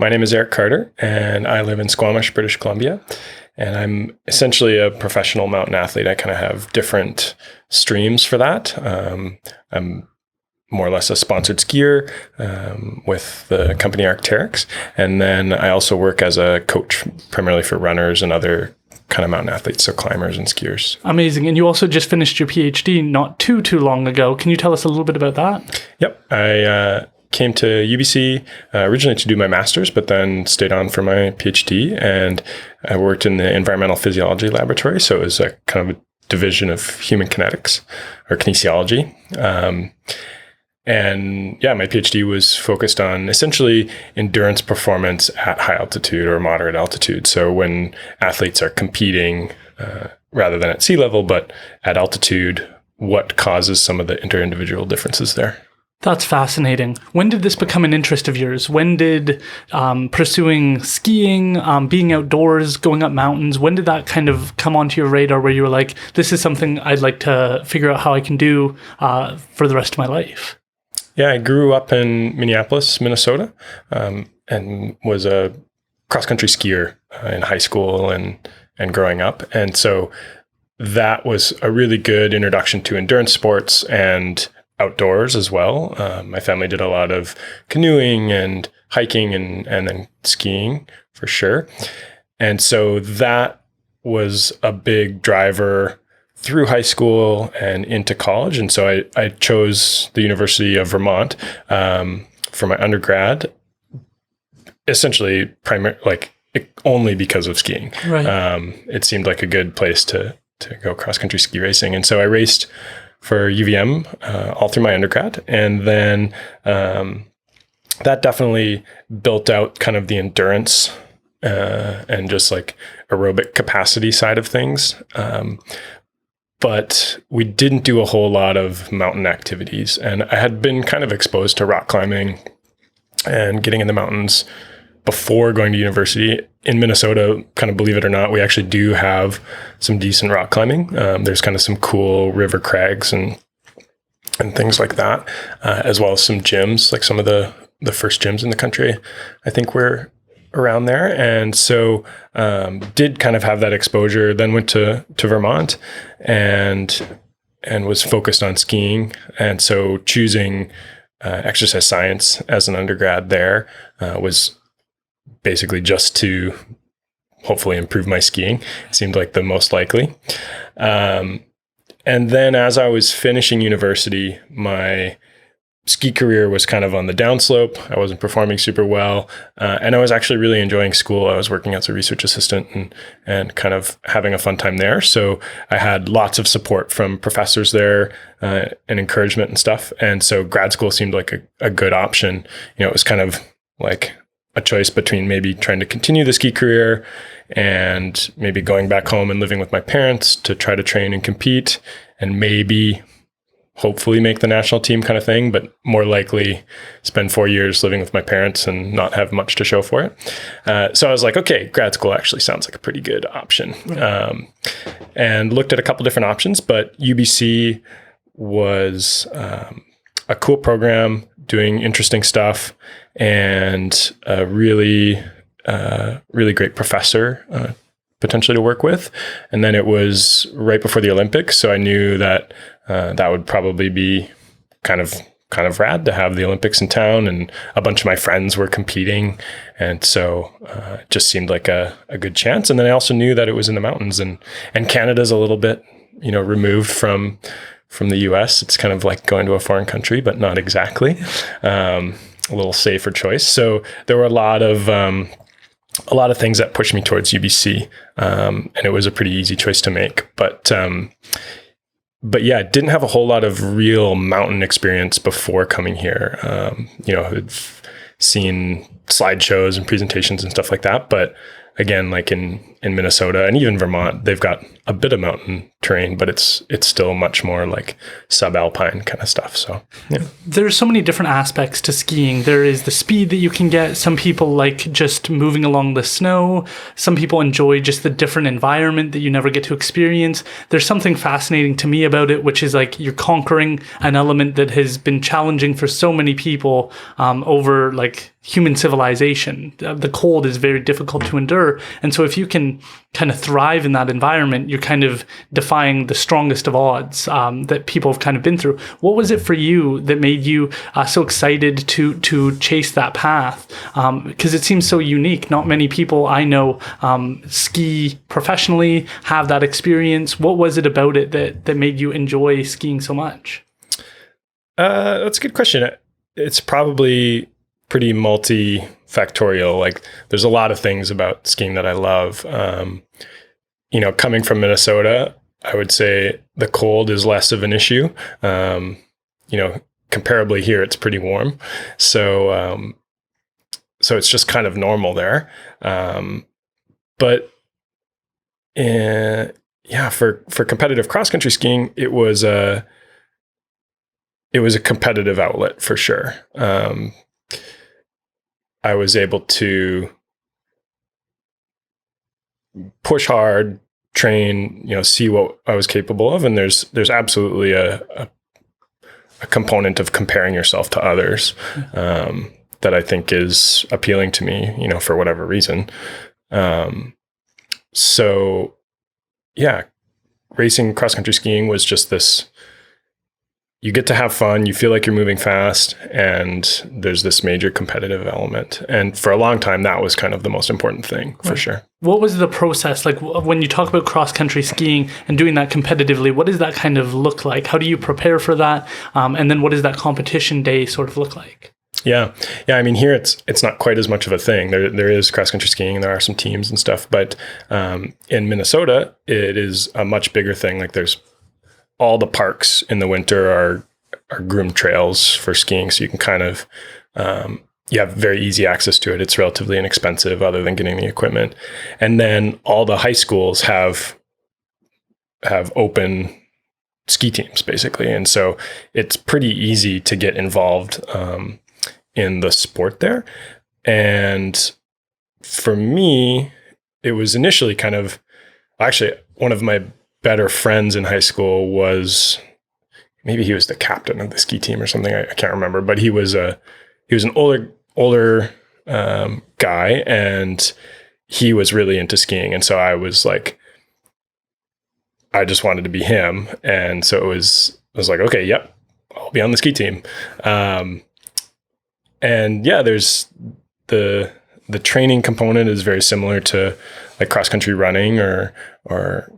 My name is Eric Carter, and I live in Squamish, British Columbia. And I'm essentially a professional mountain athlete. I kind of have different streams for that. I'm more or less a sponsored skier with the company Arc'teryx. And then I also work as a coach, primarily for runners and other kind of mountain athletes, so climbers and skiers. Amazing. And you also just finished your PhD not too long ago. Can you tell us a little bit about that? Yep. I came to UBC originally to do my master's, but then stayed on for my PhD, and I worked in the environmental physiology laboratory. So it was a kind of a division of human kinetics or kinesiology. And yeah, my PhD was focused on essentially endurance performance at high altitude or moderate altitude. So when athletes are competing, rather than at sea level, but at altitude, what causes some of the inter-individual differences there? That's fascinating. When did this become an interest of yours? When did pursuing skiing, being outdoors, going up mountains, when did that kind of come onto your radar where you were like, this is something I'd like to figure out how I can do for the rest of my life? Yeah, I grew up in Minneapolis, Minnesota, and was a cross-country skier in high school and growing up. And so that was a really good introduction to endurance sports and outdoors as well. My family did a lot of canoeing and hiking and then skiing for sure. And so that was a big driver through high school and into college. And so I chose the University of Vermont for my undergrad, essentially only because of skiing. Right. It seemed like a good place to go cross-country ski racing. And so I raced for UVM all through my undergrad. And then that definitely built out kind of the endurance and just like aerobic capacity side of things. But we didn't do a whole lot of mountain activities. And I had been kind of exposed to rock climbing and getting in the mountains before going to university. In Minnesota, kind of believe it or not, we actually do have some decent rock climbing. There's kind of some cool river crags and things like that, as well as some gyms, like some of the first gyms in the country, I think were around there. And so did kind of have that exposure, then went to Vermont and was focused on skiing. And so choosing exercise science as an undergrad there was basically just to hopefully improve my skiing. It seemed like the most likely. And then as I was finishing university, my ski career was kind of on the downslope. I wasn't performing super well. And I was actually really enjoying school. I was working as a research assistant and kind of having a fun time there. So I had lots of support from professors there and encouragement and stuff. And so grad school seemed like a good option. You know, it was kind of like a choice between maybe trying to continue the ski career and maybe going back home and living with my parents to try to train and compete and maybe hopefully make the national team kind of thing, but more likely spend 4 years living with my parents and not have much to show for it. So I was like, okay, grad school actually sounds like a pretty good option. And looked at a couple different options, but UBC was a cool program doing interesting stuff and a really great professor potentially to work with. And then it was right before the Olympics. So I knew that that would probably be kind of rad to have the Olympics in town, and a bunch of my friends were competing. And so it just seemed like a good chance. And then I also knew that it was in the mountains, and Canada's a little bit, removed from the US. It's kind of like going to a foreign country, but not exactly. A little safer choice. So there were a lot of things that pushed me towards UBC, and it was a pretty easy choice to make. But yeah, didn't have a whole lot of real mountain experience before coming here. I'd seen slideshows and presentations and stuff like that. But again, like in in Minnesota and even Vermont, they've got a bit of mountain terrain, but it's still much more like subalpine kind of stuff. So yeah. There's so many different aspects to skiing. There is the speed that you can get. Some people like just moving along the snow. Some people enjoy just the different environment that you never get to experience. There's something fascinating to me about it, which is like you're conquering an element that has been challenging for so many people over like human civilization. The cold is very difficult to endure. And so if you can kind of thrive in that environment, you're kind of defying the strongest of odds that people have kind of been through. What was it for you that made you so excited to chase that path? Because it seems so unique. Not many people I know ski professionally, have that experience. What was it about it that made you enjoy skiing so much? That's a good question. It's probably pretty multifactorial. Like there's a lot of things about skiing that I love. Coming from Minnesota, I would say the cold is less of an issue. Comparably here, it's pretty warm. So it's just kind of normal there. But for competitive cross-country skiing, it was a competitive outlet for sure. I was able to push hard, train, see what I was capable of. And there's absolutely a component of comparing yourself to others that I think is appealing to me, for whatever reason. So yeah, racing cross-country skiing was just this, you get to have fun, you feel like you're moving fast, and there's this major competitive element. And for a long time, that was kind of the most important thing, for sure. What was the process? Like when you talk about cross-country skiing and doing that competitively, what does that kind of look like? How do you prepare for that? And then what does that competition day sort of look like? Yeah. I mean, here it's not quite as much of a thing. There is cross-country skiing, and there are some teams and stuff, but in Minnesota, it is a much bigger thing. Like there's all the parks in the winter are groomed trails for skiing. So you can kind of, you have very easy access to it. It's relatively inexpensive other than getting the equipment. And then all the high schools have open ski teams basically. And so it's pretty easy to get involved in the sport there. And for me, it was initially kind of, actually one of my better friends in high school was, maybe he was the captain of the ski team or something. I can't remember, but he was an older guy, and he was really into skiing. And so I was like, I just wanted to be him. And so I was like, okay, yep, I'll be on the ski team. And yeah, there's the training component is very similar to like cross-country running or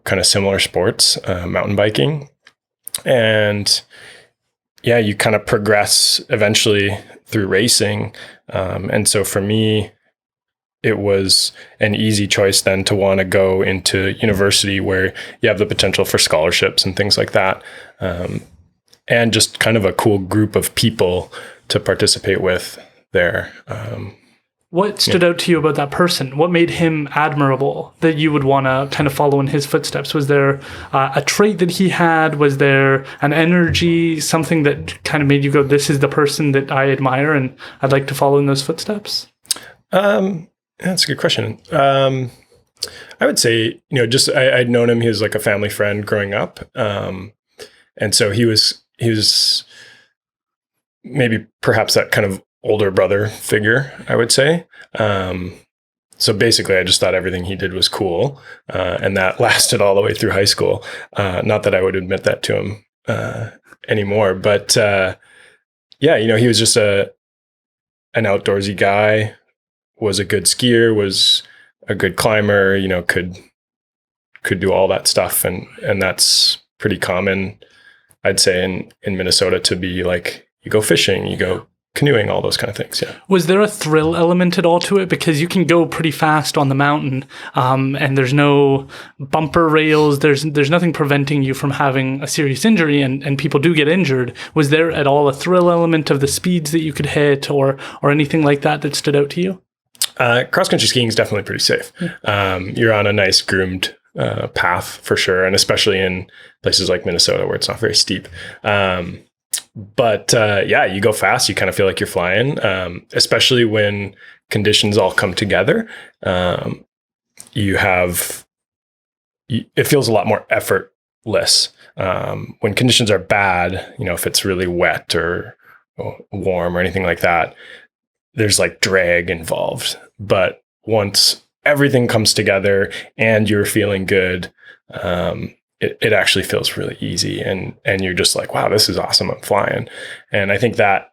kind of similar sports, mountain biking. And yeah, you kind of progress eventually through racing. And so for me, it was an easy choice then to want to go into university where you have the potential for scholarships and things like that. And just kind of a cool group of people to participate with there. What stood out to you about that person? What made him admirable that you would want to kind of follow in his footsteps? Was there a trait that he had? Was there an energy, something that kind of made you go, this is the person that I admire and I'd like to follow in those footsteps? That's a good question. I would say, just I'd known him. He was like a family friend growing up. And so he was maybe perhaps that kind of older brother figure, I would say. So basically, I just thought everything he did was cool. And that lasted all the way through high school. Not that I would admit that to him anymore. But yeah, he was just an outdoorsy guy, was a good skier, was a good climber, could do all that stuff. And that's pretty common, I'd say, in Minnesota to be like, you go fishing, you go canoeing, all those kind of things. Yeah. Was there a thrill element at all to it? Because you can go pretty fast on the mountain, and there's no bumper rails. There's nothing preventing you from having a serious injury, and people do get injured. Was there at all a thrill element of the speeds that you could hit or anything like that stood out to you? Cross country skiing is definitely pretty safe. You're on a nice groomed path for sure, and especially in places like Minnesota where it's not very steep. But you go fast. You kind of feel like you're flying, especially when conditions all come together. It feels a lot more effortless. When conditions are bad, if it's really wet or warm or anything like that, there's like drag involved. But once everything comes together and you're feeling good, it actually feels really easy. And you're just like, wow, this is awesome. I'm flying. And I think that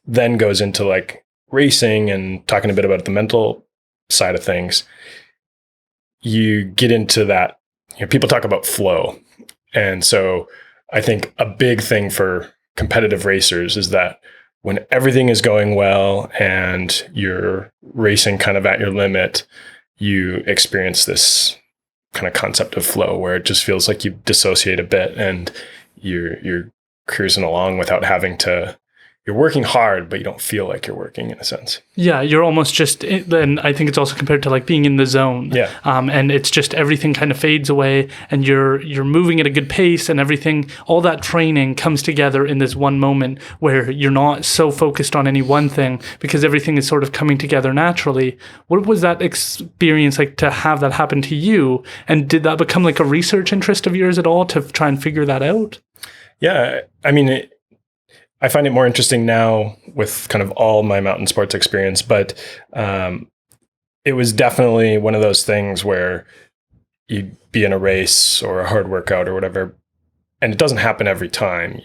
then goes into like racing and talking a bit about the mental side of things. You get into that, people talk about flow. And so I think a big thing for competitive racers is that when everything is going well and you're racing kind of at your limit, you experience this kind of concept of flow where it just feels like you dissociate a bit and you're cruising along without having to. You're working hard, but you don't feel like you're working in a sense. Yeah, you're almost just, and I think it's also compared to like being in the zone. Yeah. And it's just everything kind of fades away and you're moving at a good pace and everything, all that training comes together in this one moment where you're not so focused on any one thing because everything is sort of coming together naturally. What was that experience like to have that happen to you? And did that become like a research interest of yours at all to try and figure that out? Yeah, I mean, I find it more interesting now with kind of all my mountain sports experience, but it was definitely one of those things where you'd be in a race or a hard workout or whatever, and it doesn't happen every time.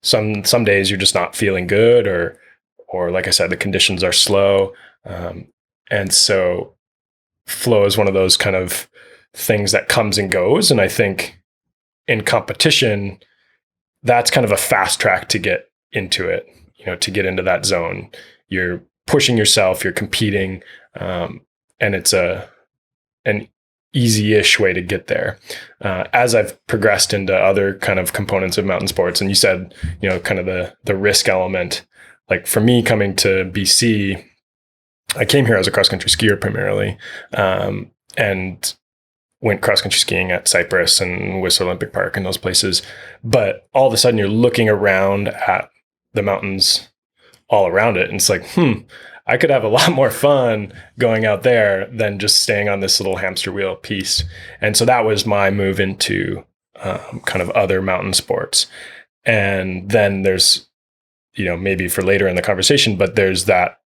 Some days you're just not feeling good, or like I said, the conditions are slow, and so flow is one of those kind of things that comes and goes. And I think in competition, that's kind of a fast track to get into it, to get into that zone. You're pushing yourself, you're competing, and it's an easy-ish way to get there. As I've progressed into other kind of components of mountain sports, and you said, kind of the risk element, like for me coming to BC, I came here as a cross-country skier primarily, and went cross-country skiing at Cypress and Whistler Olympic Park and those places. But all of a sudden you're looking around at the mountains all around it. And it's like, I could have a lot more fun going out there than just staying on this little hamster wheel piece. And so that was my move into kind of other mountain sports. And then there's, maybe for later in the conversation, but there's that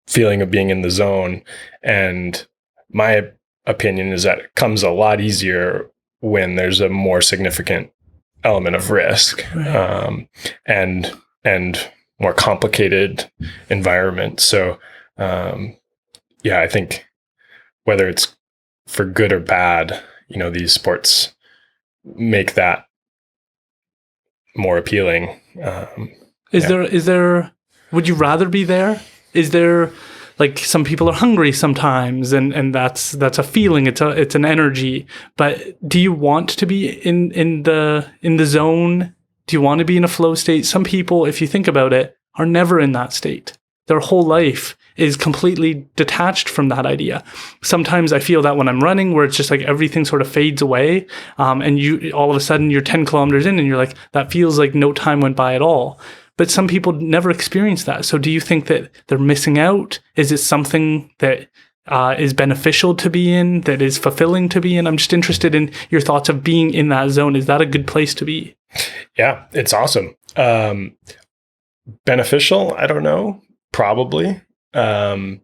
feeling of being in the zone. And my opinion is that it comes a lot easier when there's a more significant element of risk, right. And more complicated environment. So, I think whether it's for good or bad, these sports make that more appealing. Is there, would you rather be there? Is there, like, some people are hungry sometimes and that's a feeling, it's an energy, but do you want to be in the zone? Do you want to be in a flow state? Some people, if you think about it, are never in that state. Their whole life is completely detached from that idea. Sometimes I feel that when I'm running, where it's just like everything sort of fades away, and you all of a sudden you're 10 kilometers in and you're like, that feels like no time went by at all. But some people never experience that. So do you think that they're missing out? Is it something that is beneficial to be in, that is fulfilling to be in? I'm just interested in your thoughts of being in that zone. Is that a good place to be? Yeah, it's awesome. Beneficial? I don't know. Probably. But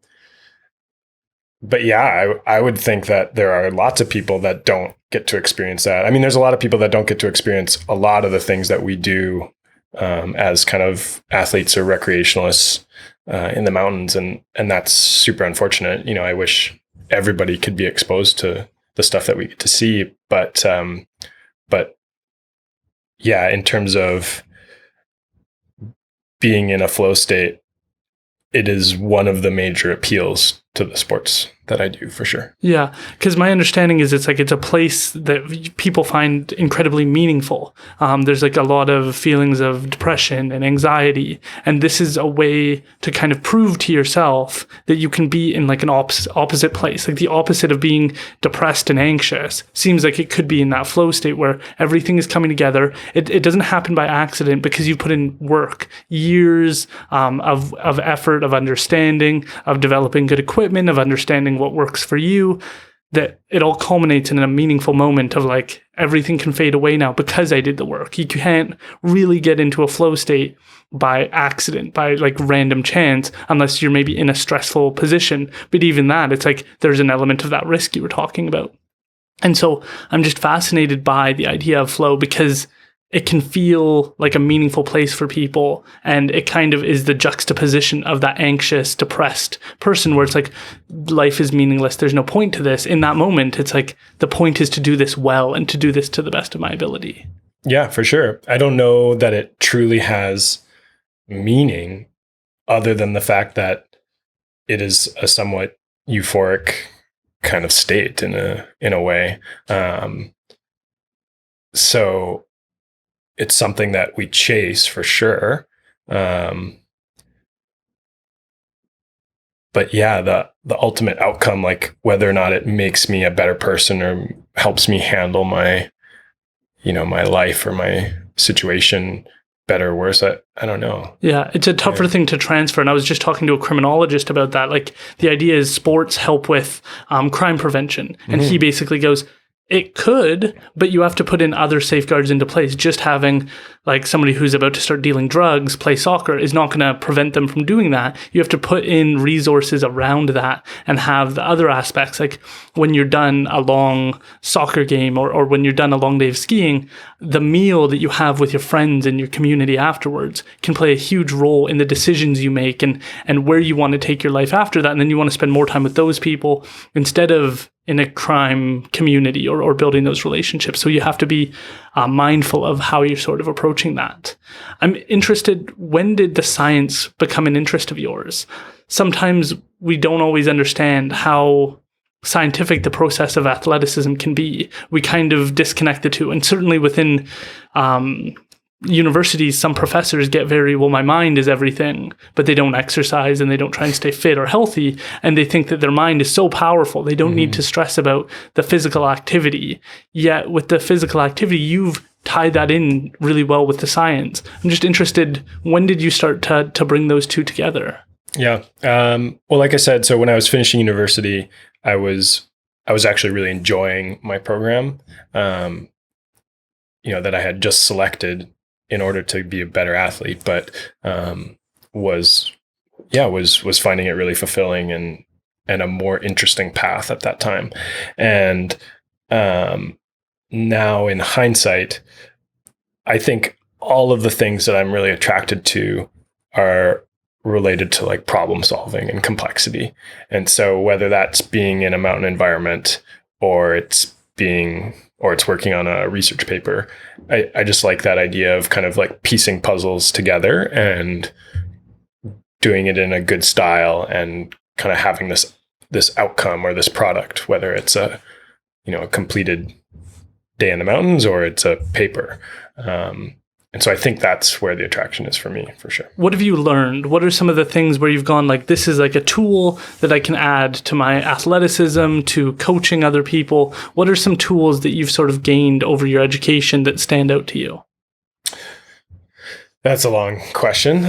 yeah, I would think that there are lots of people that don't get to experience that. I mean, there's a lot of people that don't get to experience a lot of the things that we do as kind of athletes or recreationalists in the mountains. And that's super unfortunate. I wish everybody could be exposed to the stuff that we get to see. But yeah, in terms of being in a flow state, it is one of the major appeals to the sports that I do for sure. Yeah, because my understanding is it's a place that people find incredibly meaningful. There's like a lot of feelings of depression and anxiety, and this is a way to kind of prove to yourself that you can be in like an opposite place. Like the opposite of being depressed and anxious seems like it could be in that flow state where everything is coming together. It doesn't happen by accident because you put in work, years of effort, of understanding, of developing good equipment, of understanding what works for you, that it all culminates in a meaningful moment of like everything can fade away now because I did the work. You can't really get into a flow state by accident, by like random chance, unless you're maybe in a stressful position. But even that, it's like there's an element of that risk you were talking about. And so I'm just fascinated by the idea of flow because it can feel like a meaningful place for people. And it kind of is the juxtaposition of that anxious, depressed person where it's like, life is meaningless. There's no point to this. In that moment, it's like, the point is to do this well and to do this to the best of my ability. Yeah, for sure. I don't know that it truly has meaning other than the fact that it is a somewhat euphoric kind of state in a way. So it's something that we chase for sure. But yeah, the ultimate outcome, like whether or not it makes me a better person or helps me handle my, my life or my situation better or worse, I don't know. Yeah, it's a tougher thing to transfer. And I was just talking to a criminologist about that. Like the idea is sports help with crime prevention. And he basically goes, it could, but you have to put in other safeguards into place. Just having like somebody who's about to start dealing drugs play soccer is not going to prevent them from doing that. You have to put in resources around that and have the other aspects. Like when you're done a long soccer game or when you're done a long day of skiing, the meal that you have with your friends and your community afterwards can play a huge role in the decisions you make and where you want to take your life after that. And then you want to spend more time with those people instead of in a crime community or building those relationships. So you have to be mindful of how you're sort of approaching that. I'm interested, when did the science become an interest of yours? Sometimes we don't always understand how scientific the process of athleticism can be. We kind of disconnect the two. And certainly within universities, some professors get very, well, my mind is everything, but they don't exercise and they don't try and stay fit or healthy. And they think that their mind is so powerful, they don't need to stress about the physical activity. Yet with the physical activity, you've tied that in really well with the science. I'm just interested, when did you start to bring those two together? Yeah. Well, like I said, so when I was finishing university, I was actually really enjoying my program, that I had just selected in order to be a better athlete, but was finding it really fulfilling and a more interesting path at that time. And now in hindsight, I think all of the things that I'm really attracted to are related to like problem solving and complexity. And so whether that's being in a mountain environment or it's working on a research paper, I just like that idea of kind of like piecing puzzles together and doing it in a good style and kind of having this outcome or this product, whether it's a completed day in the mountains or it's a paper. And so I think that's where the attraction is for me, for sure. What have you learned? What are some of the things where you've gone like, this is like a tool that I can add to my athleticism, to coaching other people? What are some tools that you've sort of gained over your education that stand out to you? That's a long question.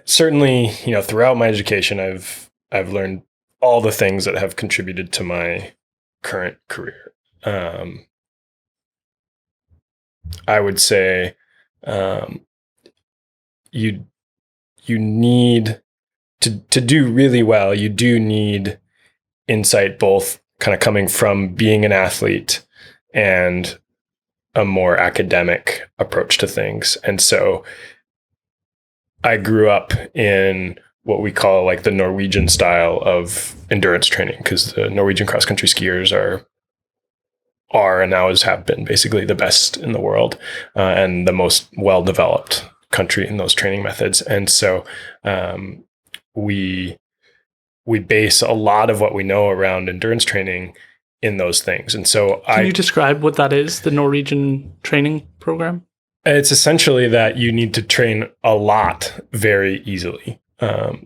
Certainly, throughout my education, I've learned all the things that have contributed to my current career. I would say you need to do really well. You do need insight, both kind of coming from being an athlete and a more academic approach to things. And so I grew up in what we call like the Norwegian style of endurance training, because the Norwegian cross-country skiers are and always have been basically the best in the world and the most well-developed country in those training methods. And so we base a lot of what we know around endurance training in those things. And so Can you describe what that is, the Norwegian training program? It's essentially that you need to train a lot very easily.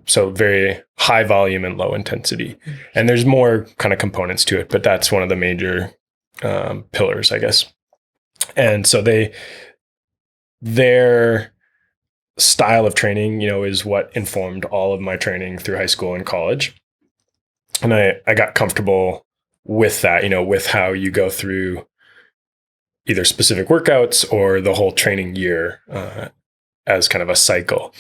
So very high volume and low intensity. And there's more kind of components to it, but that's one of the major pillars, I guess. And so their style of training, is what informed all of my training through high school and college. And I got comfortable with that, with how you go through either specific workouts or the whole training year as kind of a cycle.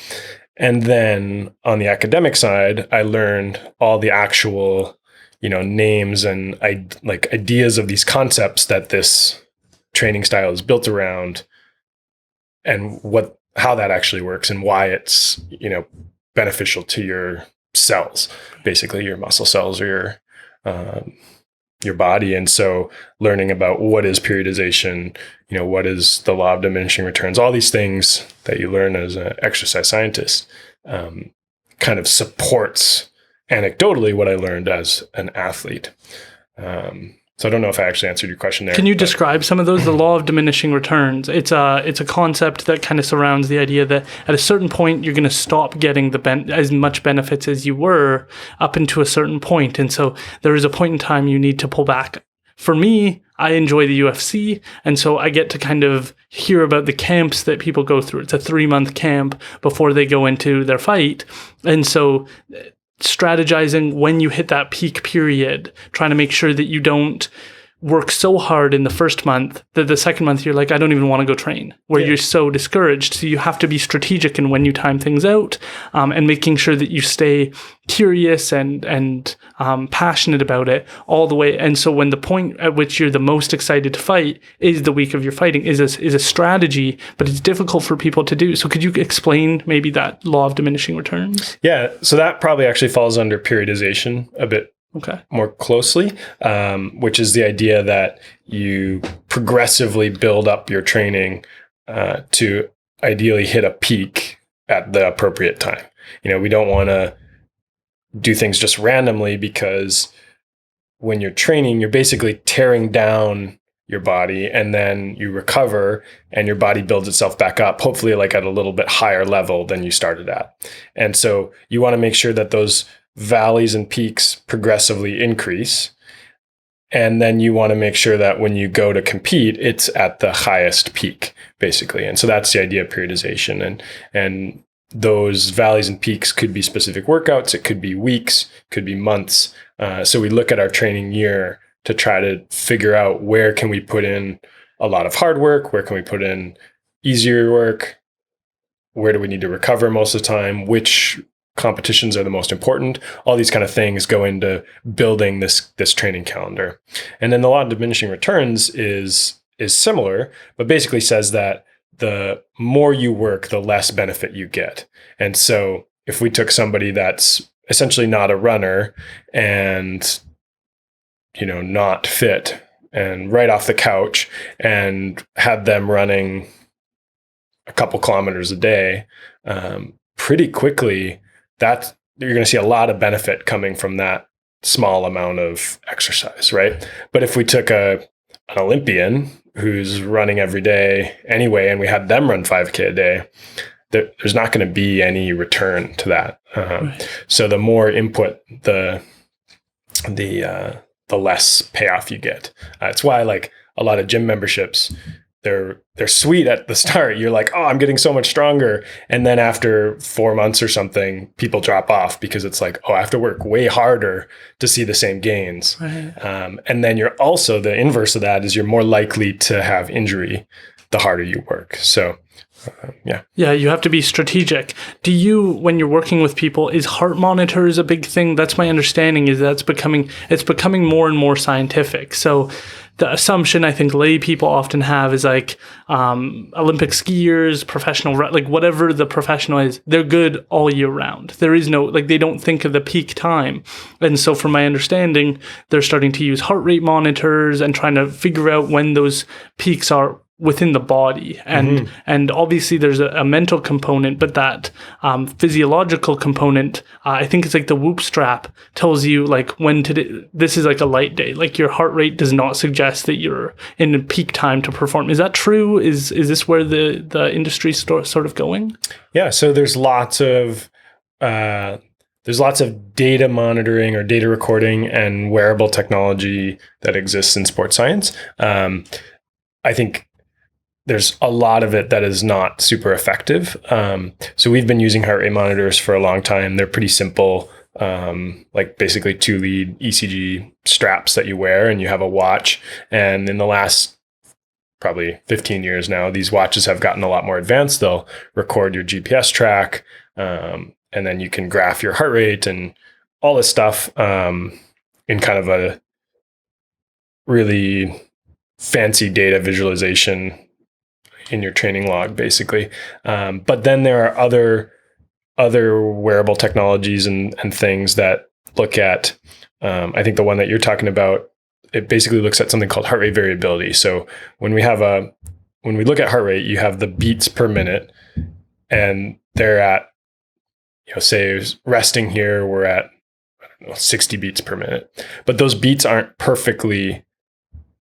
And then on the academic side, I learned all the actual, names and ideas of these concepts that this training style is built around, and how that actually works and why it's, beneficial to your cells, basically your muscle cells or your body. And so learning about what is periodization, what is the law of diminishing returns, all these things that you learn as an exercise scientist kind of supports anecdotally what I learned as an athlete. So I don't know if I actually answered your question there. Can you describe some of those? The law of diminishing returns. It's a concept that kind of surrounds the idea that at a certain point you're going to stop getting as much benefits as you were up into a certain point, and so there is a point in time you need to pull back. For me, I enjoy the UFC, and so I get to kind of hear about the camps that people go through. It's a 3-month camp before they go into their fight, and so strategizing when you hit that peak period, trying to make sure that you don't work so hard in the first month that the second month you're like, I don't even want to go train, where you're so discouraged. So you have to be strategic in when you time things out, and making sure that you stay curious and passionate about it all the way. And so when the point at which you're the most excited to fight is the week of your fighting is a strategy, but it's difficult for people to do. So could you explain maybe that law of diminishing returns? Yeah. So that probably actually falls under periodization a bit more closely, which is the idea that you progressively build up your training to ideally hit a peak at the appropriate time. We don't want to do things just randomly, because when you're training, you're basically tearing down your body, and then you recover and your body builds itself back up, hopefully like at a little bit higher level than you started at. And so you want to make sure that those valleys and peaks progressively increase. And then you want to make sure that when you go to compete, it's at the highest peak, basically. And so that's the idea of periodization. And those valleys and peaks could be specific workouts. It could be weeks, could be months. So we look at our training year to try to figure out where can we put in a lot of hard work, where can we put in easier work, where do we need to recover most of the time, which competitions are the most important. All these kind of things go into building this training calendar. And then the law of diminishing returns is similar, but basically says that the more you work, the less benefit you get. And so if we took somebody that's essentially not a runner and not fit, and right off the couch, and had them running a couple kilometers a day, pretty quickly, that you're going to see a lot of benefit coming from that small amount of exercise, right? But if we took an Olympian who's running every day anyway, and we had them run 5K a day, there's not going to be any return to that. Right. So the more input, the less payoff you get. It's why like a lot of gym memberships, they're sweet at the start. You're like, oh, I'm getting so much stronger. And then after 4 months or something, people drop off because it's like, oh, I have to work way harder to see the same gains. Right. And then you're also, the inverse of that is you're more likely to have injury the harder you work. So yeah, you have to be strategic. Do you, when you're working with people, is heart monitors a big thing? That's my understanding, is that it's becoming more and more scientific. So the assumption I think lay people often have is like Olympic skiers, professional, like whatever the professional is, they're good all year round. There is no, like they don't think of the peak time. And so from my understanding, they're starting to use heart rate monitors and trying to figure out when those peaks are within the body, and obviously there's a mental component, but that physiological component, I think it's like the Whoop strap tells you like when this is like a light day, like your heart rate does not suggest that you're in a peak time to perform. Is that true? Is this where the industry sort of going? Yeah, so there's lots of data monitoring or data recording and wearable technology that exists in sports science. I think there's a lot of it that is not super effective. So we've been using heart rate monitors for a long time. They're pretty simple, like basically 2-lead ECG straps that you wear and you have a watch. And in the last probably 15 years now, these watches have gotten a lot more advanced. They'll record your GPS track, and then you can graph your heart rate and all this stuff in kind of a really fancy data visualization in your training log, basically. But then there are other wearable technologies and things that look at, I think the one that you're talking about, it basically looks at something called heart rate variability. So when we look at heart rate, you have the beats per minute, and they're at, say resting here, we're at, I don't know, 60 beats per minute. But those beats aren't perfectly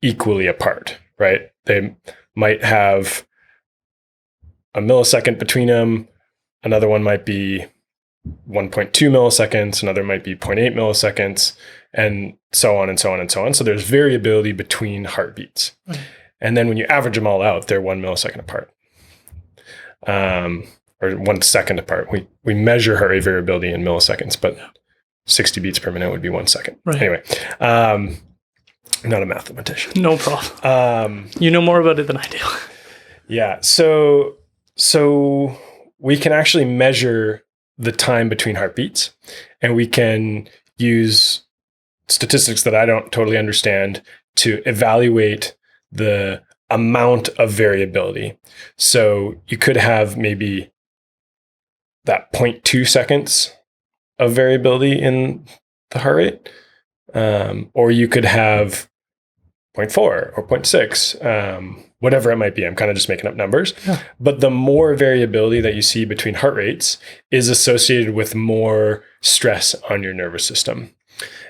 equally apart, right? They might have a millisecond between them. Another one might be 1.2 milliseconds. Another might be 0.8 milliseconds, and so on and so on and so on. So there's variability between heartbeats. Right. And then when you average them all out, they're 1 millisecond apart, or 1 second apart. We measure heart rate variability in milliseconds, but 60 beats per minute would be 1 second. Right. Anyway, I'm not a mathematician. No problem. You know more about it than I do. Yeah. So we can actually measure the time between heartbeats, and we can use statistics that I don't totally understand to evaluate the amount of variability. So you could have maybe that 0.2 seconds of variability in the heart rate, or you could have 0.4 or 0.6, whatever it might be. I'm kind of just making up numbers. Yeah. But the more variability that you see between heart rates is associated with more stress on your nervous system.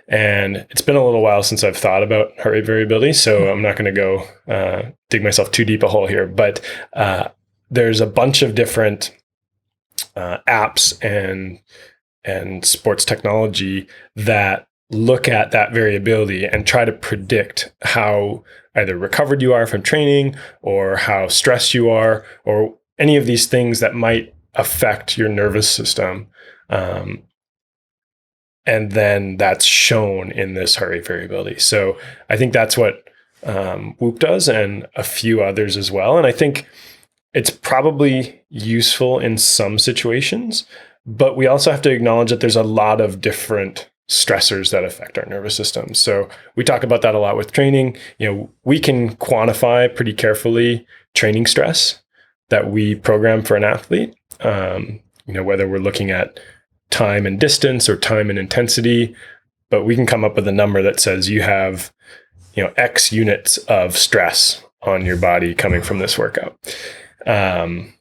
And it's been a little while since I've thought about heart rate variability, so I'm not going to go dig myself too deep a hole here. But there's a bunch of different apps and sports technology that look at that variability and try to predict how either recovered you are from training or how stressed you are or any of these things that might affect your nervous system. And then that's shown in this heart rate variability. So I think that's what Whoop does, and a few others as well. And I think it's probably useful in some situations, but we also have to acknowledge that there's a lot of different stressors that affect our nervous system. So we talk about that a lot with training. We can quantify pretty carefully training stress that we program for an athlete. Whether we're looking at time and distance or time and intensity, but we can come up with a number that says you have, X units of stress on your body coming from this workout. And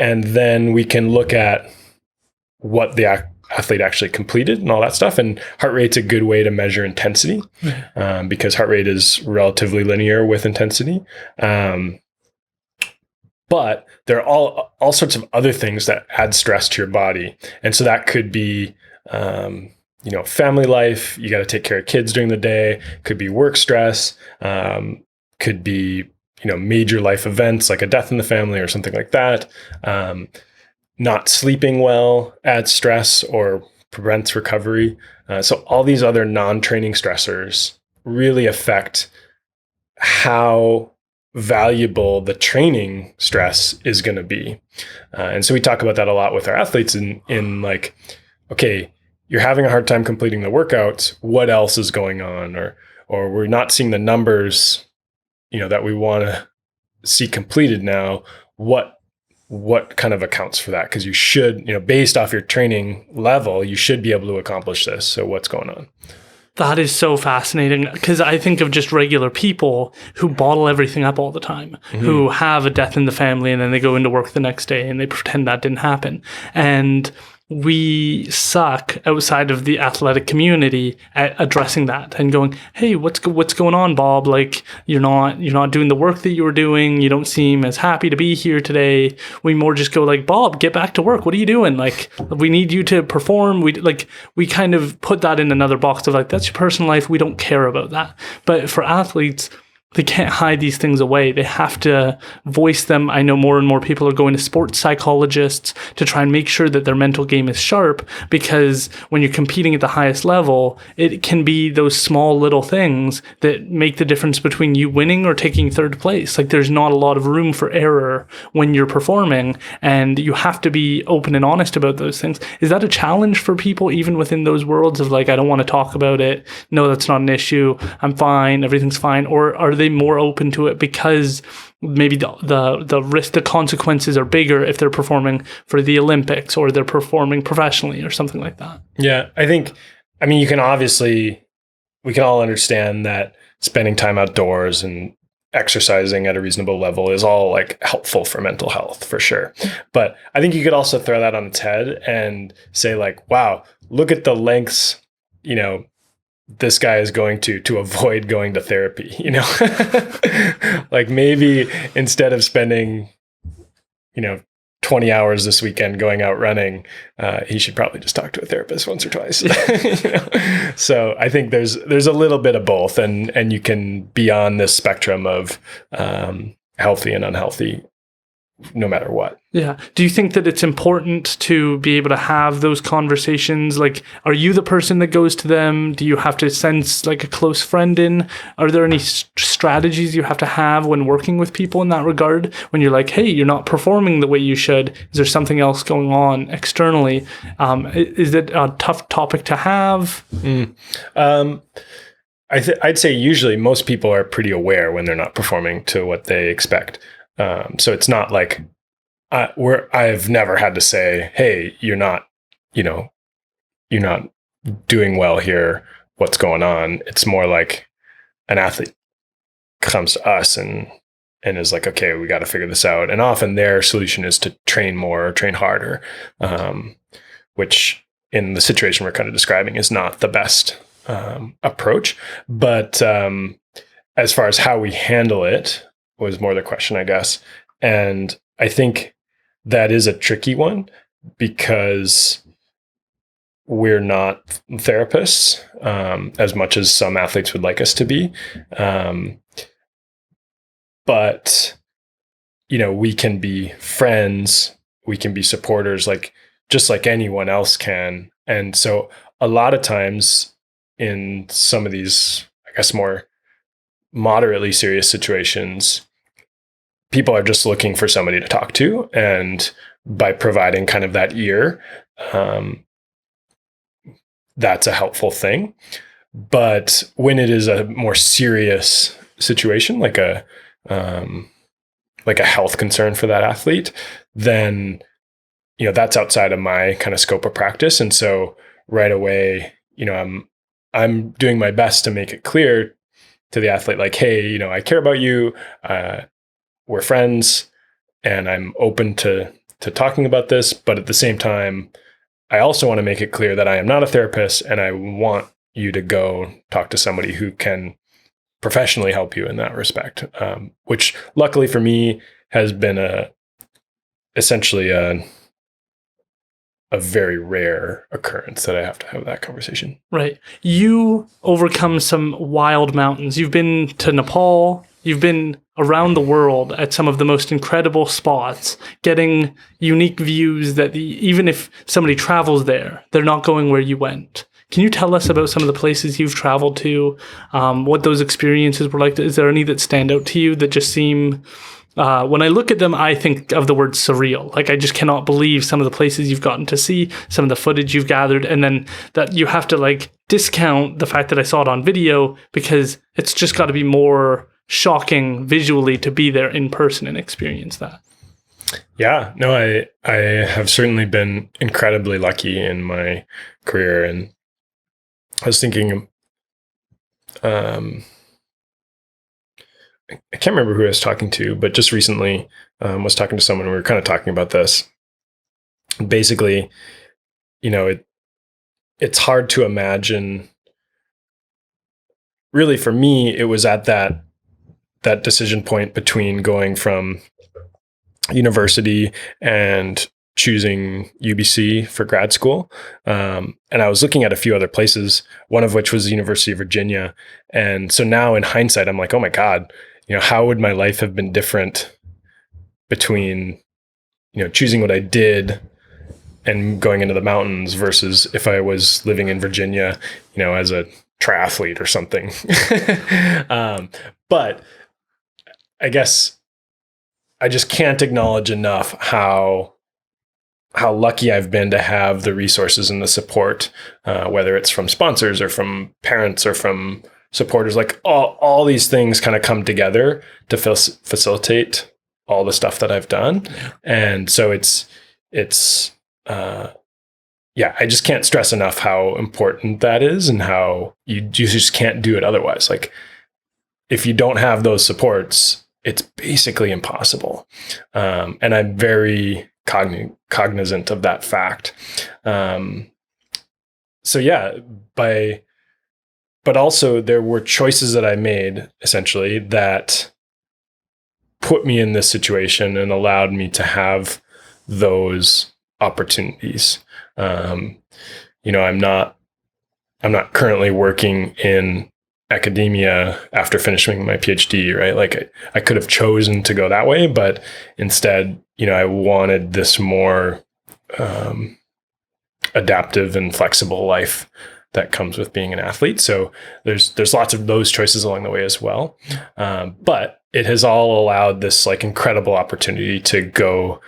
then we can look at what the athlete actually completed and all that stuff. And heart rate's a good way to measure intensity, because heart rate is relatively linear with intensity. But there are all sorts of other things that add stress to your body. And so that could be, family life. You got to take care of kids during the day. Could be work stress. Could be, major life events like a death in the family or something like that. Not sleeping well adds stress or prevents recovery. So all these other non-training stressors really affect how valuable the training stress is going to be. And so we talk about that a lot with our athletes in like, okay, you're having a hard time completing the workouts. What else is going on? Or we're not seeing the numbers, that we want to see completed now. What kind of accounts for that? Because you should, based off your training level, you should be able to accomplish this. So what's going on? That is so fascinating, because I think of just regular people who bottle everything up all the time, who have a death in the family and then they go into work the next day and they pretend that didn't happen. And we suck outside of the athletic community at addressing that and going, hey, what's going on, Bob? Like, you're not doing the work that you were doing. You don't seem as happy to be here today. We more just go like, Bob, get back to work. What are you doing? Like, we need you to perform. We kind of put that in another box of like, that's your personal life. We don't care about that. But for athletes, they can't hide these things away. They have to voice them. I know more and more people are going to sports psychologists to try and make sure that their mental game is sharp, because when you're competing at the highest level, it can be those small little things that make the difference between you winning or taking third place. Like, there's not a lot of room for error when you're performing, and you have to be open and honest about those things. Is that a challenge for people, even within those worlds of like, I don't want to talk about it. No, that's not an issue. I'm fine. Everything's fine. Or are they more open to it because maybe the risk, the consequences are bigger if they're performing for the Olympics or they're performing professionally or something like that? Yeah, I mean, we can all understand that spending time outdoors and exercising at a reasonable level is all like helpful for mental health, for sure. But I think you could also throw that on its head and say like, wow, look at the lengths, this guy is going to avoid going to therapy, like maybe instead of spending, 20 hours this weekend going out running, he should probably just talk to a therapist once or twice. So I think there's a little bit of both, and you can be on this spectrum of healthy and unhealthy no matter what. Yeah. Do you think that it's important to be able to have those conversations? Like, are you the person that goes to them? Do you have to send like a close friend in? Are there any strategies you have to have when working with people in that regard? When you're like, hey, you're not performing the way you should. Is there something else going on externally? Is it a tough topic to have? I'd say usually most people are pretty aware when they're not performing to what they expect. So it's not like I've never had to say, hey, you're not doing well here. What's going on? It's more like an athlete comes to us and is like, okay, we got to figure this out. And often their solution is to train more or train harder, which in the situation we're kind of describing is not the best approach. But as far as how we handle it was more the question, I guess. And I think that is a tricky one because we're not therapists as much as some athletes would like us to be. But, we can be friends, we can be supporters, just like anyone else can. And so a lot of times in some of these, I guess, more moderately serious situations, people are just looking for somebody to talk to. And by providing kind of that ear, that's a helpful thing. But when it is a more serious situation, like a health concern for that athlete, then, that's outside of my kind of scope of practice. And so right away, I'm doing my best to make it clear to the athlete, like, hey, I care about you. We're friends and I'm open to talking about this. But at the same time, I also want to make it clear that I am not a therapist and I want you to go talk to somebody who can professionally help you in that respect, which luckily for me has been essentially a very rare occurrence that I have to have that conversation. Right. You overcome some wild mountains. You've been to Nepal. You've been around the world at some of the most incredible spots, getting unique views that even if somebody travels there, they're not going where you went. Can you tell us about some of the places you've traveled to, what those experiences were like? Is there any that stand out to you that just seem, when I look at them, I think of the word surreal. Like, I just cannot believe some of the places you've gotten to see, some of the footage you've gathered, and then that you have to discount the fact that I saw it on video because it's just got to be more shocking visually to be there in person and experience that. Yeah, no, I have certainly been incredibly lucky in my career. And I was thinking I can't remember who I was talking to, but just recently was talking to someone. We were kind of talking about this. Basically, it's hard to imagine. Really, for me, it was at that decision point between going from university and choosing UBC for grad school. And I was looking at a few other places, one of which was the University of Virginia. And so now in hindsight, I'm like, oh my God, how would my life have been different between, choosing what I did and going into the mountains versus if I was living in Virginia, as a triathlete or something. But I guess I just can't acknowledge enough how lucky I've been to have the resources and the support, whether it's from sponsors or from parents or from supporters. Like all these things kind of come together to facilitate all the stuff that I've done. And so I just can't stress enough how important that is and how you just can't do it otherwise. Like if you don't have those supports, it's basically impossible. And I'm very cognizant of that fact. But also there were choices that I made essentially that put me in this situation and allowed me to have those opportunities. I'm not currently working in academia after finishing my PhD, right? Like I could have chosen to go that way, but instead, I wanted this more adaptive and flexible life that comes with being an athlete. So there's lots of those choices along the way as well. But it has all allowed this like incredible opportunity to go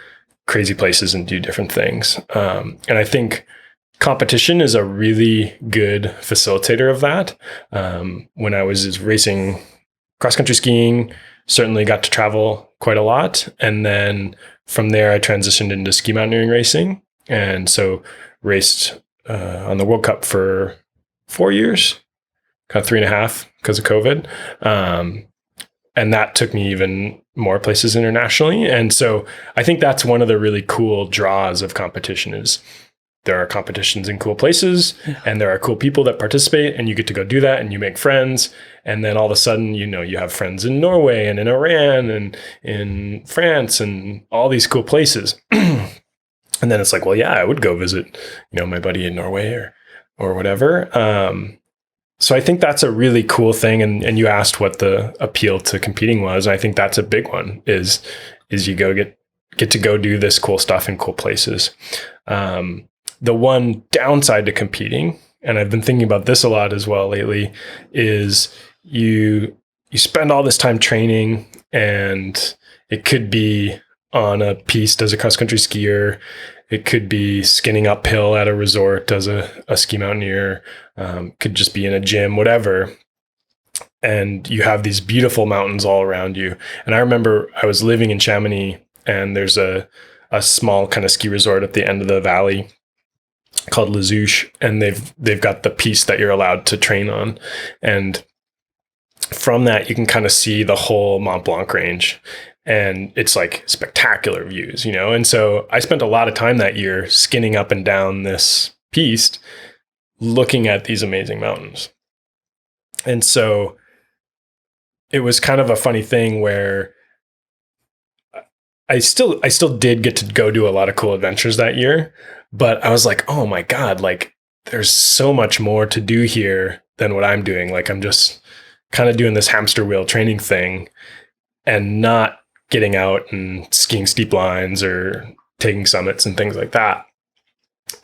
crazy places and do different things. And I think competition is a really good facilitator of that. When I was racing cross-country skiing, certainly got to travel quite a lot. And then from there, I transitioned into ski mountaineering racing. And so raced on the World Cup for 4 years, kind of 3.5 because of COVID. And that took me even more places internationally. And so I think that's one of the really cool draws of competition is there are competitions in cool places and there are cool people that participate and you get to go do that and you make friends. And then all of a sudden, you have friends in Norway and in Iran and in France and all these cool places. And then it's like, well, yeah, I would go visit, my buddy in Norway or whatever. So I think that's a really cool thing. And you asked what the appeal to competing was. I think that's a big one is you go get to go do this cool stuff in cool places. The one downside to competing, and I've been thinking about this a lot as well lately, is you spend all this time training and it could be on a piste as a cross-country skier. It could be skinning uphill at a resort as a ski mountaineer. Could just be in a gym, whatever. And you have these beautiful mountains all around you. And I remember I was living in Chamonix and there's a small kind of ski resort at the end of the valley called Les Ouches, and they've got the piste that you're allowed to train on. And from that, you can kind of see the whole Mont Blanc range. And it's like spectacular views, And so I spent a lot of time that year skinning up and down this piste, looking at these amazing mountains. And so it was kind of a funny thing where I still did get to go do a lot of cool adventures that year, but I was like, oh my God, like there's so much more to do here than what I'm doing. Like I'm just kind of doing this hamster wheel training thing and not getting out and skiing steep lines or taking summits and things like that.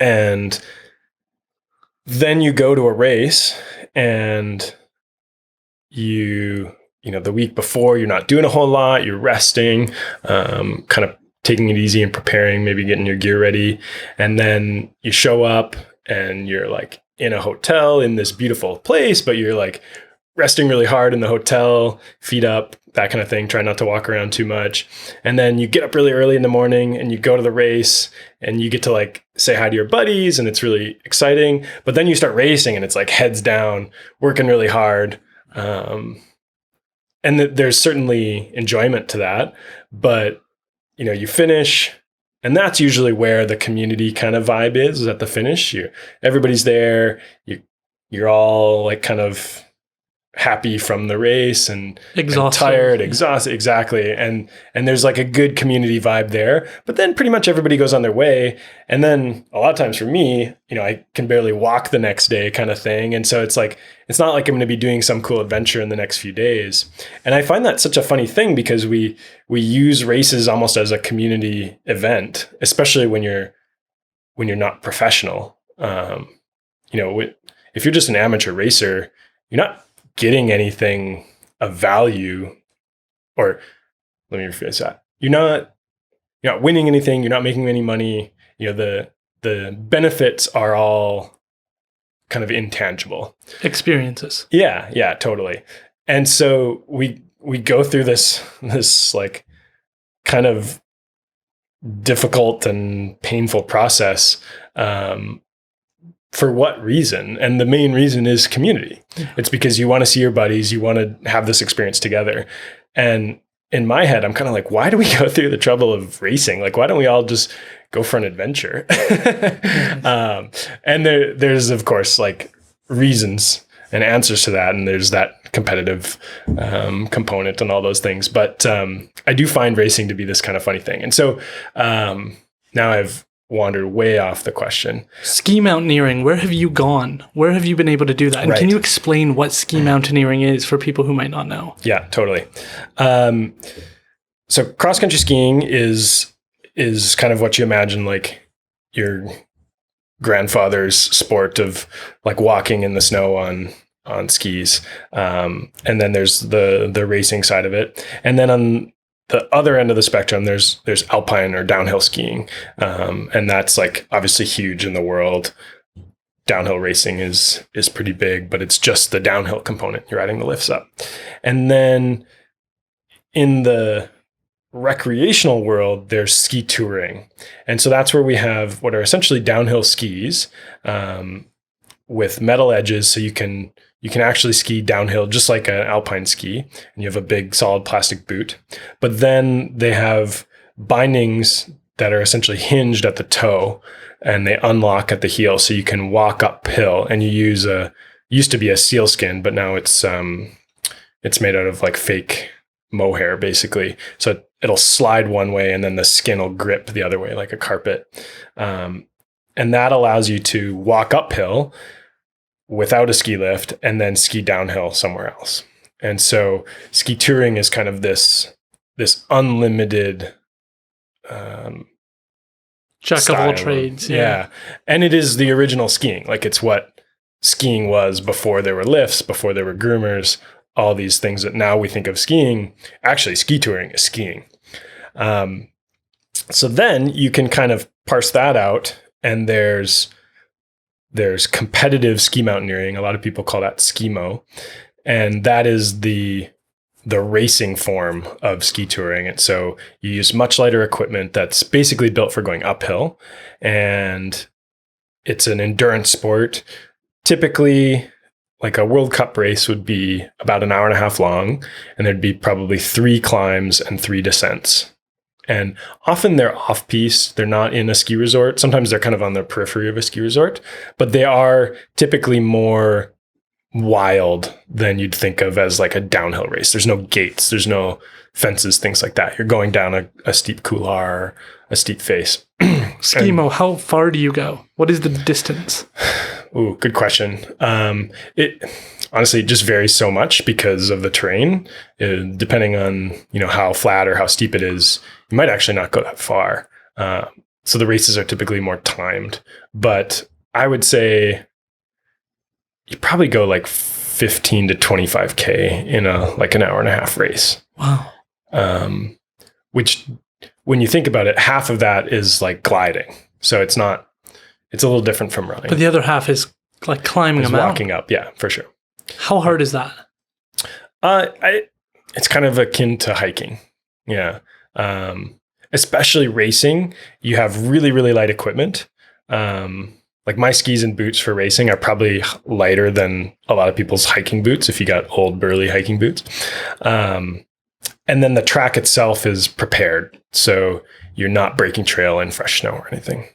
And then you go to a race and the week before you're not doing a whole lot, you're resting, kind of taking it easy and preparing, maybe getting your gear ready. And then you show up and you're like in a hotel in this beautiful place, but you're like resting really hard in the hotel, feet up, that kind of thing, try not to walk around too much. And then you get up really early in the morning and you go to the race and you get to like say hi to your buddies and it's really exciting. But then you start racing and it's like heads down, working really hard. And there's certainly enjoyment to that, but you finish, and that's usually where the community kind of vibe is at the finish. Everybody's there. You're all like kind of happy from the race and tired, exhausted. Exactly. And there's like a good community vibe there, but then pretty much everybody goes on their way. And then a lot of times for me, I can barely walk the next day kind of thing. And so it's like, it's not like I'm going to be doing some cool adventure in the next few days. And I find that such a funny thing because we use races almost as a community event, especially when you're not professional. If you're just an amateur racer, you're not getting anything of value, or let me rephrase that. You're not winning anything. You're not making any money. The benefits are all kind of intangible experiences. Yeah, totally. And so we go through this like kind of difficult and painful process. For what reason? And the main reason is community. Yeah. It's because you want to see your buddies, you want to have this experience together. And in my head, I'm kind of like, why do we go through the trouble of racing? Like, why don't we all just go for an adventure? And there's of course like reasons and answers to that. And there's that competitive component and all those things. But I do find racing to be this kind of funny thing. And so now I've wandered way off the question. Ski mountaineering, where have you gone? Where have you been able to do that? And Can you explain what ski mountaineering is for people who might not know? Yeah, totally. So cross-country skiing is kind of what you imagine like your grandfather's sport of like walking in the snow on skis. And then there's the racing side of it. And then on the other end of the spectrum, there's alpine or downhill skiing. And that's like obviously huge in the world. Downhill racing is pretty big, but it's just the downhill component. You're riding the lifts up. And then in the recreational world, there's ski touring. And so that's where we have what are essentially downhill skis with metal edges. So you can actually ski downhill just like an alpine ski, and you have a big solid plastic boot. But then they have bindings that are essentially hinged at the toe, and they unlock at the heel, so you can walk uphill. And you use used to be a sealskin, but now it's made out of like fake mohair basically. So it'll slide one way, and then the skin will grip the other way like a carpet, and that allows you to walk uphill without a ski lift and then ski downhill somewhere else. And so ski touring is kind of this unlimited jack of all trades. Yeah. And it is the original skiing. Like it's what skiing was before there were lifts, before there were groomers, all these things that now we think of skiing. Actually, ski touring is skiing. So then you can kind of parse that out, and there's competitive ski mountaineering. A lot of people call that skimo, and that is the racing form of ski touring. And so you use much lighter equipment that's basically built for going uphill, and it's an endurance sport. Typically, like a World Cup race would be about an hour and a half long, and there'd be probably 3 climbs and 3 descents. And often they're off-piste. They're not in a ski resort. Sometimes they're kind of on the periphery of a ski resort, but they are typically more wild than you'd think of as like a downhill race. There's no gates. There's no fences, things like that. You're going down a steep couloir, a steep face. Skimo, how far do you go? What is the distance? Ooh, good question. It honestly just varies so much because of the terrain. Depending on how flat or how steep it is, you might actually not go that far. So the races are typically more timed. But I would say you probably go like 15 to 25K in an hour and a half race. Wow. Which, when you think about it, half of that is like gliding. So it's a little different from running. But the other half is like climbing a mountain. Walking up, yeah, for sure. How hard is that? It's kind of akin to hiking. Yeah. Especially racing, you have really, really light equipment. like my skis and boots for racing are probably lighter than a lot of people's hiking boots if you got old burly hiking boots. And then the track itself is prepared, so you're not breaking trail in fresh snow or anything.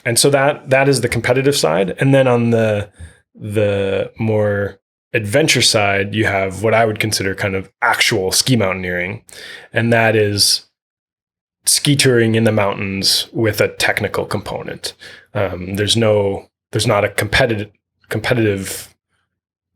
And so that is the competitive side. And then on the more adventure side, you have what I would consider kind of actual ski mountaineering, and that is ski touring in the mountains with a technical component. There's not a competitive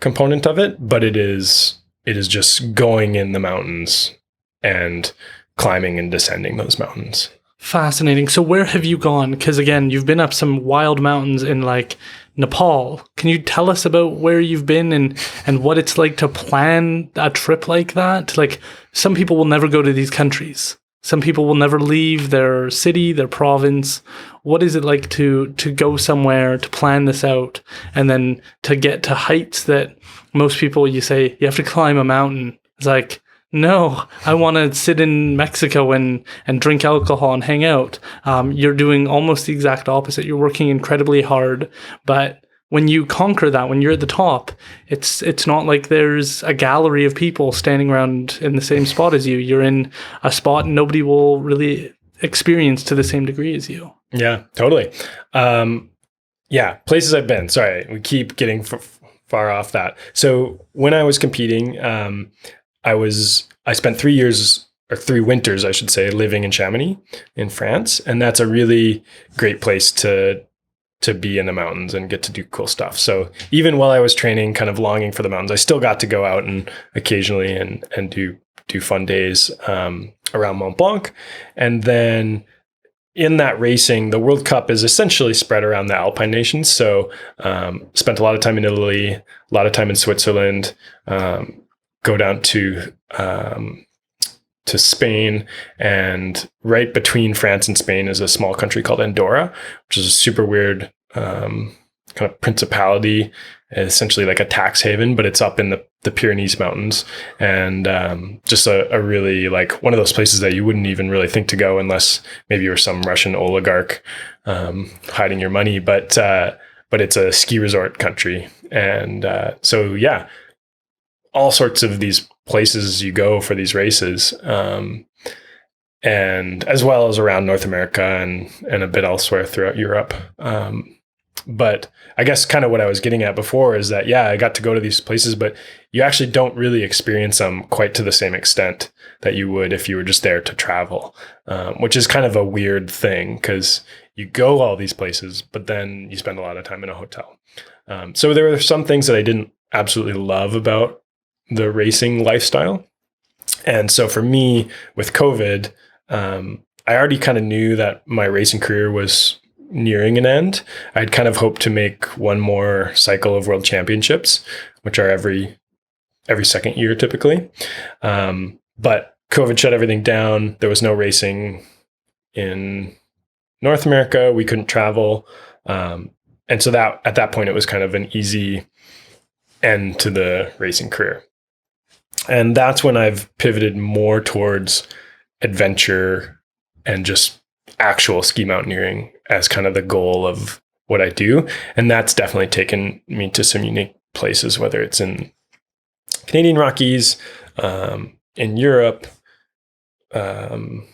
component of it, but it is just going in the mountains and climbing and descending those mountains. Fascinating. So where have you gone? Because again, you've been up some wild mountains in like Nepal. Can you tell us about where you've been and what it's like to plan a trip like that? Like, some people will never go to these countries. Some people will never leave their city, their province. What is it like to go somewhere, to plan this out, and then to get to heights that most people, you say, you have to climb a mountain. It's like, no, I want to sit in Mexico and drink alcohol and hang out. You're doing almost the exact opposite. You're working incredibly hard, but when you conquer that, when you're at the top, it's not like there's a gallery of people standing around in the same spot as you. You're in a spot nobody will really experience to the same degree as you. Yeah, totally. Places I've been. Sorry, we keep getting far off that. So when I was competing, I spent 3 years or 3 winters, I should say, living in Chamonix in France, and that's a really great place to be in the mountains and get to do cool stuff. So even while I was training, kind of longing for the mountains, I still got to go out and occasionally and do fun days around Mont Blanc. And then in that racing, the World Cup is essentially spread around the Alpine nations. So spent a lot of time in Italy, a lot of time in Switzerland, go down to Spain, and right between France and Spain is a small country called Andorra, which is a super weird kind of principality, essentially like a tax haven, but it's up in the Pyrenees Mountains, and just a really like one of those places that you wouldn't even really think to go unless maybe you were some Russian oligarch hiding your money, but it's a ski resort country, and so yeah, all sorts of these places you go for these races, and as well as around North America and a bit elsewhere throughout Europe. But I guess kind of what I was getting at before is that, yeah, I got to go to these places, but you actually don't really experience them quite to the same extent that you would if you were just there to travel, which is kind of a weird thing because you go all these places, but then you spend a lot of time in a hotel. So there were some things that I didn't absolutely love about the racing lifestyle. And so for me with COVID, I already kind of knew that my racing career was nearing an end. I'd kind of hoped to make one more cycle of world championships, which are every second year typically. But COVID shut everything down. There was no racing in North America. We couldn't travel. And so that at that point, it was kind of an easy end to the racing career. And that's when I've pivoted more towards adventure and just actual ski mountaineering as kind of the goal of what I do. And that's definitely taken me to some unique places, whether it's in Canadian Rockies, in Europe. Haven't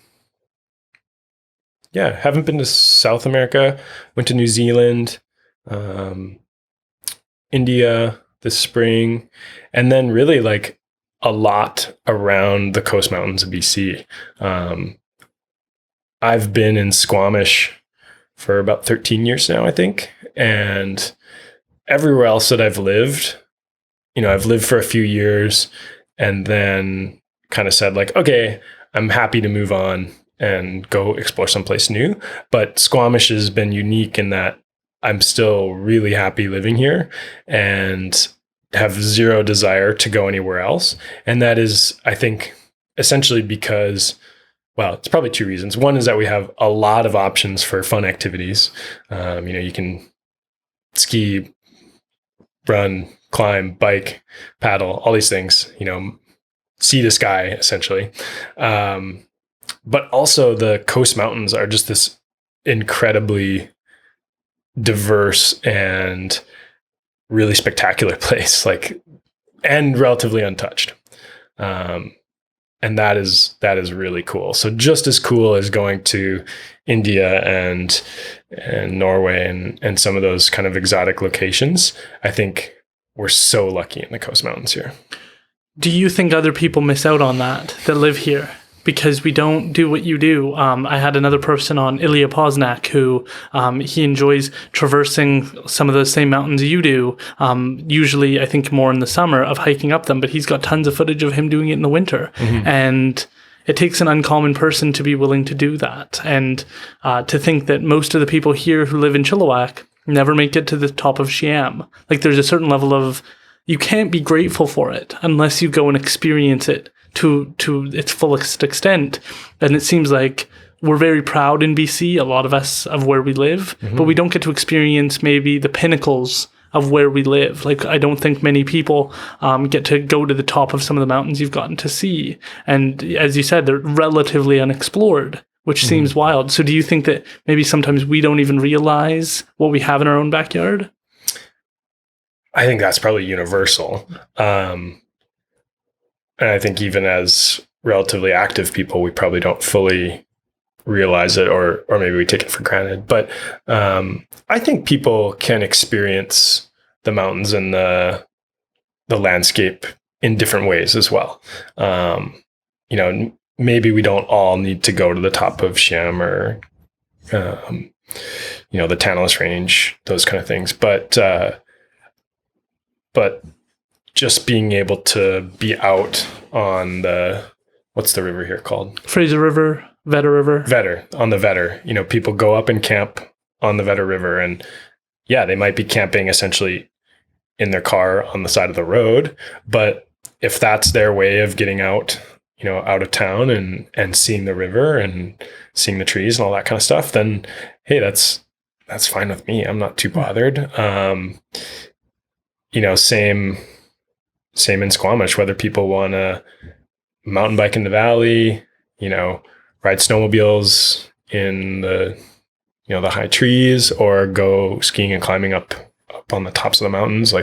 been to South America, went to New Zealand, India this spring, and then really like a lot around the coast mountains of BC. I've been in Squamish for about 13 years now, I think. And everywhere else that I've lived, I've lived for a few years and then kind of said like, okay, I'm happy to move on and go explore someplace new. But Squamish has been unique in that I'm still really happy living here and have zero desire to go anywhere else. And that is, I think, essentially because, well, it's probably 2 reasons. One is that we have a lot of options for fun activities. You can ski, run, climb, bike, paddle, all these things, sea to sky, essentially. But also the coast mountains are just this incredibly diverse and really spectacular place, and relatively untouched. And that is really cool. So just as cool as going to India and Norway and some of those kind of exotic locations, I think we're so lucky in the Coast Mountains here. Do you think other people miss out on that live here because we don't do what you do? I had another person on, Ilya Poznak, who he enjoys traversing some of the same mountains you do, usually I think more in the summer, of hiking up them, but he's got tons of footage of him doing it in the winter. Mm-hmm. And it takes an uncommon person to be willing to do that. And to think that most of the people here who live in Chilliwack never make it to the top of Siam. Like, there's a certain level of, you can't be grateful for it unless you go and experience it to its fullest extent. And it seems like we're very proud in BC, a lot of us, of where we live, mm-hmm. but we don't get to experience maybe the pinnacles of where we live. Like, I don't think many people get to go to the top of some of the mountains you've gotten to see. And as you said, they're relatively unexplored, which mm-hmm. seems wild. So do you think that maybe sometimes we don't even realize what we have in our own backyard? I think that's probably universal. And I think even as relatively active people, we probably don't fully realize it, or maybe we take it for granted. But I think people can experience the mountains and the landscape in different ways as well. Maybe we don't all need to go to the top of Siam or, the Tantalus Range, those kind of things. But just being able to be out on what's the river here called? Fraser River, Vedder River. Vedder, on the Vedder. People go up and camp on the Vedder River, and yeah, they might be camping essentially in their car on the side of the road. But if that's their way of getting out, out of town and seeing the river and seeing the trees and all that kind of stuff, then hey, that's fine with me. I'm not too bothered. Same in Squamish, whether people want to mountain bike in the valley, ride snowmobiles in the high trees, or go skiing and climbing up on the tops of the mountains.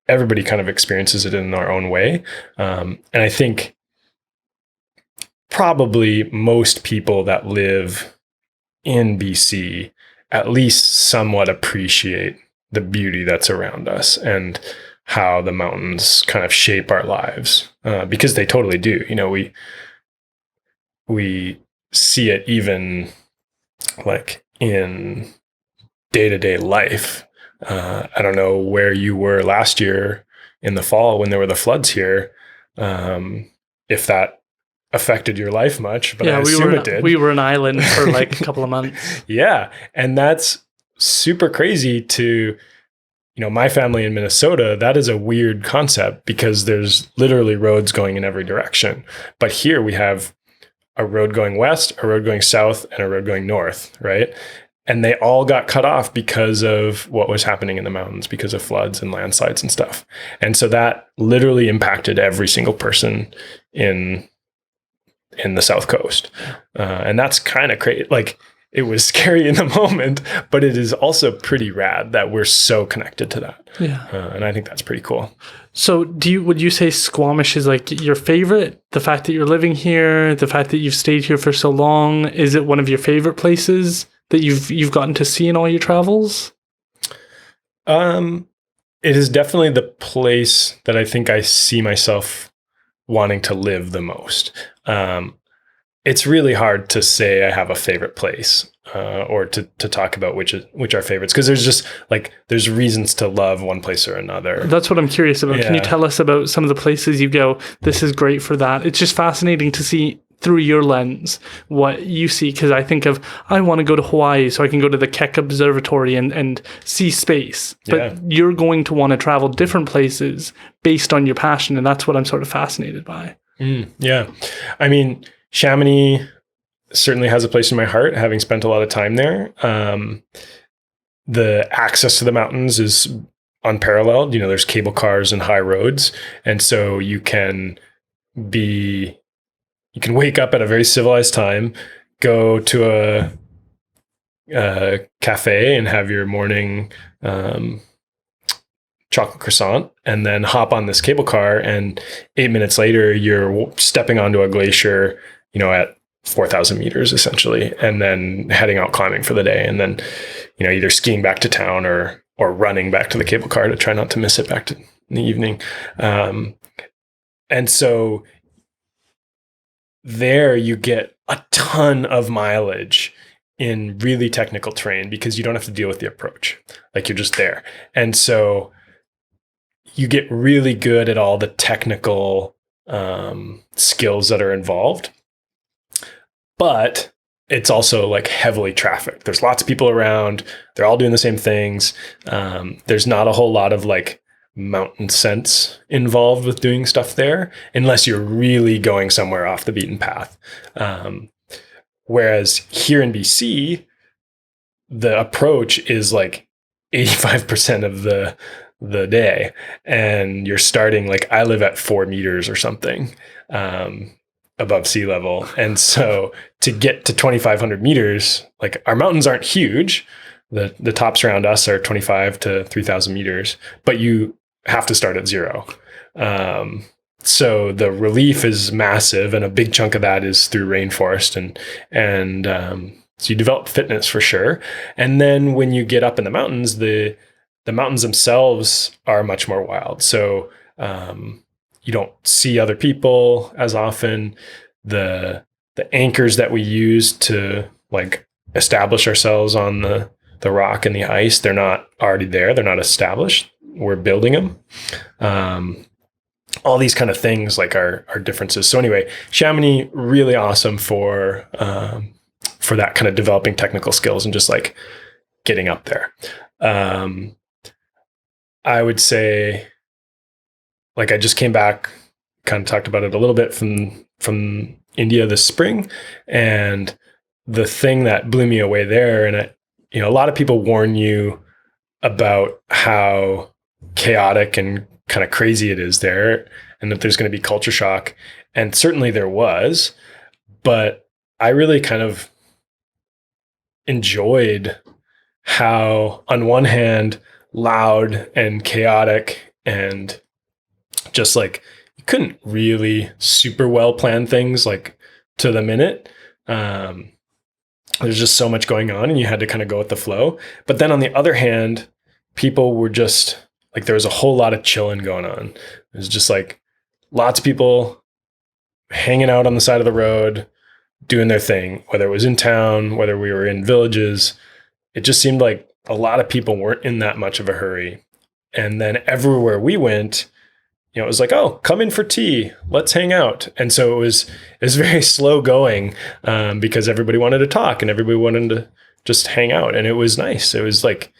Everybody kind of experiences it in our own way. And I think probably most people that live in BC at least somewhat appreciate the beauty that's around us and how the mountains kind of shape our lives, because they totally do. We see it even like in day-to-day life. I don't know where you were last year in the fall when there were the floods here, if that affected your life much, but yeah, I assume it did. We were an island for like a couple of months. Yeah. And that's super crazy to, my family in Minnesota. That is a weird concept because there's literally roads going in every direction. But here we have a road going west, a road going south, and a road going north, right? And they all got cut off because of what was happening in the mountains, because of floods and landslides and stuff. And so that literally impacted every single person in the South Coast. And that's kind of crazy. It was scary in the moment, but it is also pretty rad that we're so connected to that. Yeah. And I think that's pretty cool. So would you say Squamish is like your favorite? The fact that you're living here, the fact that you've stayed here for so long, is it one of your favorite places that you've gotten to see in all your travels? It is definitely the place that I think I see myself wanting to live the most. It's really hard to say I have a favorite place, or to talk about which are favorites, because there's just there's reasons to love one place or another. That's what I'm curious about. Yeah. Can you tell us about some of the places you go, this is great for that? It's just fascinating to see through your lens what you see, because I think of, I want to go to Hawaii so I can go to the Keck Observatory and see space. But you're going to want to travel different places based on your passion, and that's what I'm sort of fascinated by. Yeah. I mean, Chamonix certainly has a place in my heart, having spent a lot of time there. The access to the mountains is unparalleled. There's cable cars and high roads. And so you can wake up at a very civilized time, go to cafe and have your morning chocolate croissant, and then hop on this cable car, and 8 minutes later you're stepping onto a glacier, at 4,000 meters essentially, and then heading out climbing for the day, and then either skiing back to town or running back to the cable car to try not to miss it back in the evening. And so there you get a ton of mileage in really technical terrain because you don't have to deal with the approach. Like, you're just there. And so you get really good at all the technical skills that are involved. But it's also like heavily trafficked. There's lots of people around. They're all doing the same things. There's not a whole lot of like mountain sense involved with doing stuff there, unless you're really going somewhere off the beaten path. Whereas here in BC, the approach is like 85% of the day, and you're starting, like, I live at 4 meters or something above sea level, and so to get to 2,500 meters, like, our mountains aren't huge. The tops around us are 25 to 3,000 meters, but you have to start at zero. So the relief is massive, and a big chunk of that is through rainforest, and so you develop fitness for sure. And then when you get up in the mountains, the mountains themselves are much more wild. So you don't see other people as often. The anchors that we use to like establish ourselves on the rock and the ice, they're not already there. They're not established. We're building them. All these kind of things like are differences. So anyway, Chamonix, really awesome for that kind of developing technical skills and just like getting up there. I would say, like, I just came back, kind of talked about it a little bit from India this spring, and the thing that blew me away there, and a lot of people warn you about how chaotic and kind of crazy it is there, and that there's going to be culture shock, and certainly there was, but I really kind of enjoyed how, on one hand, loud and chaotic, and just like you couldn't really super well plan things like to the minute. There's just so much going on, and you had to kind of go with the flow. But then on the other hand, people were just like, there was a whole lot of chilling going on. It was just like lots of people hanging out on the side of the road, doing their thing, whether it was in town, whether we were in villages. It just seemed like a lot of people weren't in that much of a hurry. And then everywhere we went, it was like, oh, come in for tea, let's hang out. And so it was very slow going because everybody wanted to talk and everybody wanted to just hang out. And it was nice. It was like,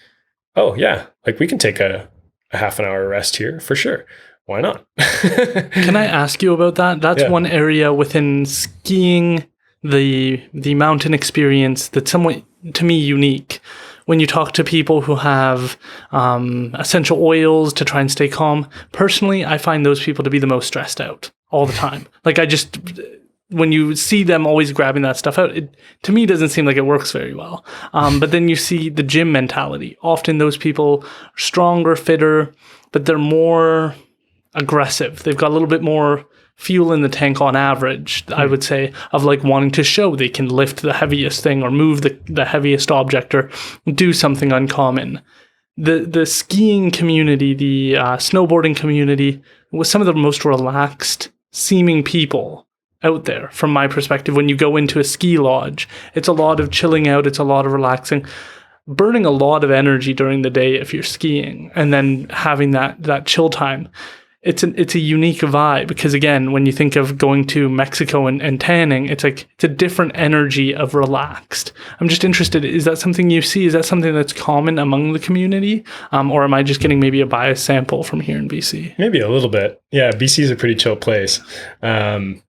oh yeah, like we can take a half an hour rest here for sure. Why not? Can I ask you about that? That's one area within skiing, the mountain experience that's somewhat, to me, unique. When you talk to people who have essential oils to try and stay calm, personally, I find those people to be the most stressed out all the time. Like, when you see them always grabbing that stuff out, it, to me, doesn't seem like it works very well. But then you see the gym mentality. Often those people are stronger, fitter, but they're more aggressive. They've got a little bit more fuel in the tank on average, I would say, of like wanting to show they can lift the heaviest thing or move the heaviest object or do something uncommon. The skiing community, the snowboarding community was some of the most relaxed seeming people out there from my perspective. When you go into a ski lodge, it's a lot of chilling out, it's a lot of relaxing, burning a lot of energy during the day if you're skiing, and then having that chill time. It's a unique vibe because, again, when you think of going to Mexico and tanning, it's like it's a different energy of relaxed. I'm just interested, is that something you see? Is that something that's common among the community? Or am I just getting maybe a biased sample from here in BC? Maybe a little bit. Yeah, BC is a pretty chill place. I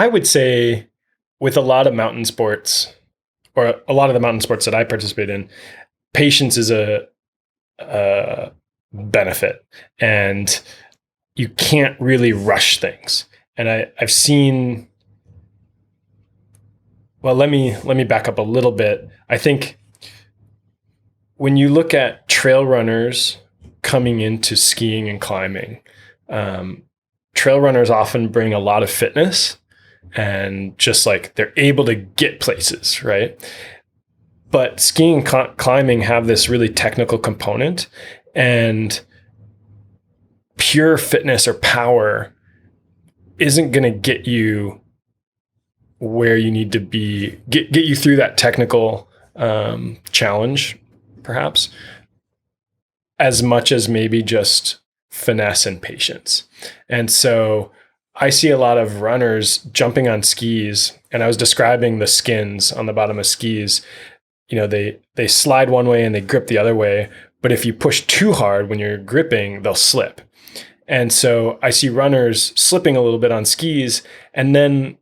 would say with a lot of mountain sports, or a lot of the mountain sports that I participate in, patience is a benefit, and you can't really rush things. And I've seen Well, let me back up a little bit. I think when you look at trail runners coming into skiing and climbing, trail runners often bring a lot of fitness and just like they're able to get places, right? But skiing and climbing have this really technical component, and pure fitness or power isn't going to get you where you need to be, get you through that technical challenge, perhaps, as much as maybe just finesse and patience. And so I see a lot of runners jumping on skis, and I was describing the skins on the bottom of skis. You know, they slide one way and they grip the other way, but if you push too hard when you're gripping, they'll slip. And so I see runners slipping a little bit on skis, and then,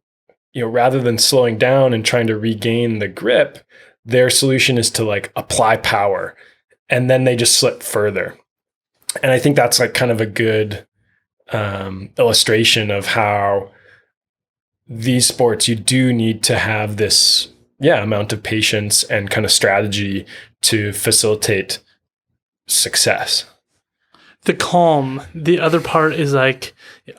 you know, rather than slowing down and trying to regain the grip, their solution is to like apply power, and then they just slip further. And I think that's like kind of a good illustration of how these sports, you do need to have this amount of patience and kind of strategy to facilitate success. The calm, the other part is like,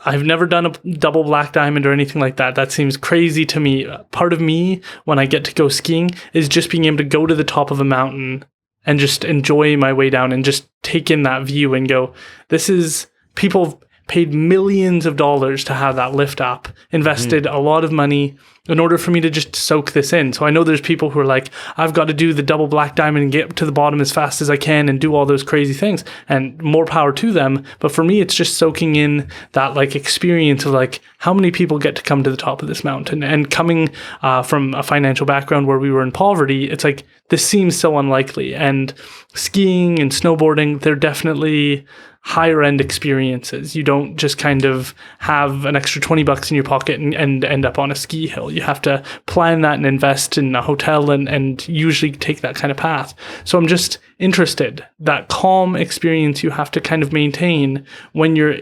I've never done a double black diamond or anything like that. That seems crazy to me. Part of me, when I get to go skiing, is just being able to go to the top of a mountain and just enjoy my way down and just take in that view and go, this is, people paid millions of dollars to have that lift up, invested a lot of money in order for me to just soak this in. So I know there's people who are like, I've got to do the double black diamond and get to the bottom as fast as I can and do all those crazy things, and more power to them. But for me, it's just soaking in that like experience of like, how many people get to come to the top of this mountain? And coming from a financial background where we were in poverty, it's like, this seems so unlikely. And skiing and snowboarding, they're definitely higher end experiences. You don't just kind of have an extra $20 in your pocket and end up on a ski hill. You have to plan that and invest in a hotel and usually take that kind of path. So I'm just interested, that calm experience you have to kind of maintain when you're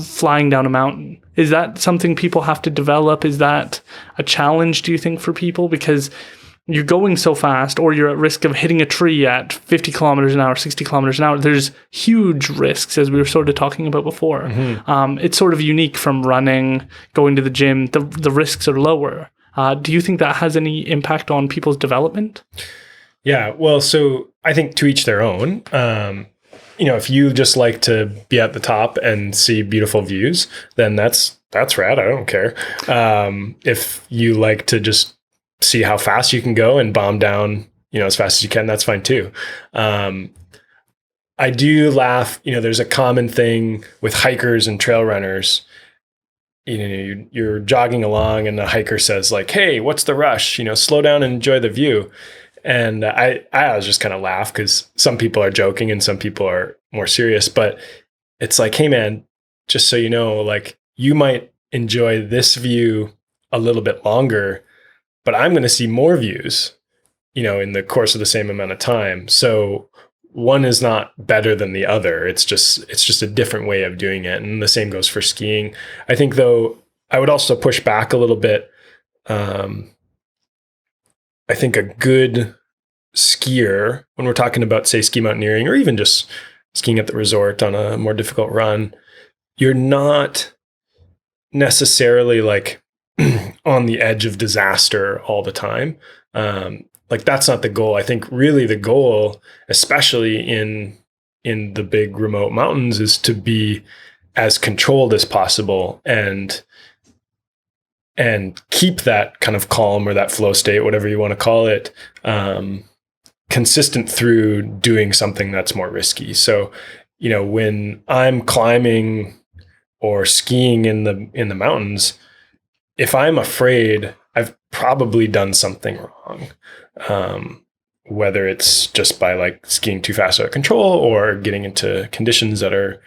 flying down a mountain. Is that something people have to develop? Is that a challenge, do you think, for people? Because you're going so fast, or you're at risk of hitting a tree at 50 kilometers an hour, 60 kilometers an hour. There's huge risks, as we were sort of talking about before. It's sort of unique from running, going to the gym. The risks are lower. Do you think that has any impact on people's development? Yeah, well, so I think to each their own. You know, if you just like to be at the top and see beautiful views, then that's rad. I don't care. If you like to just see how fast you can go and bomb down, you know, as fast as you can, that's fine too. I do laugh, you know, there's a common thing with hikers and trail runners. You know, you're jogging along and the hiker says like, hey, what's the rush? You know, slow down and enjoy the view. And I was just kind of laugh, because some people are joking and some people are more serious, but it's like, hey man, just so you know, like, you might enjoy this view a little bit longer, but I'm going to see more views, you know, in the course of the same amount of time. So one is not better than the other. It's just a different way of doing it. And the same goes for skiing. I think, though, I would also push back a little bit. I think a good skier, when we're talking about, say, ski mountaineering, or even just skiing at the resort on a more difficult run, you're not necessarily like on the edge of disaster all the time. Like, that's not the goal. I think really the goal, especially in the big remote mountains, is to be as controlled as possible and keep that kind of calm, or that flow state, whatever you want to call it, consistent through doing something that's more risky. So, you know, when I'm climbing or skiing in the mountains, if I'm afraid, I've probably done something wrong. Whether it's just by like skiing too fast out of control, or getting into conditions that are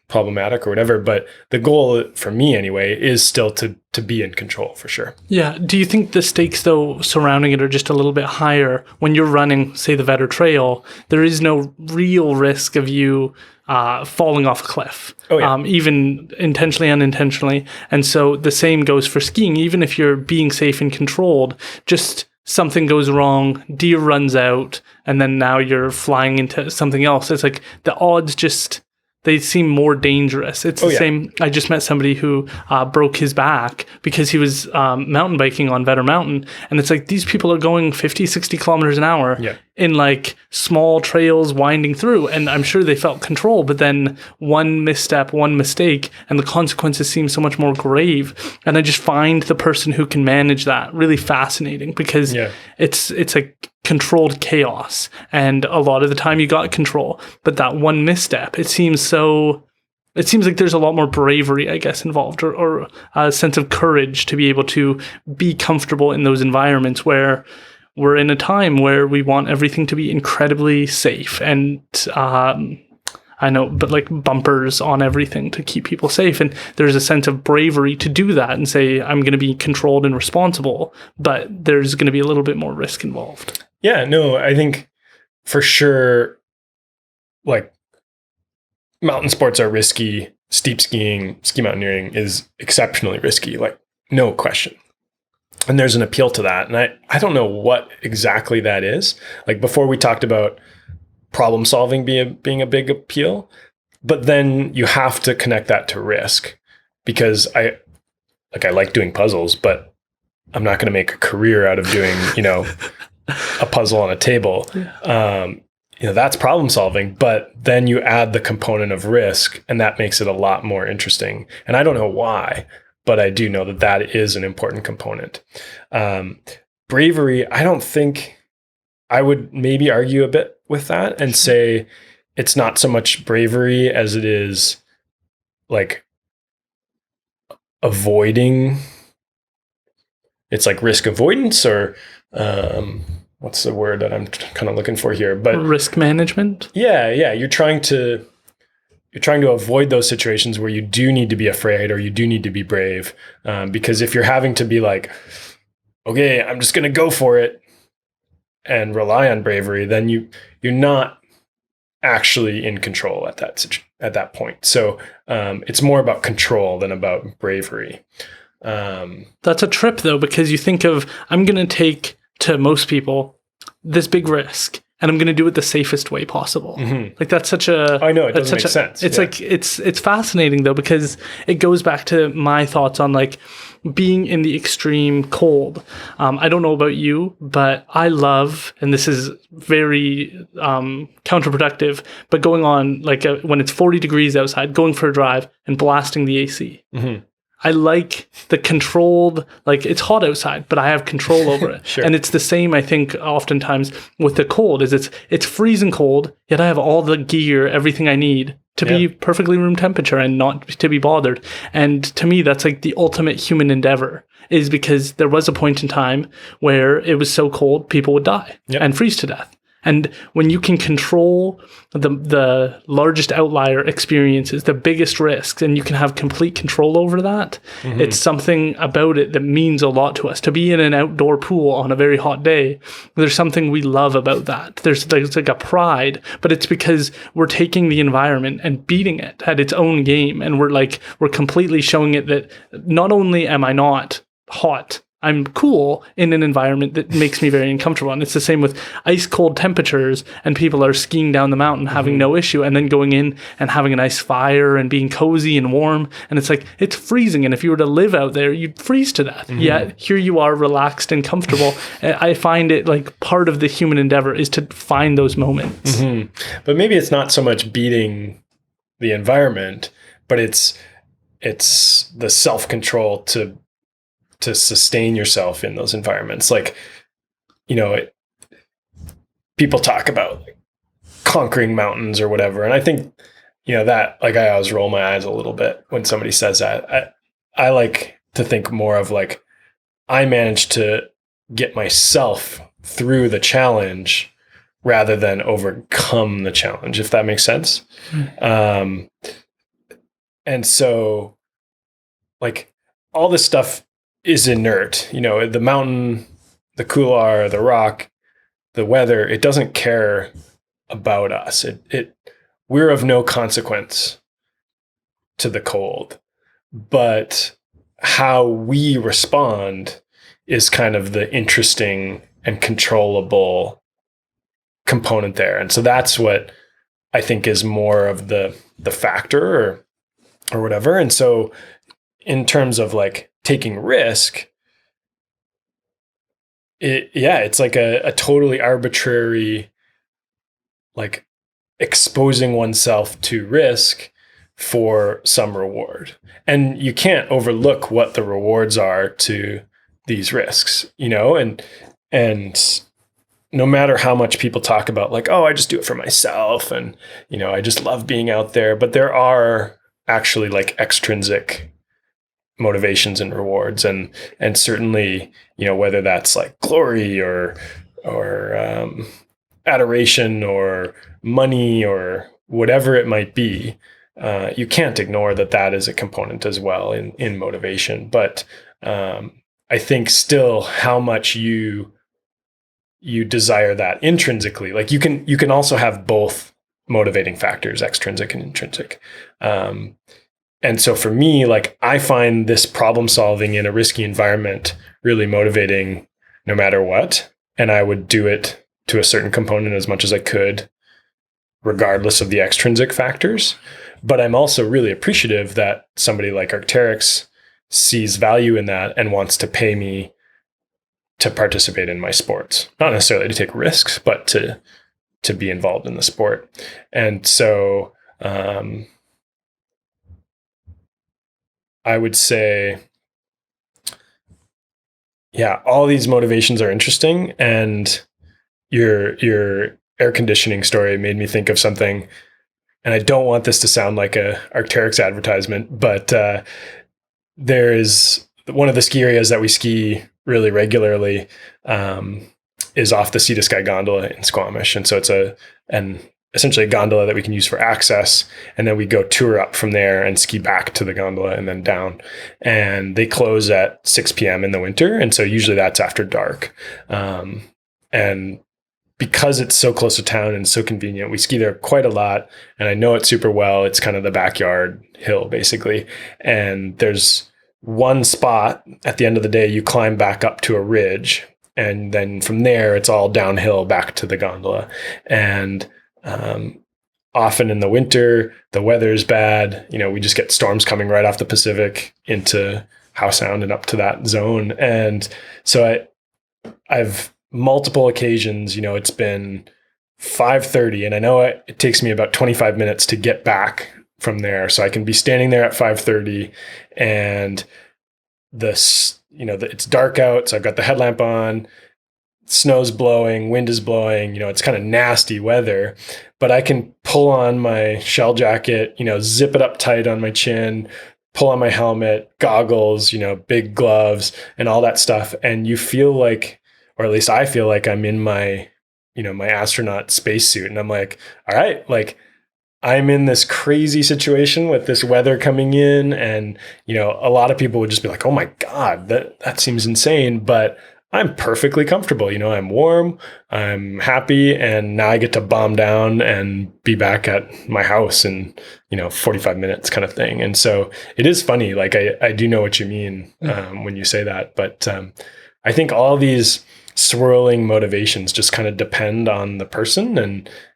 problematic or whatever. But the goal for me anyway is still to be in control, for sure. Yeah. Do you think the stakes, though, surrounding it are just a little bit higher when you're running, say, the Vetter Trail? There is no real risk of you falling off a cliff, Oh, yeah. even intentionally, unintentionally. And so the same goes for skiing. Even if you're being safe and controlled, just something goes wrong, deer runs out, and then now you're flying into something else. It's like the odds just, they seem more dangerous. It's the same. I just met somebody who broke his back because he was mountain biking on Vetter Mountain. And it's like, these people are going 50, 60 kilometers an hour in like small trails winding through. And I'm sure they felt control, but then one misstep, one mistake, and the consequences seem so much more grave. And I just find the person who can manage that really fascinating, because it's like controlled chaos, and a lot of the time you got control, but that one misstep, it seems like there's a lot more bravery, I guess, involved, or a sense of courage to be able to be comfortable in those environments where we're in a time where we want everything to be incredibly safe, and I know, but like bumpers on everything to keep people safe. And there's a sense of bravery to do that and say, I'm going to be controlled and responsible, but there's going to be a little bit more risk involved. Yeah, no, I think for sure, like, mountain sports are risky. Steep skiing, ski mountaineering is exceptionally risky, like, no question. And there's an appeal to that. And I don't know what exactly that is. Like, before we talked about problem solving being a big appeal, but then you have to connect that to risk, because I like doing puzzles, but I'm not going to make a career out of doing, a puzzle on a table. That's problem solving, but then you add the component of risk, and that makes it a lot more interesting. And I don't know why, but I do know that is an important component. Bravery, I don't think, I would maybe argue a bit with that and say it's not so much bravery as it is like avoiding. It's like risk avoidance, or what's the word that I'm kind of looking for here? But risk management. Yeah. You're trying to avoid those situations where you do need to be afraid or you do need to be brave. Because if you're having to be like, okay, I'm just going to go for it and rely on bravery, then you're not actually in control at that point. So it's more about control than about bravery. That's a trip, though, because you think of, I'm going to take, to most people, this big risk, and I'm going to do it the safest way possible. Mm-hmm. Like, that's such a... I know, it doesn't make sense. It's like, it's fascinating, though, because it goes back to my thoughts on, like, being in the extreme cold. I don't know about you, but I love, and this is very counterproductive, but going on, like, when it's 40 degrees outside, going for a drive and blasting the AC. Mm-hmm. I like the controlled, like, it's hot outside, but I have control over it. Sure. And it's the same, I think, oftentimes with the cold, is it's freezing cold, yet I have all the gear, everything I need to be perfectly room temperature and not to be bothered. And to me, that's like the ultimate human endeavor, is because there was a point in time where it was so cold, people would die and freeze to death. And when you can control the largest outlier experiences, the biggest risks, and you can have complete control over that, it's something about it that means a lot to us. To be in an outdoor pool on a very hot day, there's something we love about that. There's like a pride, but it's because we're taking the environment and beating it at its own game. And we're completely showing it that not only am I not hot, I'm cool in an environment that makes me very uncomfortable. And it's the same with ice cold temperatures, and people are skiing down the mountain having no issue, and then going in and having a nice fire and being cozy and warm. And it's like, it's freezing. And if you were to live out there, you'd freeze to death. Yet here you are, relaxed and comfortable. I find it like part of the human endeavor is to find those moments. But maybe it's not so much beating the environment, but it's the self-control to sustain yourself in those environments. Like, people talk about like conquering mountains or whatever. And I think, that, like, I always roll my eyes a little bit when somebody says that. I like to think more of like, I managed to get myself through the challenge rather than overcome the challenge, if that makes sense. And so, like, all this stuff is inert, the mountain, the couloir, the rock, the weather, it doesn't care about us. we're of no consequence to the cold, but how we respond is kind of the interesting and controllable component there. And so that's what I think is more of the factor or whatever. And so in terms of like taking risk, it's like a totally arbitrary, like exposing oneself to risk for some reward. And you can't overlook what the rewards are to these risks, and no matter how much people talk about like, oh, I just do it for myself and, I just love being out there, but there are actually like extrinsic motivations and rewards, and certainly, whether that's like glory or adoration or money or whatever it might be, you can't ignore that is a component as well in motivation. But I think still how much you desire that intrinsically, like you can also have both motivating factors, extrinsic and intrinsic. And so for me, like I find this problem solving in a risky environment really motivating no matter what. And I would do it to a certain component as much as I could, regardless of the extrinsic factors. But I'm also really appreciative that somebody like Arc'teryx sees value in that and wants to pay me to participate in my sports, not necessarily to take risks, but to be involved in the sport. And so, I would say, all these motivations are interesting. And your air conditioning story made me think of something, and I don't want this to sound like a Arc'teryx advertisement, but there is one of the ski areas that we ski really regularly is off the Sea to Sky gondola in Squamish. And so it's essentially a gondola that we can use for access. And then we go tour up from there and ski back to the gondola and then down. And they close at 6 p.m. in the winter. And so usually that's after dark. And because it's so close to town and so convenient, we ski there quite a lot. And I know it super well. It's kind of the backyard hill, basically. And there's one spot at the end of the day, you climb back up to a ridge. And then from there, it's all downhill back to the gondola. And often in the winter, the weather's bad. We just get storms coming right off the Pacific into Howe Sound and up to that zone. And so I've multiple occasions, it's been 5:30 and I know it takes me about 25 minutes to get back from there. So I can be standing there at 5:30 and it's dark out. So I've got the headlamp on, snow's blowing, wind is blowing, it's kind of nasty weather, but I can pull on my shell jacket, zip it up tight on my chin, pull on my helmet, goggles, big gloves and all that stuff. And you feel like, or at least I feel like I'm in my, my astronaut spacesuit. And I'm like, all right, like I'm in this crazy situation with this weather coming in. And, a lot of people would just be like, oh my God, that seems insane. But I'm perfectly comfortable. I'm warm, I'm happy. And now I get to bomb down and be back at my house in, 45 minutes kind of thing. And so it is funny. Like I do know what you mean when you say that. But I think all these swirling motivations just kind of depend on the person,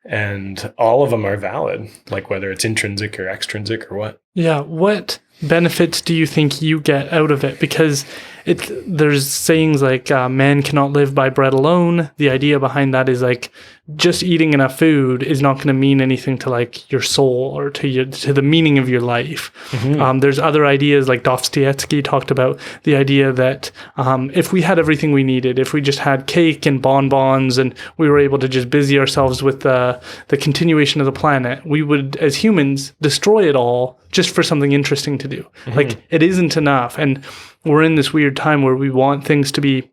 and all of them are valid, like whether it's intrinsic or extrinsic or what. Yeah. What benefits do you think you get out of it? Because there's sayings like man cannot live by bread alone. The idea behind that is like just eating enough food is not going to mean anything to like your soul or to the meaning of your life. Mm-hmm. There's other ideas like Dostoevsky talked about the idea that if we had everything we needed, if we just had cake and bonbons and we were able to just busy ourselves with the continuation of the planet, we would, as humans, destroy it all just for something interesting to do. Mm-hmm. Like it isn't enough. And we're in this weird time where we want things to be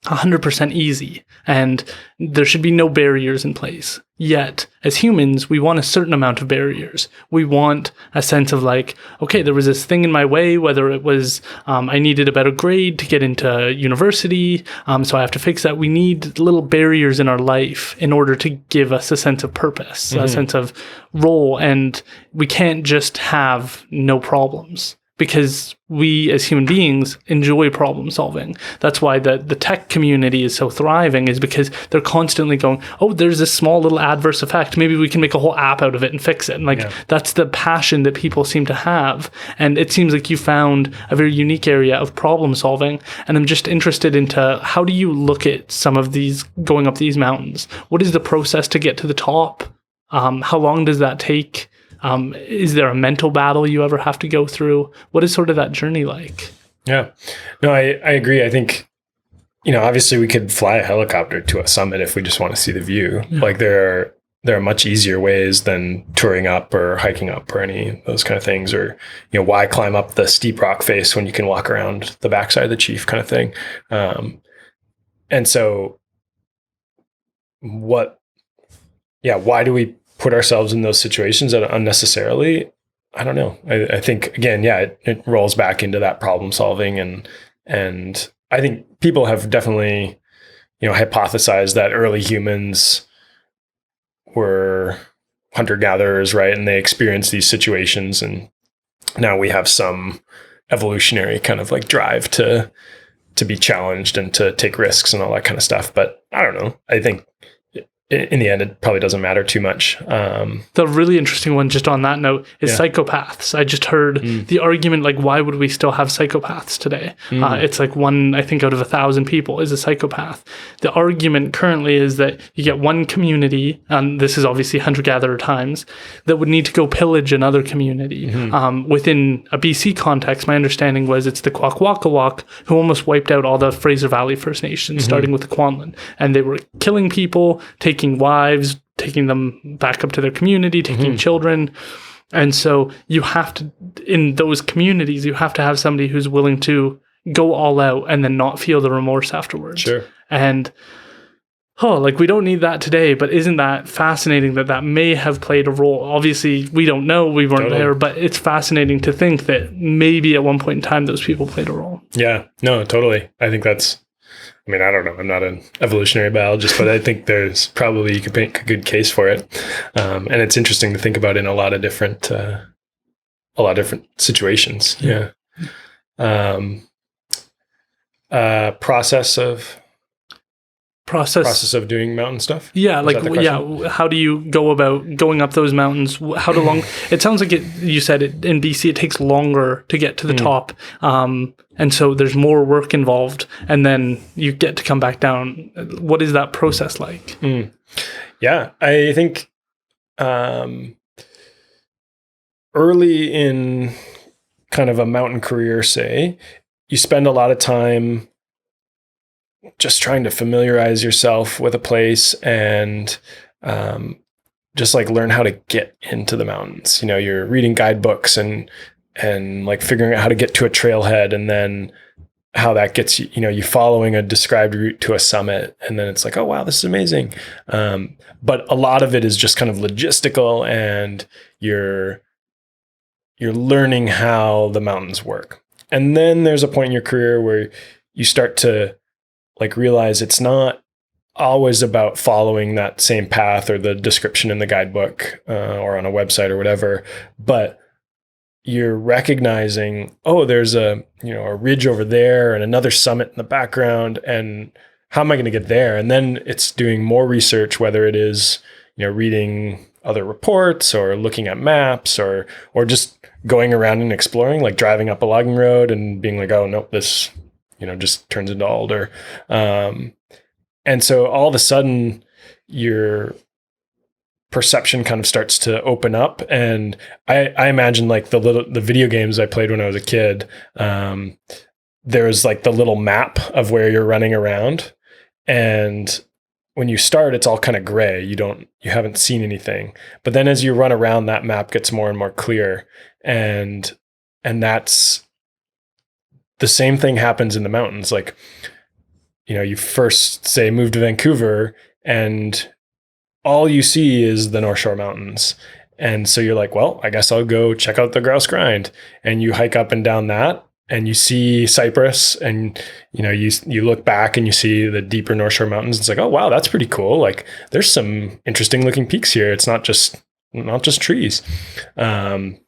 100% easy and there should be no barriers in place. Yet, as humans, we want a certain amount of barriers. We want a sense of like, okay, there was this thing in my way, whether it was I needed a better grade to get into university, so I have to fix that. We need little barriers in our life in order to give us a sense of purpose, a sense of role, and we can't just have no problems. Because we as human beings enjoy problem solving. That's why the tech community is so thriving, is because they're constantly going, oh, there's this small little adverse effect. Maybe we can make a whole app out of it and fix it. And that's the passion that people seem to have. And it seems like you found a very unique area of problem solving. And I'm just interested into how do you look at some of these going up these mountains? What is the process to get to the top? How long does that take? Is there a mental battle you ever have to go through? What is sort of that journey like? Yeah, no, I agree. I think, obviously we could fly a helicopter to a summit if we just want to see the view. Yeah. Like there are much easier ways than touring up or hiking up or any of those kind of things, or, why climb up the steep rock face when you can walk around the backside of the chief kind of thing. And so why do we put ourselves in those situations that unnecessarily? I don't know. I think again, it rolls back into that problem solving, and I think people have definitely, hypothesized that early humans were hunter-gatherers, right? And they experienced these situations, and now we have some evolutionary kind of like drive to be challenged and to take risks and all that kind of stuff. But I don't know. I think in the end, it probably doesn't matter too much. The really interesting one, just on that note, is psychopaths. I just heard the argument, like, why would we still have psychopaths today? It's like 1, I think, out of 1,000 people is a psychopath. The argument currently is that you get one community, and this is obviously hunter-gatherer times, that would need to go pillage another community. Within a BC context, my understanding was it's the Kwakwaka'wakw who almost wiped out all the Fraser Valley First Nations, starting with the Kwanlin. And they were killing people, taking wives, taking them back up to their community, taking children. And so you have to, in those communities, you have to have somebody who's willing to go all out and then not feel the remorse afterwards. Sure. And we don't need that today, but isn't that fascinating that may have played a role? Obviously, we don't know, we weren't there, but it's fascinating to think that maybe at one point in time, those people played a role. Yeah, no, totally. I think that's, I don't know. I'm not an evolutionary biologist, but I think there's probably, you could make a good case for it. And it's interesting to think about in a lot of different situations. Yeah. Process of doing mountain stuff. Yeah. How do you go about going up those mountains? How long, it sounds like you said it in BC, it takes longer to get to the top. And so there's more work involved, and then you get to come back down. What is that process like? Yeah, I think early in kind of a mountain career, say, you spend a lot of time just trying to familiarize yourself with a place and just like learn how to get into the mountains. You're reading guidebooks and like figuring out how to get to a trailhead, and then how that gets you, you following a described route to a summit, and then it's like, oh wow, this is amazing. But a lot of it is just kind of logistical, and you're learning how the mountains work. And then there's a point in your career where you start to like realize it's not always about following that same path or the description in the guidebook or on a website or whatever, but you're recognizing, oh, there's a ridge over there and another summit in the background, and how am I going to get there? And then it's doing more research, whether it is, reading other reports or looking at maps or just going around and exploring, like driving up a logging road and being like, oh, no, this, just turns into alder. And so all of a sudden your perception kind of starts to open up. And I imagine like the video games I played when I was a kid, there was like the little map of where you're running around. And when you start, it's all kind of gray. You haven't seen anything. But then as you run around, that map gets more and more clear. And that's the same thing happens in the mountains. Like you first say move to Vancouver and all you see is the North Shore Mountains. And so you're like, well, I guess I'll go check out the Grouse Grind. And you hike up and down that and you see Cypress and, you look back and you see the deeper North Shore Mountains. It's like, oh, wow, that's pretty cool. Like there's some interesting looking peaks here. It's not just trees. And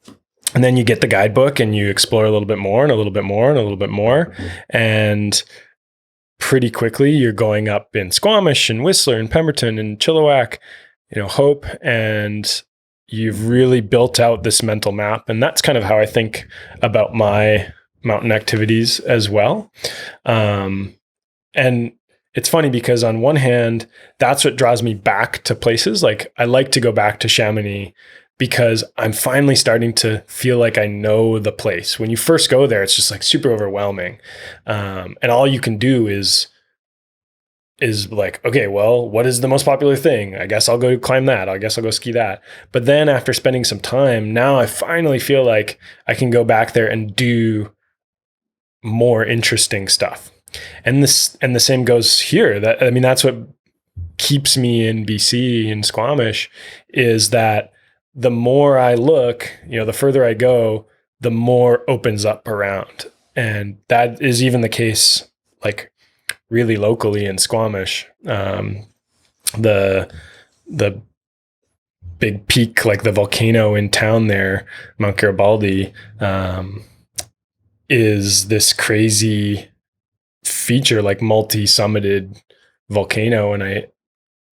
then you get the guidebook and you explore a little bit more and a little bit more and a little bit more. And pretty quickly you're going up in Squamish and Whistler and Pemberton and Chilliwack, Hope, and you've really built out this mental map. And that's kind of how I think about my mountain activities as well. And it's funny because on one hand, that's what draws me back to places. Like I like to go back to Chamonix because I'm finally starting to feel like I know the place. When you first go there, it's just like super overwhelming. And all you can do is like, okay, well, what is the most popular thing? I guess I'll go climb that. I guess I'll go ski that. But then after spending some time, now I finally feel like I can go back there and do more interesting stuff. And the same goes here. That's what keeps me in BC in Squamish is that the more I look, the further I go, the more opens up around. And that is even the case, like really locally in Squamish. The big peak, like the volcano in town there, Mount Garibaldi, is this crazy feature, like multi-summited volcano. And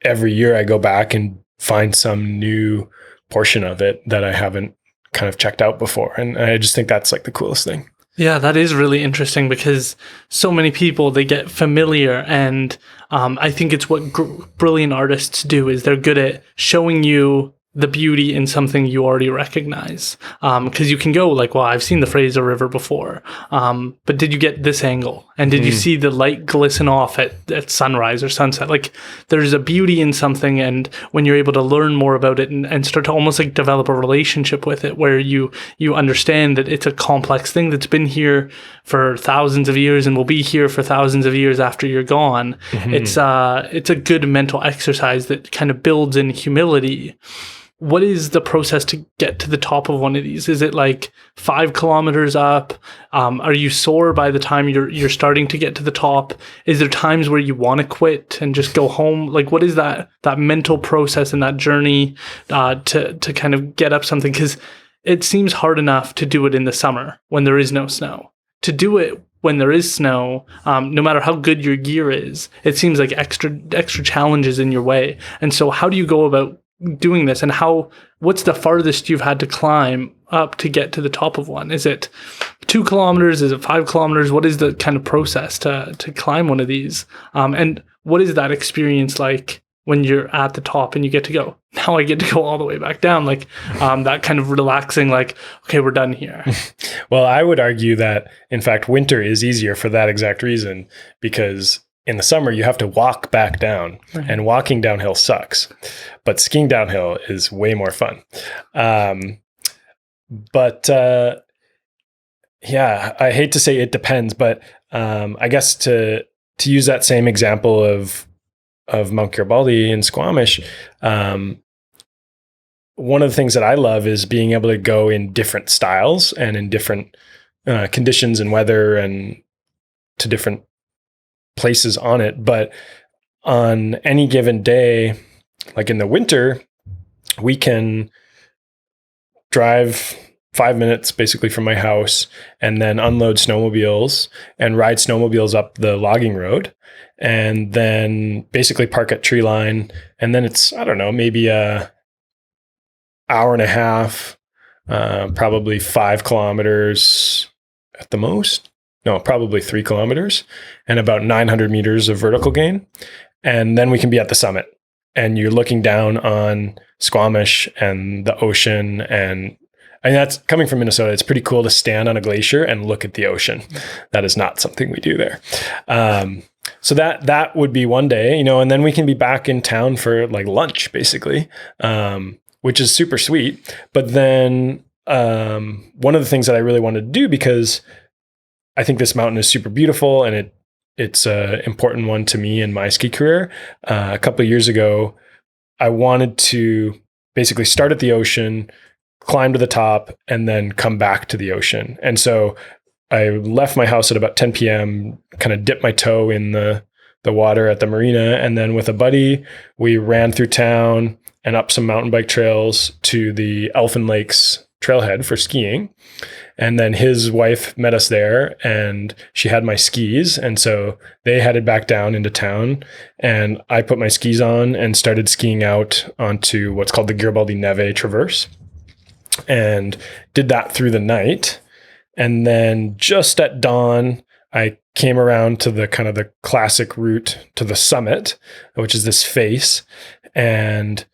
every year I go back and find some new portion of it that I haven't kind of checked out before. And I just think that's like the coolest thing. Yeah, that is really interesting because so many people, they get familiar, and I think it's what brilliant artists do is they're good at showing you the beauty in something you already recognize. Because you can go like, well, I've seen the Fraser River before, but did you get this angle? And did you see the light glisten off at sunrise or sunset? Like there's a beauty in something, and when you're able to learn more about it and start to almost like develop a relationship with it where you understand that it's a complex thing that's been here for thousands of years and will be here for thousands of years after you're gone. It's a good mental exercise that kind of builds in humility. What is the process to get to the top of one of these? Is it like 5 kilometers up? Are you sore by the time you're starting to get to the top? Is there times where you want to quit and just go home? Like, what is that mental process and that journey to kind of get up something? Because it seems hard enough to do it in the summer when there is no snow. To do it when there is snow, no matter how good your gear is, it seems like extra challenges in your way. And so how do you go about doing this, and what's the farthest you've had to climb up to get to the top of one? Is it 2 kilometers? Is it 5 kilometers? What is the kind of process to climb one of these? And what is that experience like when you're at the top and you get to go, now I get to go all the way back down? Like that kind of relaxing, like, okay, we're done here. Well, I would argue that in fact, winter is easier for that exact reason, because in the summer, you have to walk back down, and walking downhill sucks, but skiing downhill is way more fun. Yeah, I hate to say it depends, but I guess to use that same example of Mount Garibaldi in Squamish, one of the things that I love is being able to go in different styles and in different conditions and weather and to different places on it. But on any given day, like in the winter, we can drive 5 minutes basically from my house and then unload snowmobiles and ride snowmobiles up the logging road, and then basically park at tree line. And then it's, I don't know, maybe a hour and a half, probably 5 kilometers at the most. No, probably 3 kilometers and about 900 meters of vertical gain. And then we can be at the summit and you're looking down on Squamish and the ocean. And that's coming from Minnesota. It's pretty cool to stand on a glacier and look at the ocean. That is not something we do there. So that would be one day, and then we can be back in town for like lunch basically, which is super sweet. But then one of the things that I really wanted to do, because I think this mountain is super beautiful and it's a important one to me in my ski career. A couple of years ago, I wanted to basically start at the ocean, climb to the top, and then come back to the ocean. And so I left my house at about 10 p.m., kind of dipped my toe in the water at the marina. And then with a buddy, we ran through town and up some mountain bike trails to the Elfin Lakes trailhead for skiing. And then his wife met us there, and she had my skis. And so they headed back down into town, and I put my skis on and started skiing out onto what's called the Garibaldi Neve Traverse, and did that through the night. And then just at dawn, I came around to the kind of the classic route to the summit, which is this face. And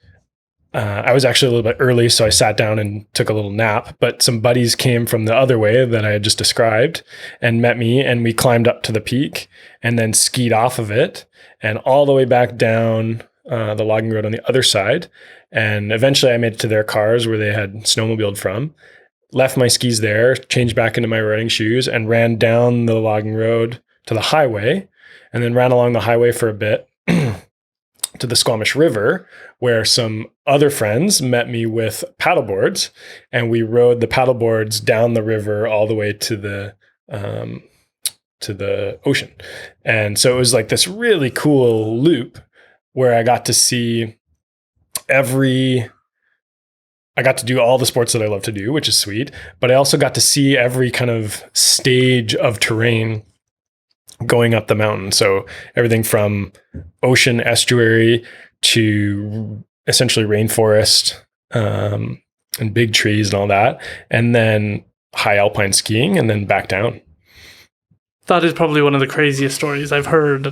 I was actually a little bit early, so I sat down and took a little nap. But some buddies came from the other way that I had just described and met me, and we climbed up to the peak and then skied off of it and all the way back down the logging road on the other side. And eventually I made it to their cars where they had snowmobiled from, left my skis there, changed back into my riding shoes, and ran down the logging road to the highway, and then ran along the highway for a bit to the Squamish River, where some other friends met me with paddleboards, and we rode the paddleboards down the river all the way to the ocean. And so it was like this really cool loop where I got to see I got to do all the sports that I love to do, which is sweet, but I also got to see every kind of stage of terrain going up the mountain. So everything from ocean estuary to essentially rainforest, and big trees and all that, and then high alpine skiing, and then back down. That is probably one of the craziest stories I've heard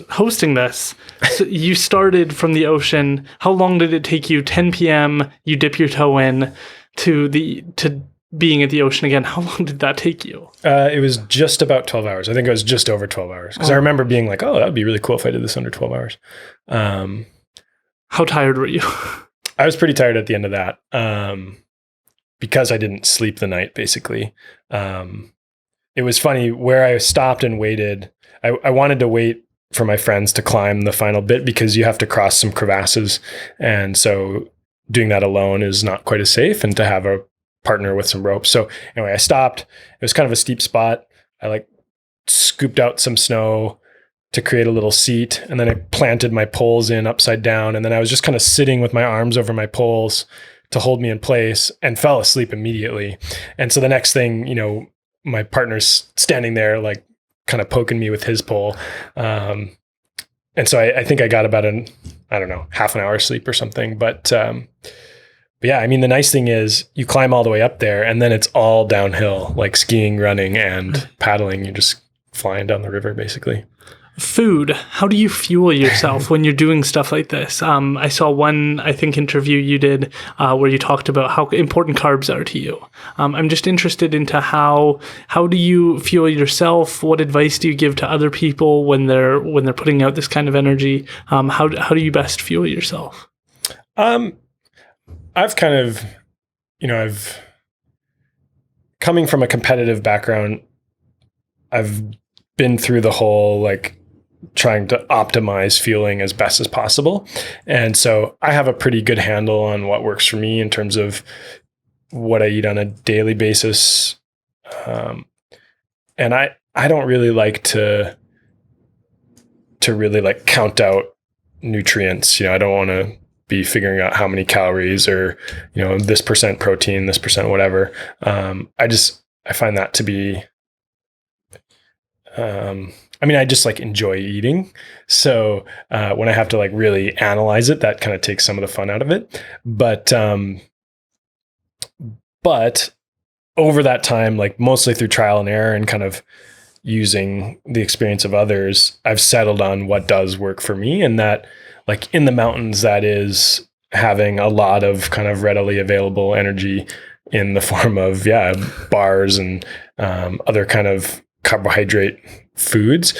hosting this. So you started from the ocean. How long did it take you? 10 p.m., you dip your toe in to being at the ocean again. How long did that take you? It was just about 12 hours. I think it was just over 12 hours. Because I remember being like, oh, that would be really cool if I did this under 12 hours. How tired were you? I was pretty tired at the end of that because I didn't sleep the night, basically. It was funny where I stopped and waited. I wanted to wait for my friends to climb the final bit because you have to cross some crevasses. And so doing that alone is not quite as safe, and to have a partner with some ropes. So anyway, I stopped. It was kind of a steep spot. I scooped out some snow to create a little seat, and then I planted my poles in upside down. And then I was just kind of sitting with my arms over my poles to hold me in place, and fell asleep immediately. And so the next thing, my partner's standing there, kind of poking me with his pole. And so I think I got about half an hour sleep or something. But yeah, I mean, the nice thing is you climb all the way up there, and then it's all downhill, like skiing, running, and paddling. You're just flying down the river, basically. Food. How do you fuel yourself when you're doing stuff like this? I saw one, I think, interview you did where you talked about how important carbs are to you. I'm just interested into how do you fuel yourself? What advice do you give to other people when they're putting out this kind of energy? How do you best fuel yourself? I've kind of, I've coming from a competitive background, I've been through the whole trying to optimize fueling as best as possible. And so I have a pretty good handle on what works for me in terms of what I eat on a daily basis. And I don't really like to really count out nutrients. I don't want to be figuring out how many calories or, this percent protein, this percent whatever. I find that to be, I just enjoy eating. So when I have to really analyze it, that kind of takes some of the fun out of it. But over that time, mostly through trial and error and kind of using the experience of others, I've settled on what does work for me. And that in the mountains, that is having a lot of kind of readily available energy in the form of, bars and other kind of carbohydrate foods.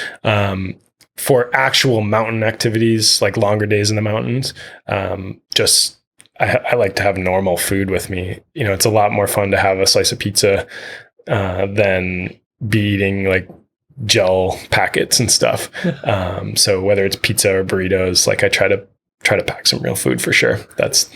For actual mountain activities, like longer days in the mountains, I like to have normal food with me. It's a lot more fun to have a slice of pizza than be eating gel packets and stuff. So whether it's pizza or burritos, like I try to pack some real food for sure. That's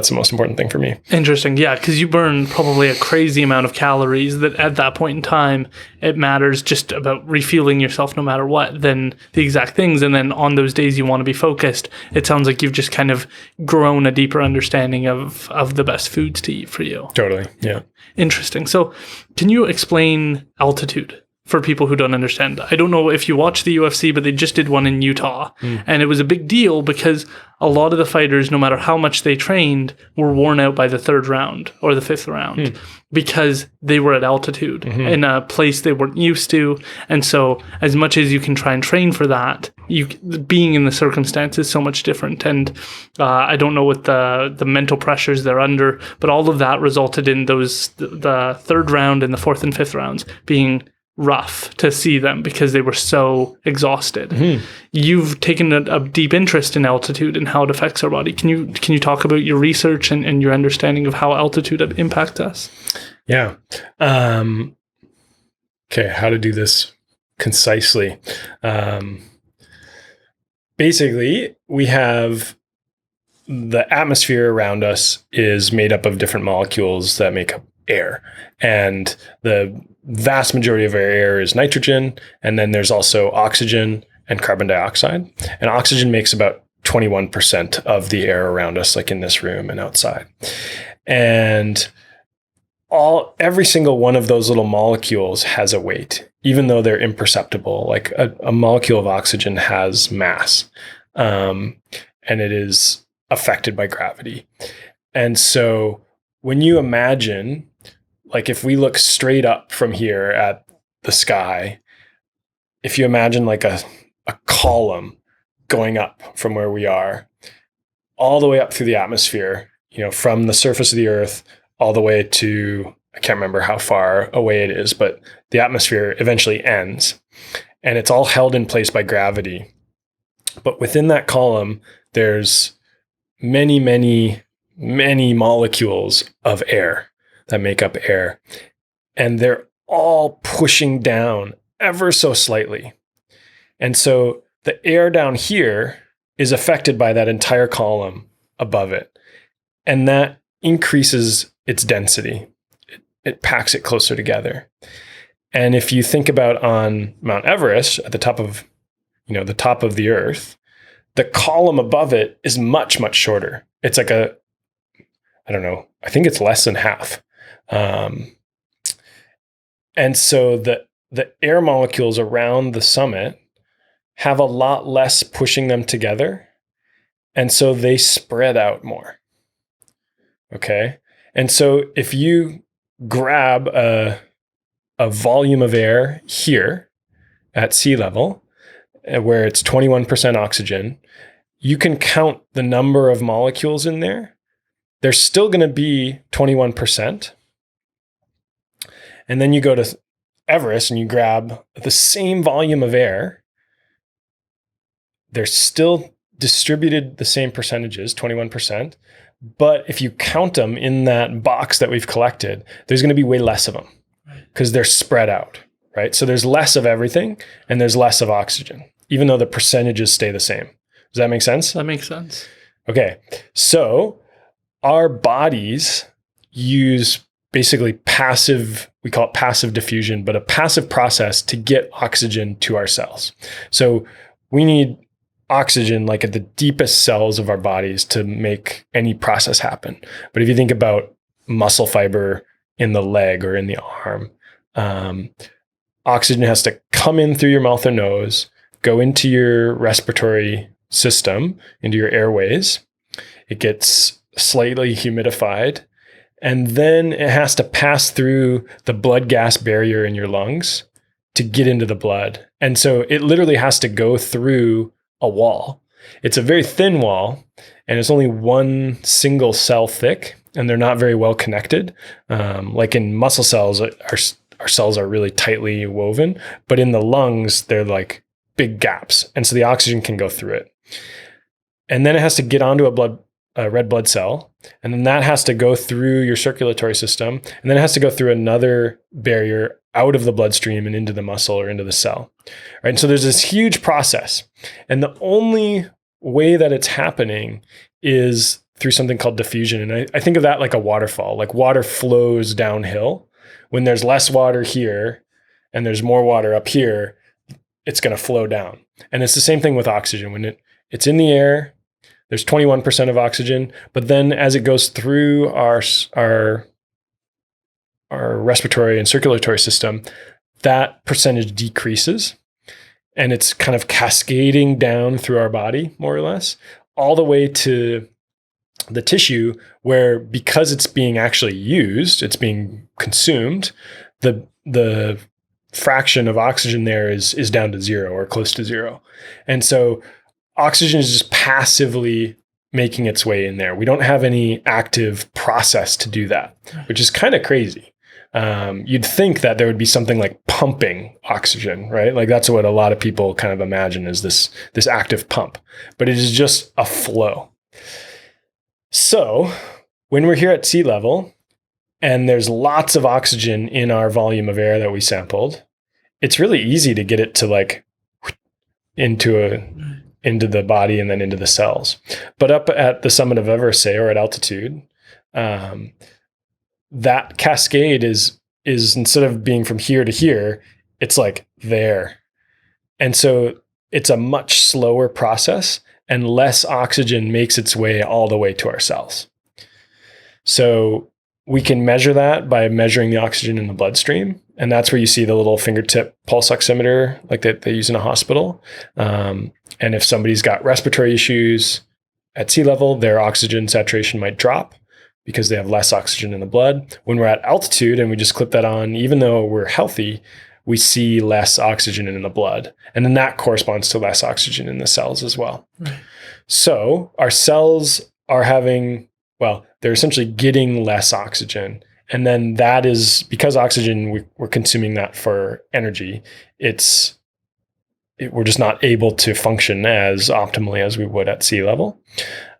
the most important thing for me. Interesting. Yeah, because you burn probably a crazy amount of calories that at that point in time, it matters just about refueling yourself no matter what than the exact things. And then on those days you want to be focused, it sounds like you've just kind of grown a deeper understanding of the best foods to eat for you. Totally. Yeah. Interesting. So can you explain altitude for people who don't understand? I don't know if you watch the UFC, but they just did one in Utah. And it was a big deal because a lot of the fighters, no matter how much they trained, were worn out by the 3rd round or the 5th round because they were at altitude in a place they weren't used to. And so as much as you can try and train for that, being in the circumstance is so much different. And I don't know what the mental pressures they're under, but all of that resulted in the 3rd round and the 4th and 5th rounds being rough to see them because they were so exhausted. You've taken a deep interest in altitude and how it affects our body. Can you talk about your research and your understanding of how altitude impacts us? Yeah. Okay, how to do this concisely. Basically, we have the atmosphere around us is made up of different molecules that make up air. And the vast majority of our air is nitrogen. And then there's also oxygen and carbon dioxide. And oxygen makes about 21% of the air around us, like in this room and outside. And every single one of those little molecules has a weight, even though they're imperceptible. Like a molecule of oxygen has mass, and it is affected by gravity. And so when you imagine, like if we look straight up from here at the sky, if you imagine like a column going up from where we are all the way up through the atmosphere, from the surface of the earth all the way to, I can't remember how far away it is, but the atmosphere eventually ends and it's all held in place by gravity. But within that column, there's many, many, many molecules of air that make up air. And they're all pushing down ever so slightly. And so the air down here is affected by that entire column above it. And that increases its density. It packs it closer together. And if you think about on Mount Everest, at the top of, the top of the earth, the column above it is much, much shorter. It's like I think it's less than half. And so the air molecules around the summit have a lot less pushing them together. And so they spread out more. Okay. And so if you grab a volume of air here at sea level, where it's 21% oxygen, you can count the number of molecules in there. There's still going to be 21%. And then you go to Everest and you grab the same volume of air. They're still distributed the same percentages, 21%. But if you count them in that box that we've collected, there's going to be way less of them because they're spread out, right? So there's less of everything and there's less of oxygen, even though the percentages stay the same. Does that make sense? That makes sense. Okay. So our bodies use basically we call it passive diffusion, but a passive process to get oxygen to our cells. So we need oxygen like at the deepest cells of our bodies to make any process happen. But if you think about muscle fiber in the leg or in the arm, oxygen has to come in through your mouth or nose, go into your respiratory system, into your airways. It gets slightly humidified, and then it has to pass through the blood gas barrier in your lungs to get into the blood. And so it literally has to go through a wall. It's a very thin wall, and it's only one single cell thick, and they're not very well connected. Like in muscle cells, our cells are really tightly woven, but in the lungs, they're like big gaps. And so the oxygen can go through it. And then it has to get onto a red blood cell, and then that has to go through your circulatory system, and then it has to go through another barrier out of the bloodstream and into the muscle or into the cell. Right. And so there's this huge process. And the only way that it's happening is through something called diffusion. And I think of that like a waterfall, like water flows downhill. When there's less water here and there's more water up here, it's going to flow down. And it's the same thing with oxygen. When it's in the air, there's 21% of oxygen, but then as it goes through our respiratory and circulatory system, that percentage decreases, and it's kind of cascading down through our body, more or less, all the way to the tissue where, because it's being actually used, it's being consumed, the fraction of oxygen there is down to zero or close to zero. And so oxygen is just passively making its way in there. We don't have any active process to do that, which is kind of crazy. You'd think that there would be something like pumping oxygen, right? Like that's what a lot of people kind of imagine is this active pump, but it is just a flow. So when we're here at sea level and there's lots of oxygen in our volume of air that we sampled, it's really easy to get it to like into the body and then into the cells. But up at the summit of Everest, say, or at altitude, that cascade is instead of being from here to here, it's like there. And so it's a much slower process and less oxygen makes its way all the way to our cells. So we can measure that by measuring the oxygen in the bloodstream. And that's where you see the little fingertip pulse oximeter like that they use in a hospital. And if somebody's got respiratory issues at sea level, their oxygen saturation might drop because they have less oxygen in the blood. When we're at altitude and we just clip that on, even though we're healthy, we see less oxygen in the blood. And then that corresponds to less oxygen in the cells as well. Right. So our cells are they're essentially getting less oxygen. And then that is because oxygen, we're consuming that for energy. We're just not able to function as optimally as we would at sea level.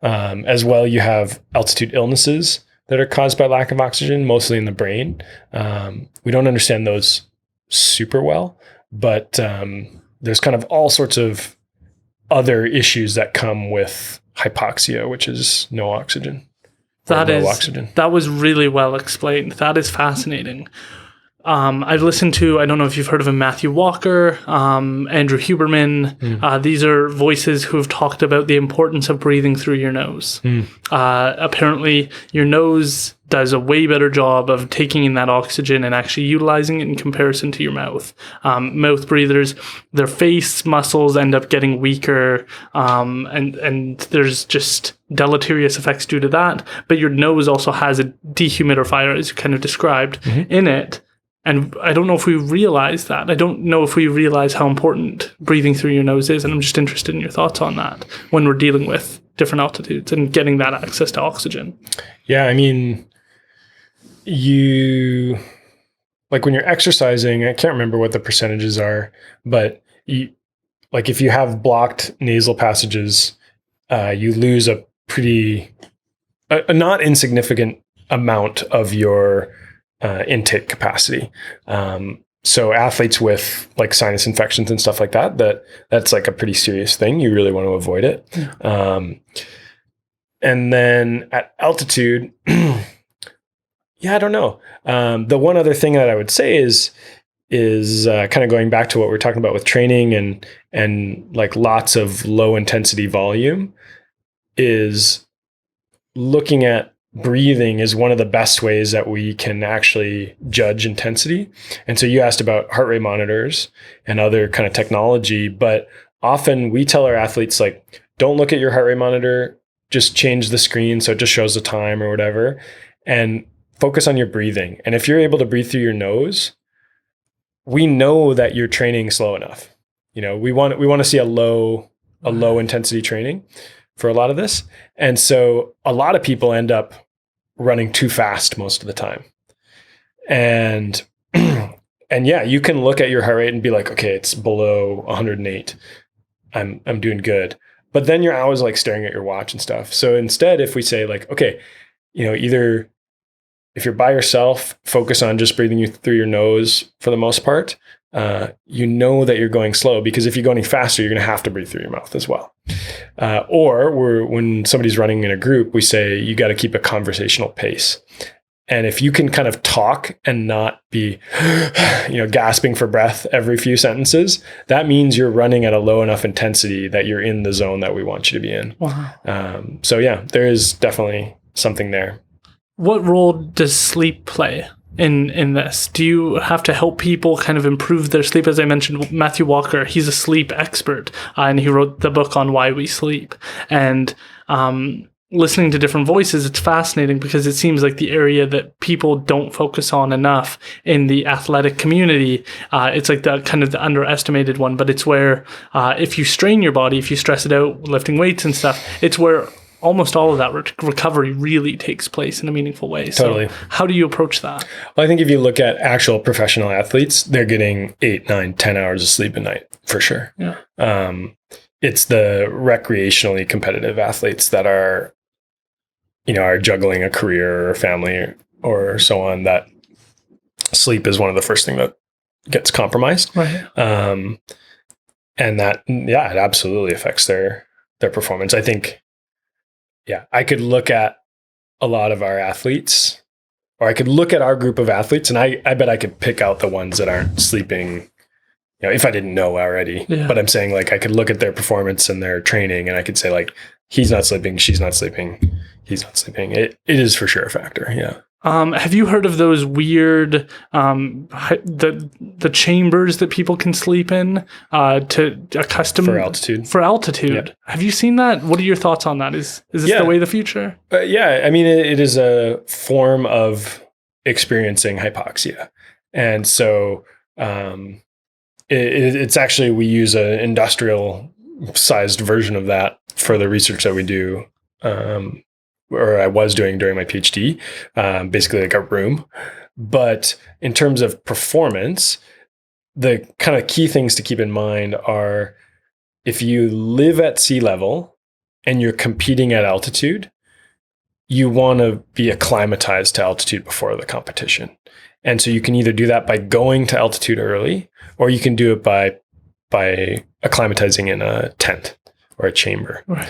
As well, you have altitude illnesses that are caused by lack of oxygen, mostly in the brain. We don't understand those super well, but there's kind of all sorts of other issues that come with hypoxia, which is no oxygen. That was really well explained. That is fascinating. I've listened to, I don't know if you've heard of him, Matthew Walker, Andrew Huberman. These are voices who have talked about the importance of breathing through your nose. Apparently, your nose does a way better job of taking in that oxygen and actually utilizing it in comparison to your mouth. Mouth breathers, their face muscles end up getting weaker, and there's just deleterious effects due to that. But your nose also has a dehumidifier, as you kind of described, in it. And I don't know if we realize that. I don't know if we realize how important breathing through your nose is. And I'm just interested in your thoughts on that when we're dealing with different altitudes and getting that access to oxygen. Yeah, I mean, when you're exercising, I can't remember what the percentages are, but if you have blocked nasal passages, you lose a not insignificant amount of your intake capacity. So athletes with like sinus infections and stuff like that's like a pretty serious thing. You really want to avoid it. Yeah. And then at altitude, I don't know. The one other thing that I would say is kind of going back to what we're talking about with training and like lots of low intensity volume, is looking at breathing is one of the best ways that we can actually judge intensity. And so you asked about heart rate monitors and other kind of technology, but often we tell our athletes, like, don't look at your heart rate monitor, just change the screen so it just shows the time or whatever, and focus on your breathing. And if you're able to breathe through your nose, we know that you're training slow enough. We want to see a low intensity training for a lot of this. And so a lot of people end up running too fast most of the time. And yeah, you can look at your heart rate and be like, okay, it's below 108. I'm doing good. But then you're always like staring at your watch and stuff. So instead, if we say like, okay, either if you're by yourself, focus on just breathing through your nose for the most part. You know that you're going slow, because if you're going faster, you're going to have to breathe through your mouth as well. When somebody's running in a group, we say you got to keep a conversational pace. And if you can kind of talk and not be, gasping for breath every few sentences, that means you're running at a low enough intensity that you're in the zone that we want you to be in. Wow. So yeah, there is definitely something there. What role does sleep play in this? Do you have to help people kind of improve their sleep? As I mentioned, Matthew Walker, he's a sleep expert, and he wrote the book on why we sleep. And listening to different voices, it's fascinating because it seems like the area that people don't focus on enough in the athletic community. It's like the kind of the underestimated one, but it's where if you strain your body, if you stress it out, lifting weights and stuff, it's where almost all of that recovery really takes place in a meaningful way. Totally. So how do you approach that? Well, I think if you look at actual professional athletes, they're getting 8, 9, 10 hours of sleep a night for sure. Yeah. It's the recreationally competitive athletes that are juggling a career or a family or so on, that sleep is one of the first thing that gets compromised. Right. And that, it absolutely affects their performance. I think, I could look at a lot of our athletes, or I could look at our group of athletes, and I bet I could pick out the ones that aren't sleeping, if I didn't know already. Yeah. But I'm saying, like, I could look at their performance and their training, and I could say, like, he's not sleeping, she's not sleeping, he's not sleeping. It is for sure a factor. Yeah. Have you heard of those weird the chambers that people can sleep in to accustom for altitude? For altitude. Yeah. Have you seen that? What are your thoughts on that? Is this the way of the future? I mean, it is a form of experiencing hypoxia, and so it's actually, we use an industrial sized version of that for the research that we do. Or I was doing during my PhD, basically like a room. But in terms of performance, the kind of key things to keep in mind are, if you live at sea level and you're competing at altitude, you want to be acclimatized to altitude before the competition. And so you can either do that by going to altitude early, or you can do it by acclimatizing in a tent or a chamber. Right.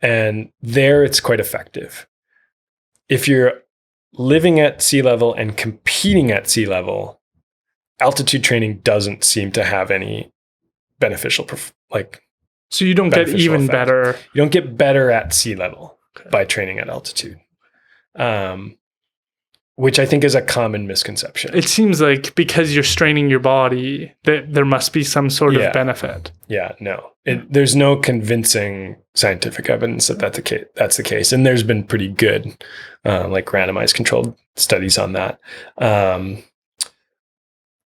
And there it's quite effective. If you're living at sea level and competing at sea level, altitude training doesn't seem to have any beneficial, so you don't get even effect. Better. You don't get better at sea level by training at altitude, which I think is a common misconception. It seems like because you're straining your body, that there must be some sort of benefit. Yeah, no. There's no convincing scientific evidence that that's the case. And there's been pretty good, randomized controlled studies on that.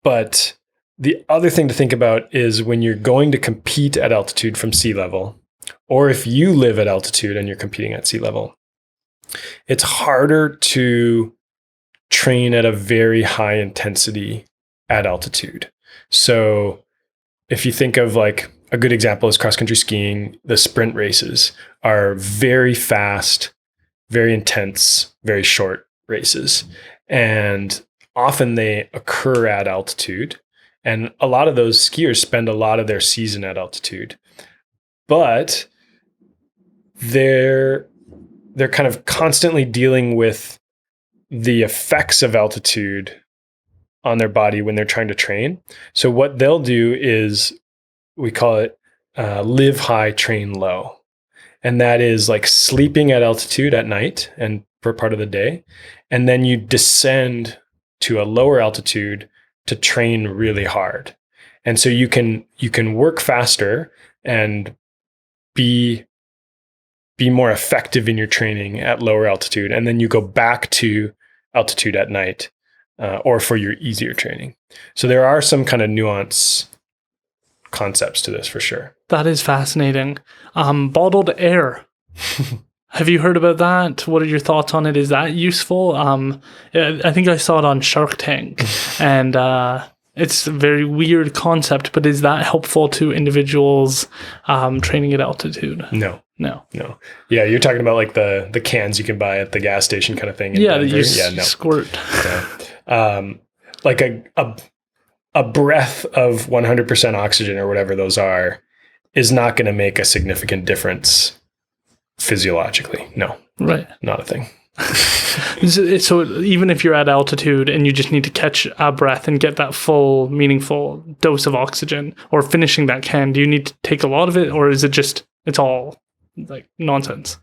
But the other thing to think about is, when you're going to compete at altitude from sea level, or if you live at altitude and you're competing at sea level, it's harder to train at a very high intensity at altitude. So if you think of, like, a good example is cross-country skiing, the sprint races are very fast, very intense, very short races. And often they occur at altitude. And a lot of those skiers spend a lot of their season at altitude. But they're kind of constantly dealing with the effects of altitude on their body when they're trying to train. So what they'll do is, we call it live high, train low. And that is like sleeping at altitude at night and for part of the day. And then you descend to a lower altitude to train really hard. And so you can work faster and be more effective in your training at lower altitude. And then you go back to altitude at night, or for your easier training. So there are some kind of nuance concepts to this for sure. That is fascinating. Bottled air. Have you heard about that? What are your thoughts on it? Is that useful? I think I saw it on Shark Tank, and it's a very weird concept, but is that helpful to individuals training at altitude? No, No. No. Yeah, you're talking about like the cans you can buy at the gas station kind of thing. In Yeah, that Denver. you No. squirt. Yeah. Like a breath of 100% oxygen or whatever those are is not going to make a significant difference physiologically. No. Right. Not a thing. So even if you're at altitude and you just need to catch a breath and get that full, meaningful dose of oxygen or finishing that can, do you need to take a lot of it, or is it just, it's all like nonsense?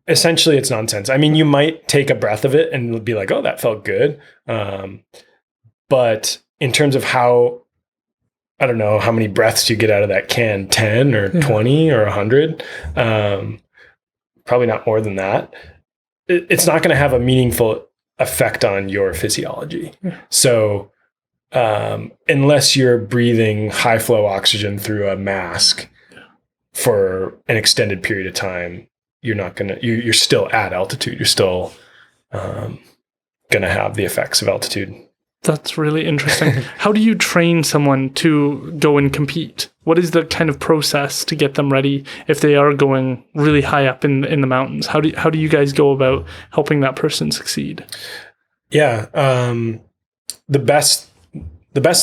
Essentially, it's nonsense. I mean, you might take a breath of it and be like, oh, that felt good. But in terms of how, I don't know, how many breaths you get out of that can, 10 or 20 or 100, probably not more than that. It's not going to have a meaningful effect on your physiology. So unless you're breathing high flow oxygen through a mask for an extended period of time, you're still at altitude. You're still going to have the effects of altitude. That's really interesting. How do you train someone to go and compete? What is the kind of process to get them ready if they are going really high up in the mountains? How do you guys go about helping that person succeed? Yeah, the best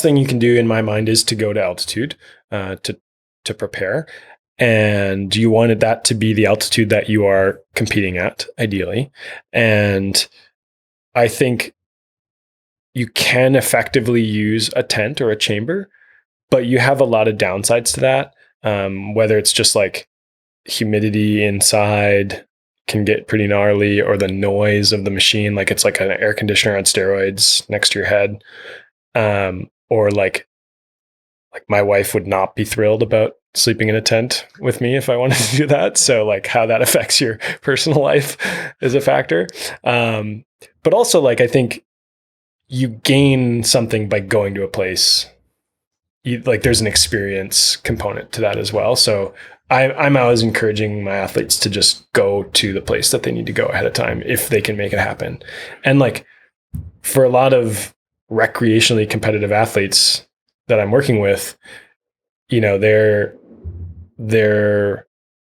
thing you can do in my mind is to go to altitude to prepare, and you wanted that to be the altitude that you are competing at, ideally. And I think you can effectively use a tent or a chamber, but you have a lot of downsides to that. Whether it's just like humidity inside can get pretty gnarly, or the noise of the machine, like it's like an air conditioner on steroids next to your head. Or like my wife would not be thrilled about sleeping in a tent with me if I wanted to do that. So like how that affects your personal life is a factor. But also like, I think you gain something by going to a place. Like there's an experience component to that as well. So I'm always encouraging my athletes to just go to the place that they need to go ahead of time if they can make it happen. And like for a lot of recreationally competitive athletes that I'm working with, you know, they're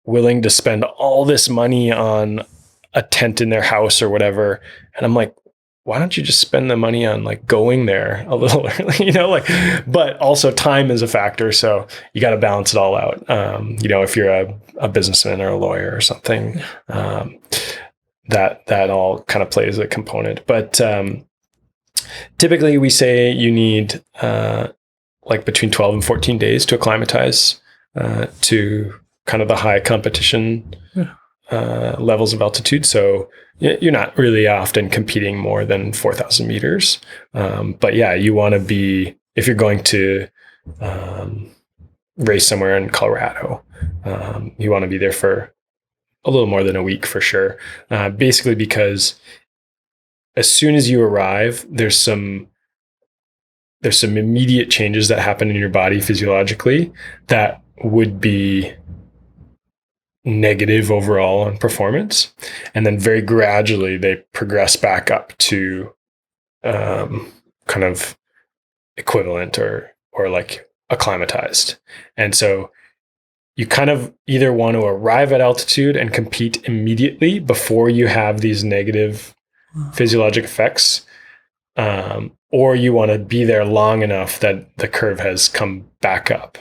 willing to spend all this money on a tent in their house or whatever. And I'm like, why don't you just spend the money on like going there a little early, you know, like, but also time is a factor. So you got to balance it all out. You know, if you're a businessman or a lawyer or something, that all kind of plays a component. But typically we say you need like between 12 and 14 days to acclimatize to kind of the high competition levels of altitude. So you're not really often competing more than 4,000 meters. But yeah, you want to be, if you're going to race somewhere in Colorado, you want to be there for a little more than a week for sure. Basically because as soon as you arrive, there's some immediate changes that happen in your body physiologically that would be negative overall on performance. And then very gradually they progress back up to kind of equivalent or like acclimatized. And so you kind of either want to arrive at altitude and compete immediately before you have these negative physiologic effects, or you want to be there long enough that the curve has come back up.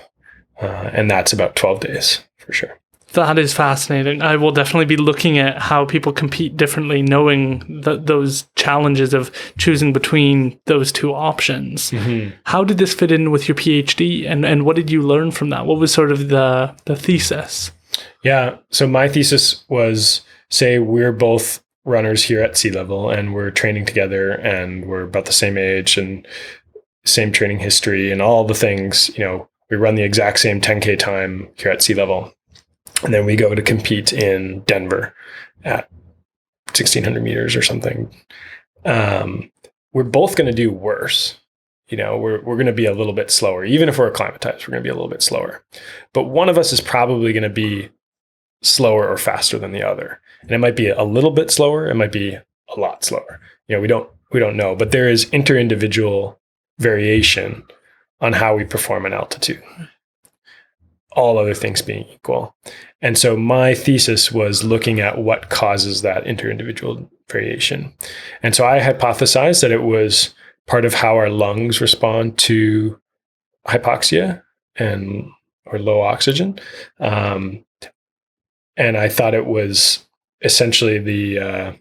And that's about 12 days for sure. That is fascinating. I will definitely be looking at how people compete differently, knowing those challenges of choosing between those two options. Mm-hmm. How did this fit in with your PhD, and what did you learn from that? What was sort of the thesis? Yeah. So my thesis was, say we're both runners here at sea level and we're training together and we're about the same age and same training history and all the things, you know, we run the exact same 10K time here at sea level. And then we go to compete in Denver at 1,600 meters or something. We're both going to do worse. You know, we're going to be a little bit slower. Even if we're acclimatized, we're going to be a little bit slower. But one of us is probably going to be slower or faster than the other. And it might be a little bit slower. It might be a lot slower. You know, we don't know. But there is inter-individual variation on how we perform at altitude. all other things being equal. And so my thesis was looking at what causes that inter-individual variation. And so I hypothesized that it was part of how our lungs respond to hypoxia or low oxygen. And I thought it was essentially the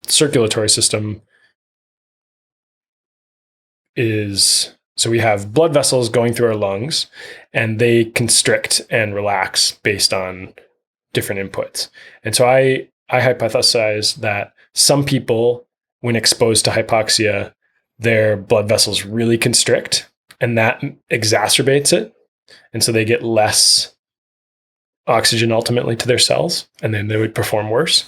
circulatory system so we have blood vessels going through our lungs, and they constrict and relax based on different inputs. And so I hypothesized that some people, when exposed to hypoxia, their blood vessels really constrict, and that exacerbates it. And so they get less oxygen ultimately to their cells, and then they would perform worse.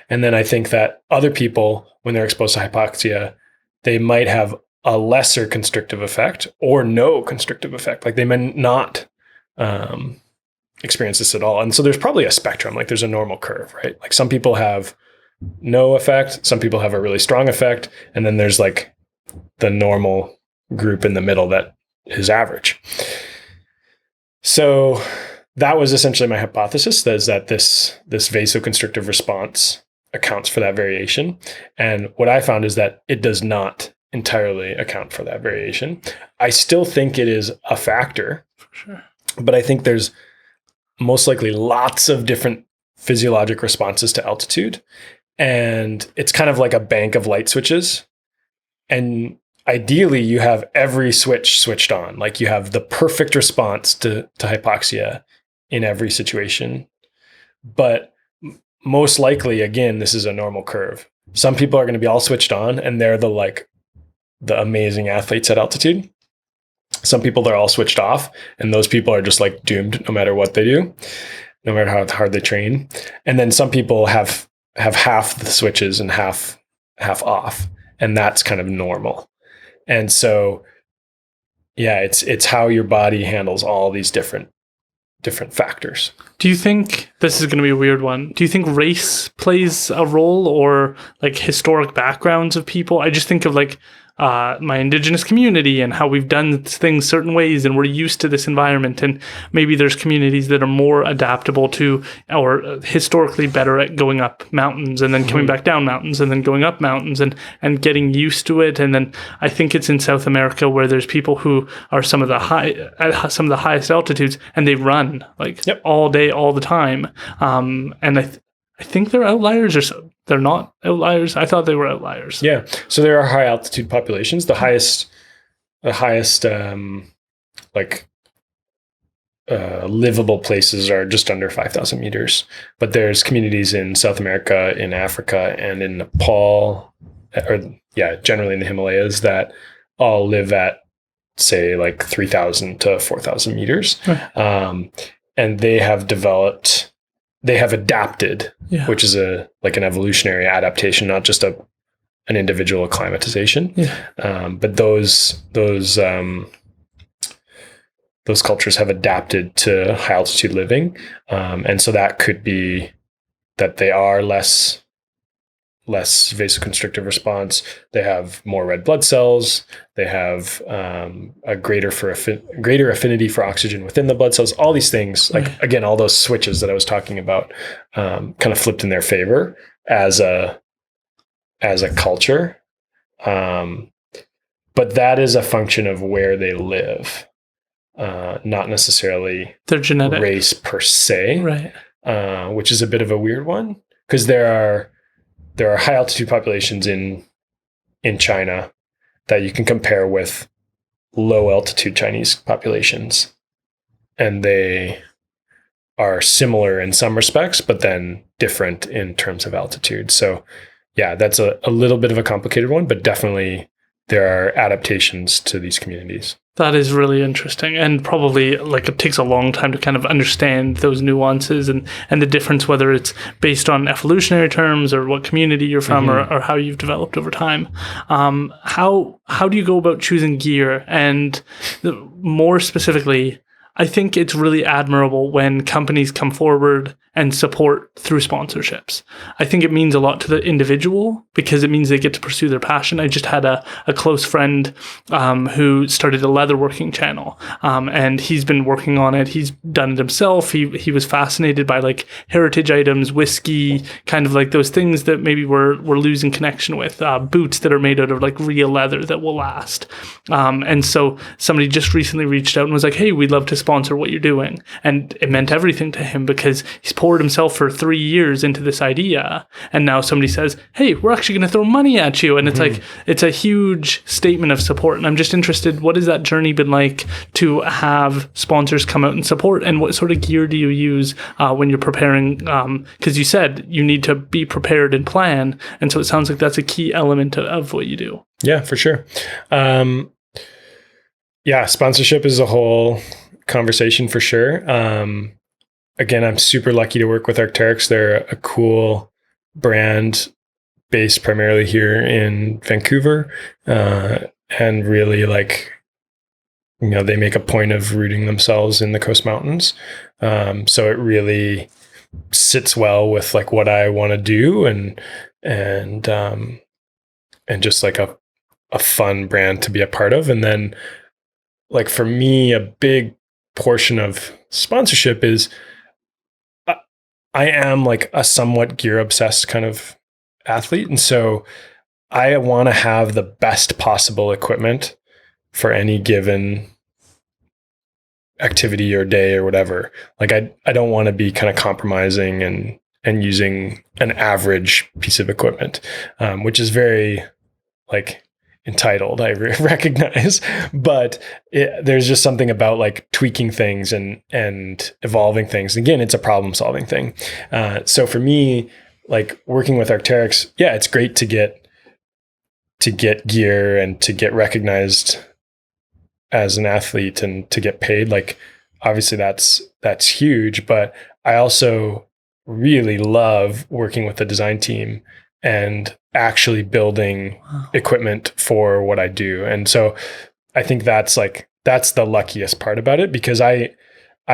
And then I think that other people, when they're exposed to hypoxia, they might have a lesser constrictive effect or no constrictive effect. Like they may not experience this at all. And so there's probably a spectrum, like there's a normal curve, right? Like some people have no effect, some people have a really strong effect, and then there's like the normal group in the middle that is average. So that was essentially my hypothesis, is that this vasoconstrictive response accounts for that variation. And what I found is that it does not entirely account for that variation. I still think it is a factor, for sure, but I think there's most likely lots of different physiologic responses to altitude. And it's kind of like a bank of light switches. And ideally, you have every switch switched on. Like you have the perfect response to hypoxia in every situation. But most likely, again, this is a normal curve. Some people are going to be all switched on, and they're the amazing athletes at altitude. Some people, they're all switched off, and those people are just like doomed no matter what they do, no matter how hard they train. And then some people have half the switches and half off, and that's kind of normal. And so, yeah, it's how your body handles all these different factors. Do you think, this is going to be a weird one, do you think race plays a role, or like historic backgrounds of people? I just think of like my indigenous community and how we've done things certain ways and we're used to this environment, and maybe there's communities that are more adaptable to or historically better at going up mountains and then coming back down mountains and then going up mountains and getting used to it. And then I think it's in South America where there's people who are some of the highest altitudes, and they run like all day, all the time. And I think they're outliers, or they're not outliers. I thought they were outliers. Yeah. So there are high altitude populations. The highest livable places are just under 5,000 meters. But there's communities in South America, in Africa, and in Nepal, generally in the Himalayas, that all live at, say, like 3,000 to 4,000 meters. Right. And they have adapted, which is an evolutionary adaptation, not just an individual acclimatization. Yeah. But those cultures have adapted to high altitude living. And so that could be that they are less vasoconstrictive response. They have more red blood cells. They have a greater affinity for oxygen within the blood cells. All these things, again, all those switches that I was talking about, kind of flipped in their favor as a culture. But that is a function of where they live, not necessarily their genetic race per se, right? Which is a bit of a weird one, because there are high altitude populations in China that you can compare with low altitude Chinese populations, and they are similar in some respects, but then different in terms of altitude. So yeah, that's a little bit of a complicated one, but definitely there are adaptations to these communities. That is really interesting, and probably it takes a long time to kind of understand those nuances and the difference, whether it's based on evolutionary terms or what community you're from, or how you've developed over time. How do you go about choosing gear? And more specifically, I think it's really admirable when companies come forward and support through sponsorships. I think it means a lot to the individual because it means they get to pursue their passion. I just had a close friend who started a leatherworking channel, and he's been working on it. He's done it himself. He was fascinated by like heritage items, whiskey, kind of like those things that maybe we're losing connection with, boots that are made out of like real leather that will last. And so somebody just recently reached out and was like, hey, we'd love to sponsor what you're doing. And it meant everything to him because he's poured himself for 3 years into this idea. And now somebody says, hey, we're actually going to throw money at you. And it's like, it's a huge statement of support. And I'm just interested, what has that journey been like to have sponsors come out and support? And what sort of gear do you use when you're preparing? Because you said you need to be prepared and plan. And so it sounds like that's a key element of what you do. Yeah, for sure. Sponsorship is a whole conversation for sure. Again, I'm super lucky to work with Arc'teryx. They're a cool brand based primarily here in Vancouver, and really like, they make a point of rooting themselves in the Coast Mountains. So it really sits well with like what I want to do, and just like a fun brand to be a part of. And then like for me, a big portion of sponsorship is I am like a somewhat gear obsessed kind of athlete. And so I want to have the best possible equipment for any given activity or day or whatever. Like I don't want to be kind of compromising and using an average piece of equipment, which is very like entitled, I recognize, but there's just something about like tweaking things and evolving things. Again, it's a problem solving thing. So for me, like working with Arc'teryx, it's great to get gear and to get recognized as an athlete and to get paid. Like obviously that's huge, but I also really love working with the design team and actually building equipment for what I do. And so I think that's the luckiest part about it, because I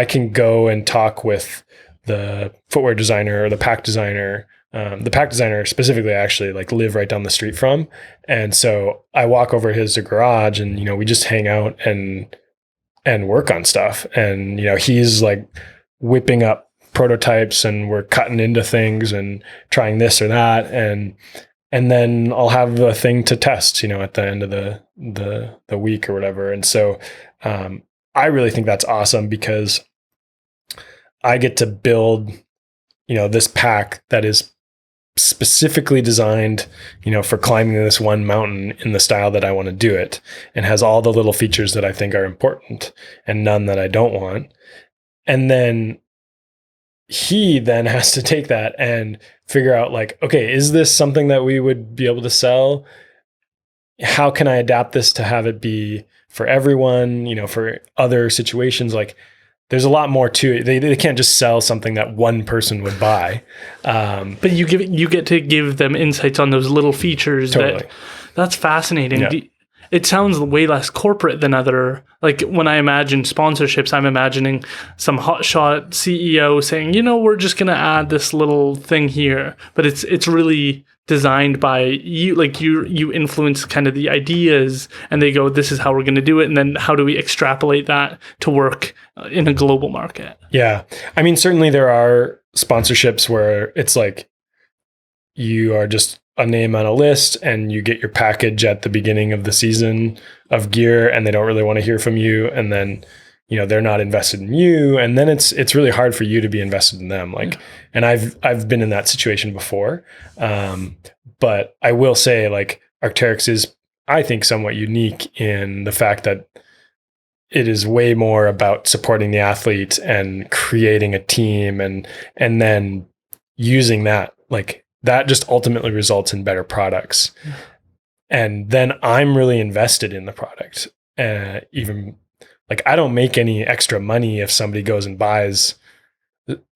can go and talk with the footwear designer or the pack designer. The pack designer specifically, I actually like live right down the street from. And so I walk over his garage and, we just hang out and work on stuff. And, he's like whipping up prototypes and we're cutting into things and trying this or that. And then I'll have a thing to test, at the end of the week or whatever. And so I really think that's awesome because I get to build, this pack that is specifically designed, for climbing this one mountain in the style that I want to do it, and has all the little features that I think are important and none that I don't want. And then he then has to take that and figure out like, okay, is this something that we would be able to sell? How can I adapt this to have it be for everyone, for other situations? Like there's a lot more to it. They can't just sell something that one person would buy. But you get to give them insights on those little features. Totally. That's fascinating. Yeah. It sounds way less corporate than other, like when I imagine sponsorships, I'm imagining some hotshot CEO saying, we're just going to add this little thing here, but it's really designed by you. Like you influence kind of the ideas and they go, this is how we're going to do it. And then how do we extrapolate that to work in a global market? Yeah. I mean, certainly there are sponsorships where it's like you are just a name on a list and you get your package at the beginning of the season of gear and they don't really want to hear from you. And then, they're not invested in you. And then it's really hard for you to be invested in them. Like, and I've been in that situation before. But I will say like Arc'teryx is, I think, somewhat unique in the fact that it is way more about supporting the athlete and creating a team and then using that, like, that just ultimately results in better products. Yeah. And then I'm really invested in the product. Even like I don't make any extra money if somebody goes and buys.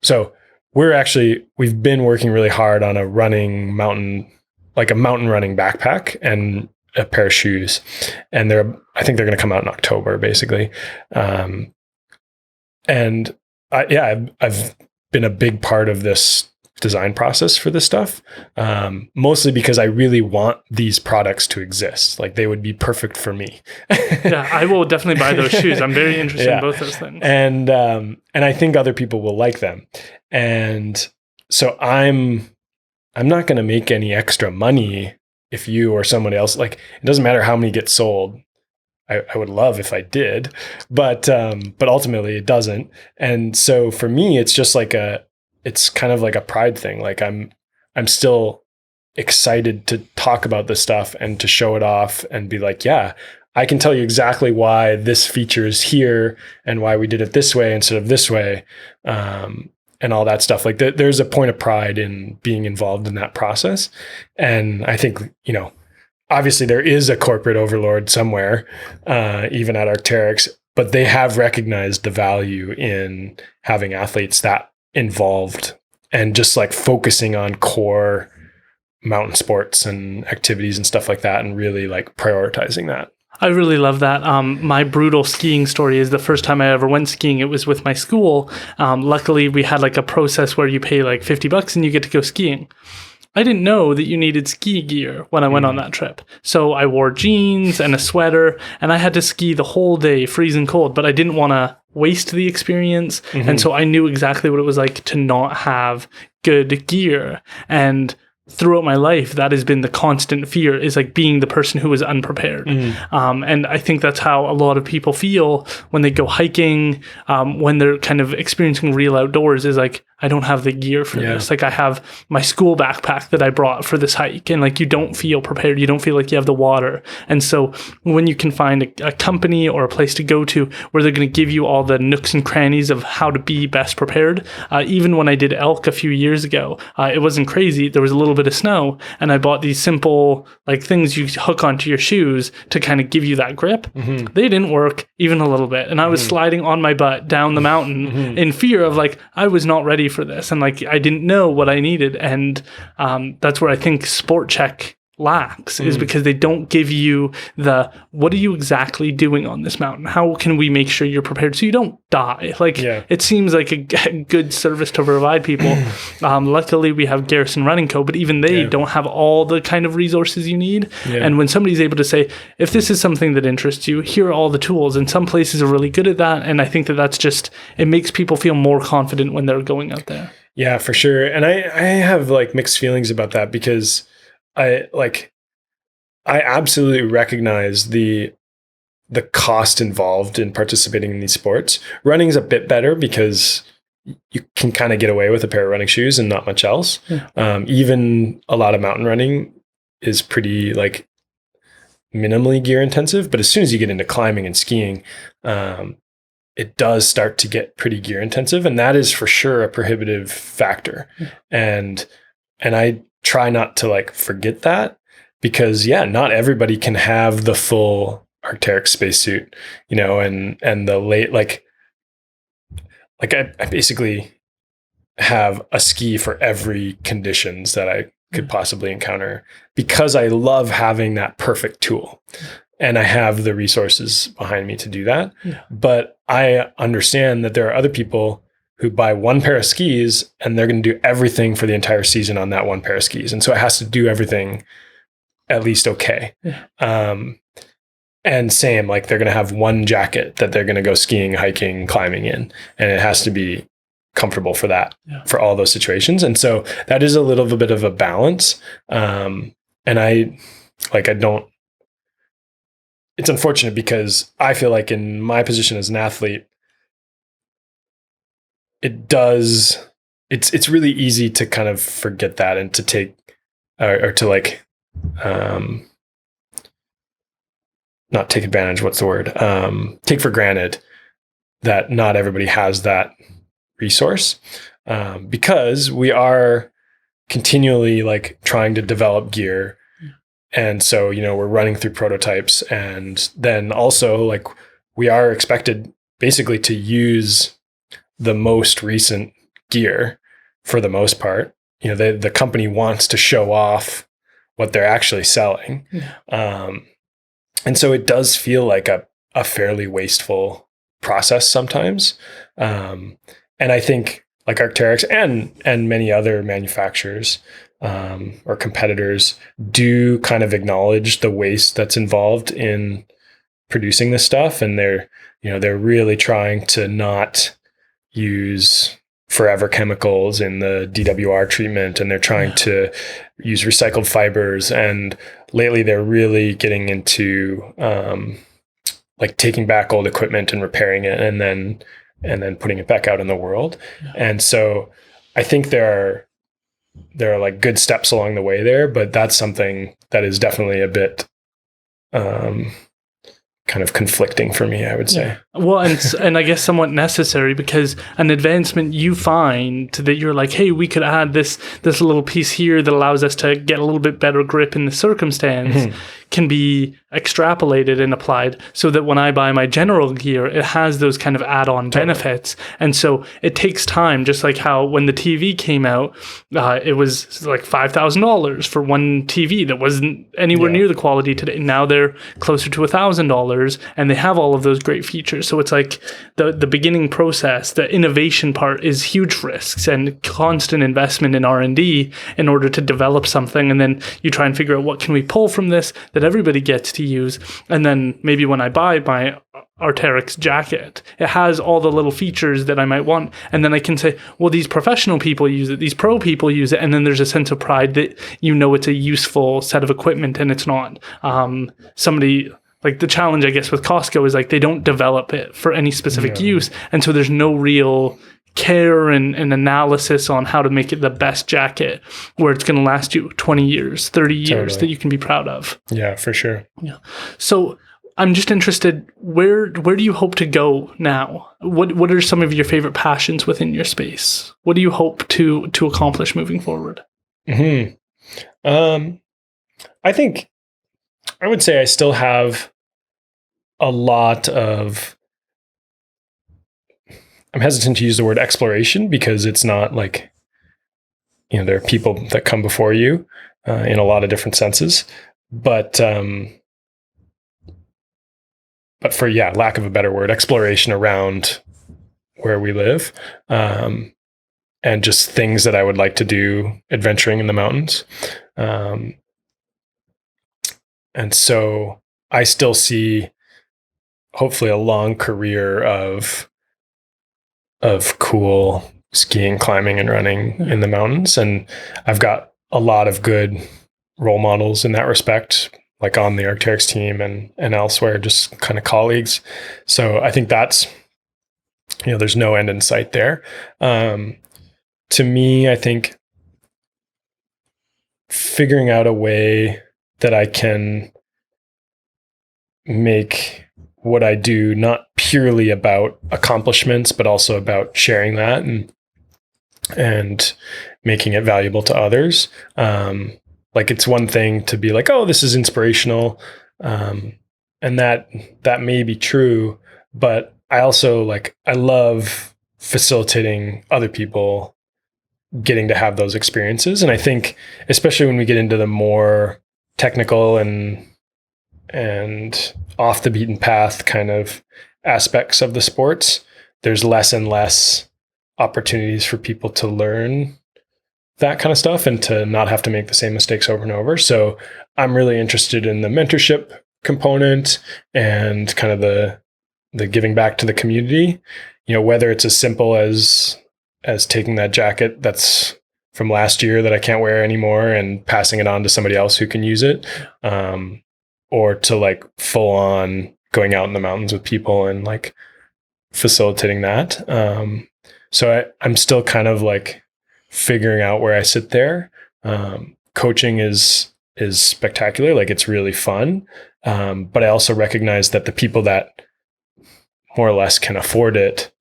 So we've been working really hard on a mountain running backpack and a pair of shoes. And I think they're going to come out in October basically. And I've been a big part of this design process for this stuff, mostly because I really want these products to exist. Like they would be perfect for me. Yeah, I will definitely buy those shoes. I'm very interested in both those things. And I think other people will like them. And so I'm not going to make any extra money if you or somebody else, like, it doesn't matter how many get sold. I would love if I did, but ultimately it doesn't. And so for me, it's just like it's kind of like a pride thing. Like I'm still excited to talk about this stuff and to show it off and be like, yeah, I can tell you exactly why this feature is here and why we did it this way instead of this way. And all that stuff. Like there's a point of pride in being involved in that process. And I think, obviously there is a corporate overlord somewhere, even at Arc'teryx, but they have recognized the value in having athletes that involved and just like focusing on core mountain sports and activities and stuff like that and really like prioritizing that. I really love that. My brutal skiing story is the first time I ever went skiing. It was with my school. Luckily, we had like a process where you pay like $50 and you get to go skiing. I didn't know that you needed ski gear when I went on that trip. So I wore jeans and a sweater and I had to ski the whole day, freezing cold, but I didn't want to waste the experience. And so I knew exactly what it was like to not have good gear. And throughout my life, that has been the constant fear, is like being the person who is unprepared. And I think that's how a lot of people feel when they go hiking, when they're kind of experiencing real outdoors, is like, I don't have the gear for this. Like I have my school backpack that I brought for this hike, and like you don't feel prepared. You don't feel like you have the water. And so when you can find a company or a place to go to where they're going to give you all the nooks and crannies of how to be best prepared. Even when I did elk a few years ago, it wasn't crazy. There was a little bit of snow and I bought these simple like things you hook onto your shoes to kind of give you that grip. They didn't work even a little bit. And I was sliding on my butt down the mountain in fear of like, I was not ready for this. And like, I didn't know what I needed. And that's where I think Sport Check lacks, is because they don't give you what are you exactly doing on this mountain? How can we make sure you're prepared so you don't die? Like it seems like a good service to provide people. Luckily we have Garrison Running Co., but even they don't have all the kind of resources you need. And when somebody's able to say, if this is something that interests you, here are all the tools, and some places are really good at that. And I think that's just, it makes people feel more confident when they're going out there. Yeah, for sure. And I have like mixed feelings about that, because I absolutely recognize the cost involved in participating in these sports. Running's a bit better because you can kind of get away with a pair of running shoes and not much else. Even a lot of mountain running is pretty like minimally gear intensive, but as soon as you get into climbing and skiing, it does start to get pretty gear intensive, and that is for sure a prohibitive factor. And I try not to like forget that, because not everybody can have the full Arc'teryx spacesuit, and the late, like I basically have a ski for every conditions that I could possibly encounter, because I love having that perfect tool. And I have the resources behind me to do that. But I understand that there are other people who buy one pair of skis and they're going to do everything for the entire season on that one pair of skis. And so it has to do everything at least okay. And same, like they're going to have one jacket that they're going to go skiing, hiking, climbing in, and it has to be comfortable for that, for all those situations. And so that is a little bit of a balance. And it's unfortunate, because I feel like in my position as an athlete, it's really easy to kind of forget that and to take, or to like, not take advantage, what's the word? Take for granted that not everybody has that resource, because we are continually like trying to develop gear. And so, we're running through prototypes, and then also like we are expected basically to use the most recent gear for the most part. The company wants to show off what they're actually selling. And so it does feel like a fairly wasteful process sometimes. And I think like Arc'teryx and many other manufacturers or competitors do kind of acknowledge the waste that's involved in producing this stuff, and they're really trying to not use forever chemicals in the DWR treatment, and they're trying to use recycled fibers. And lately they're really getting into like taking back old equipment and repairing it and then putting it back out in the world. Yeah. And so I think there are like good steps along the way there, but that's something that is definitely a bit kind of conflicting for me, I would say. Yeah. Well, and I guess somewhat necessary, because an advancement you find that you're like, hey, we could add this little piece here that allows us to get a little bit better grip in the circumstance can be extrapolated and applied so that when I buy my general gear, it has those kind of add-on benefits. And so it takes time, just like how when the TV came out, it was like $5,000 for one TV that wasn't anywhere near the quality today. Now they're closer to $1,000 and they have all of those great features. So it's like the beginning process, the innovation part is huge risks and constant investment in R&D in order to develop something. And then you try and figure out what can we pull from this that everybody gets to use. And then maybe when I buy my Arc'teryx jacket, it has all the little features that I might want. And then I can say, well, these professional people use it, these pro people use it. And then there's a sense of pride that it's a useful set of equipment and it's not somebody... Like the challenge, I guess, with Costco is like they don't develop it for any specific use. And so there's no real care and analysis on how to make it the best jacket where it's going to last you 20 years, 30 years that you can be proud of. Yeah, for sure. Yeah. So I'm just interested, where do you hope to go now? What are some of your favorite passions within your space? What do you hope to accomplish moving forward? I think I would say I still have a lot of, I'm hesitant to use the word exploration because it's not like, there are people that come before you in a lot of different senses, but for, lack of a better word, exploration around where we live, and just things that I would like to do adventuring in the mountains. And so I still see hopefully a long career of cool skiing, climbing, and running in the mountains. And I've got a lot of good role models in that respect, like on the Arc'teryx team and elsewhere, just kind of colleagues. So I think that's, there's no end in sight there. To me, I think figuring out a way that I can make what I do not purely about accomplishments, but also about sharing that and making it valuable to others. Like it's one thing to be like, oh, this is inspirational. And that may be true, but I also I love facilitating other people getting to have those experiences. And I think, especially when we get into the more technical and off the beaten path kind of aspects of the sports, there's less and less opportunities for people to learn that kind of stuff and to not have to make the same mistakes over and over. So I'm really interested in the mentorship component and kind of the giving back to the community, whether it's as simple as taking that jacket that's from last year that I can't wear anymore and passing it on to somebody else who can use it. Or to full on going out in the mountains with people and facilitating that. So I'm still kind of figuring out where I sit there. Coaching is spectacular. It's really fun. But I also recognize that the people that more or less can afford it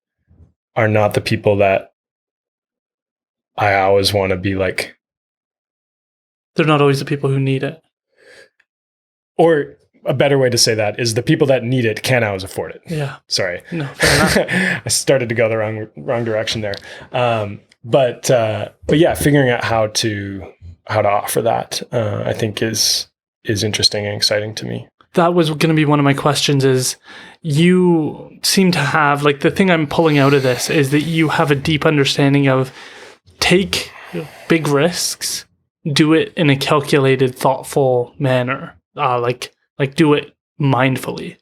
are not the people that I always want to be like. They're not always the people who need it. Or a better way to say that is the people that need it can't always afford it. Yeah. Sorry. No, fair enough. I started to go the wrong direction there. But yeah, figuring out how to offer that, I think is interesting and exciting to me. that was going to be one of my questions. Is you seem to have, like, the thing I'm pulling out of this is that you have a deep understanding of take big risks, do it in a calculated, thoughtful manner, like do it mindfully.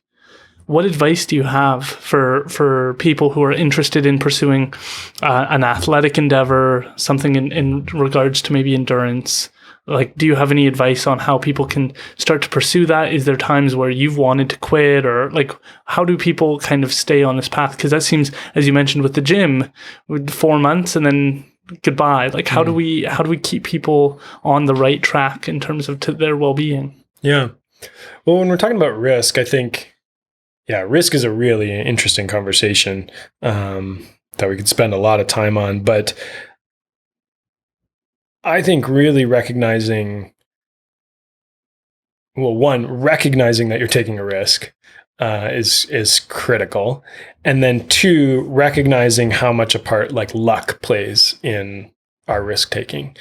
What advice do you have for people who are interested in pursuing an athletic endeavor, something in regards to maybe endurance? Like, do you have any advice on how people can start to pursue that? Is there times where you've wanted to quit, or like, how do people kind of stay on this path? Because that seems, as you mentioned with the gym, with 4 months and then goodbye. Like, how do we keep people on the right track in terms of their well-being? Yeah. Well, when we're talking about risk, I think, risk is a really interesting conversation that we could spend a lot of time on. But I think really recognizing that you're taking a risk is critical. And then 2, recognizing how much a part like luck plays in our risk taking.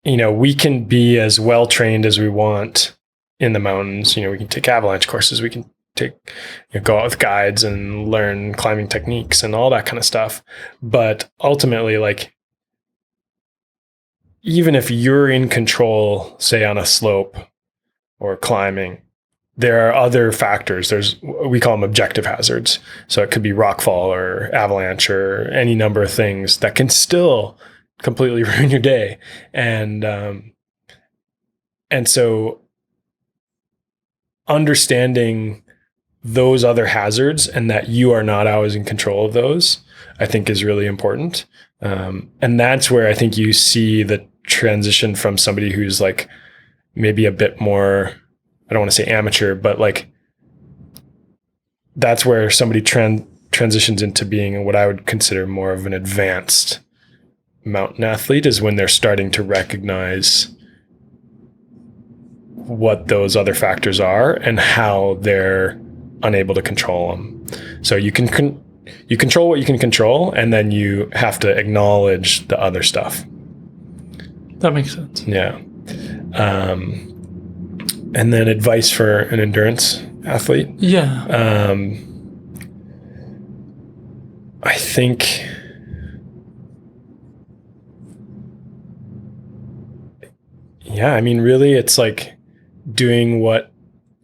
We can be as well trained as we want in the mountains. We can take avalanche courses. We can go out with guides and learn climbing techniques and all that kind of stuff. But ultimately, like, even if you're in control, say on a slope or climbing, there are other factors. We call them objective hazards. So it could be rockfall or avalanche or any number of things that can still completely ruin your day. And so understanding those other hazards and that you are not always in control of those, I think is really important. And that's where I think you see the transition from somebody who's like maybe a bit more, I don't want to say amateur, but like that's where somebody transitions into being what I would consider more of an advanced mountain athlete, is when they're starting to recognize what those other factors are and how they're unable to control them. So you control what you can control, and then you have to acknowledge the other stuff. That makes sense. Yeah. And then advice for an endurance athlete. Yeah. I think, really it's like doing what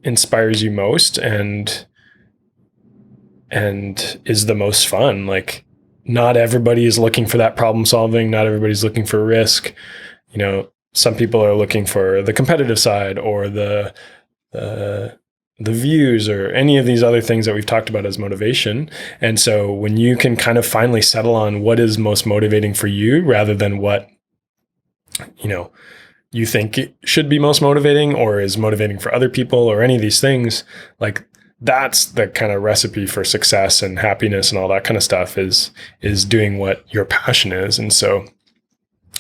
inspires you most and is the most fun. Like, not everybody is looking for that problem solving. Not everybody's looking for risk. Some people are looking for the competitive side or the views or any of these other things that we've talked about as motivation. And so when you can kind of finally settle on what is most motivating for you rather than what, you think it should be most motivating or is motivating for other people or any of these things, like, that's the kind of recipe for success and happiness and all that kind of stuff, is doing what your passion is. And so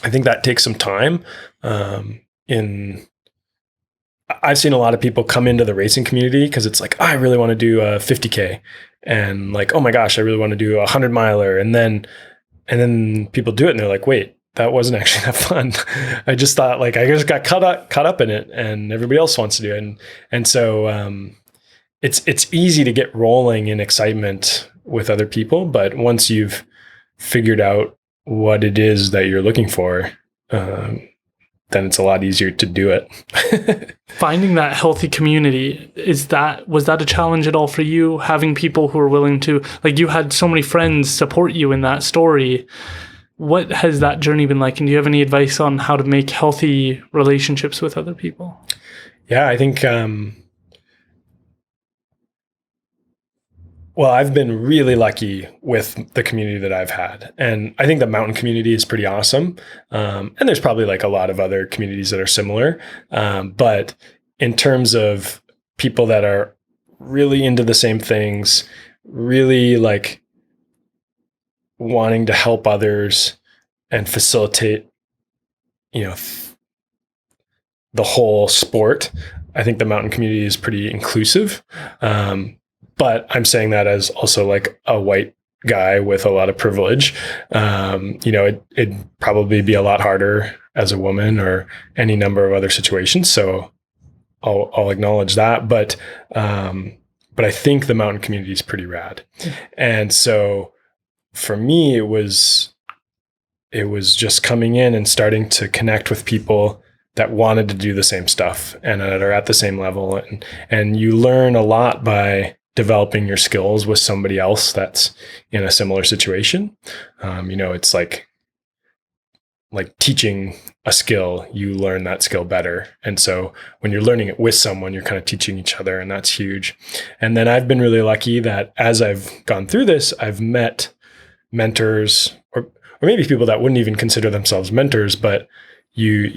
I think that takes some time. I've seen a lot of people come into the racing community because it's like, I really want to do a 50K, and like, oh my gosh, I really want to do a 100-miler. And then people do it and they're like, wait, that wasn't actually that fun. I just thought, like, I just got caught up in it and everybody else wants to do it. And so it's easy to get rolling in excitement with other people, but once you've figured out what it is that you're looking for, then it's a lot easier to do it. Finding that healthy community, was that a challenge at all for you? Having people who are willing to, like, you had so many friends support you in that story. What has that journey been like? And do you have any advice on how to make healthy relationships with other people? Yeah, I think, I've been really lucky with the community that I've had. And I think the mountain community is pretty awesome. And there's probably like a lot of other communities that are similar. But in terms of people that are really into the same things, really like wanting to help others and facilitate, the whole sport, I think the mountain community is pretty inclusive. But I'm saying that as also like a white guy with a lot of privilege. It'd probably be a lot harder as a woman or any number of other situations. So I'll acknowledge that. But I think the mountain community is pretty rad. And so for me, it was just coming in and starting to connect with people that wanted to do the same stuff and that are at the same level. And you learn a lot by developing your skills with somebody else that's in a similar situation. It's like teaching a skill, you learn that skill better. And so when you're learning it with someone, you're kind of teaching each other, and that's huge. And then I've been really lucky that as I've gone through this, I've met mentors or maybe people that wouldn't even consider themselves mentors, but you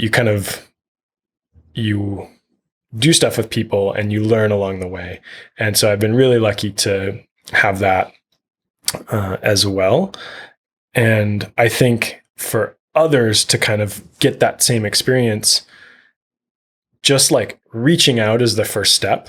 do stuff with people and you learn along the way. And so I've been really lucky to have that as well. And I think for others to kind of get that same experience, just like reaching out is the first step.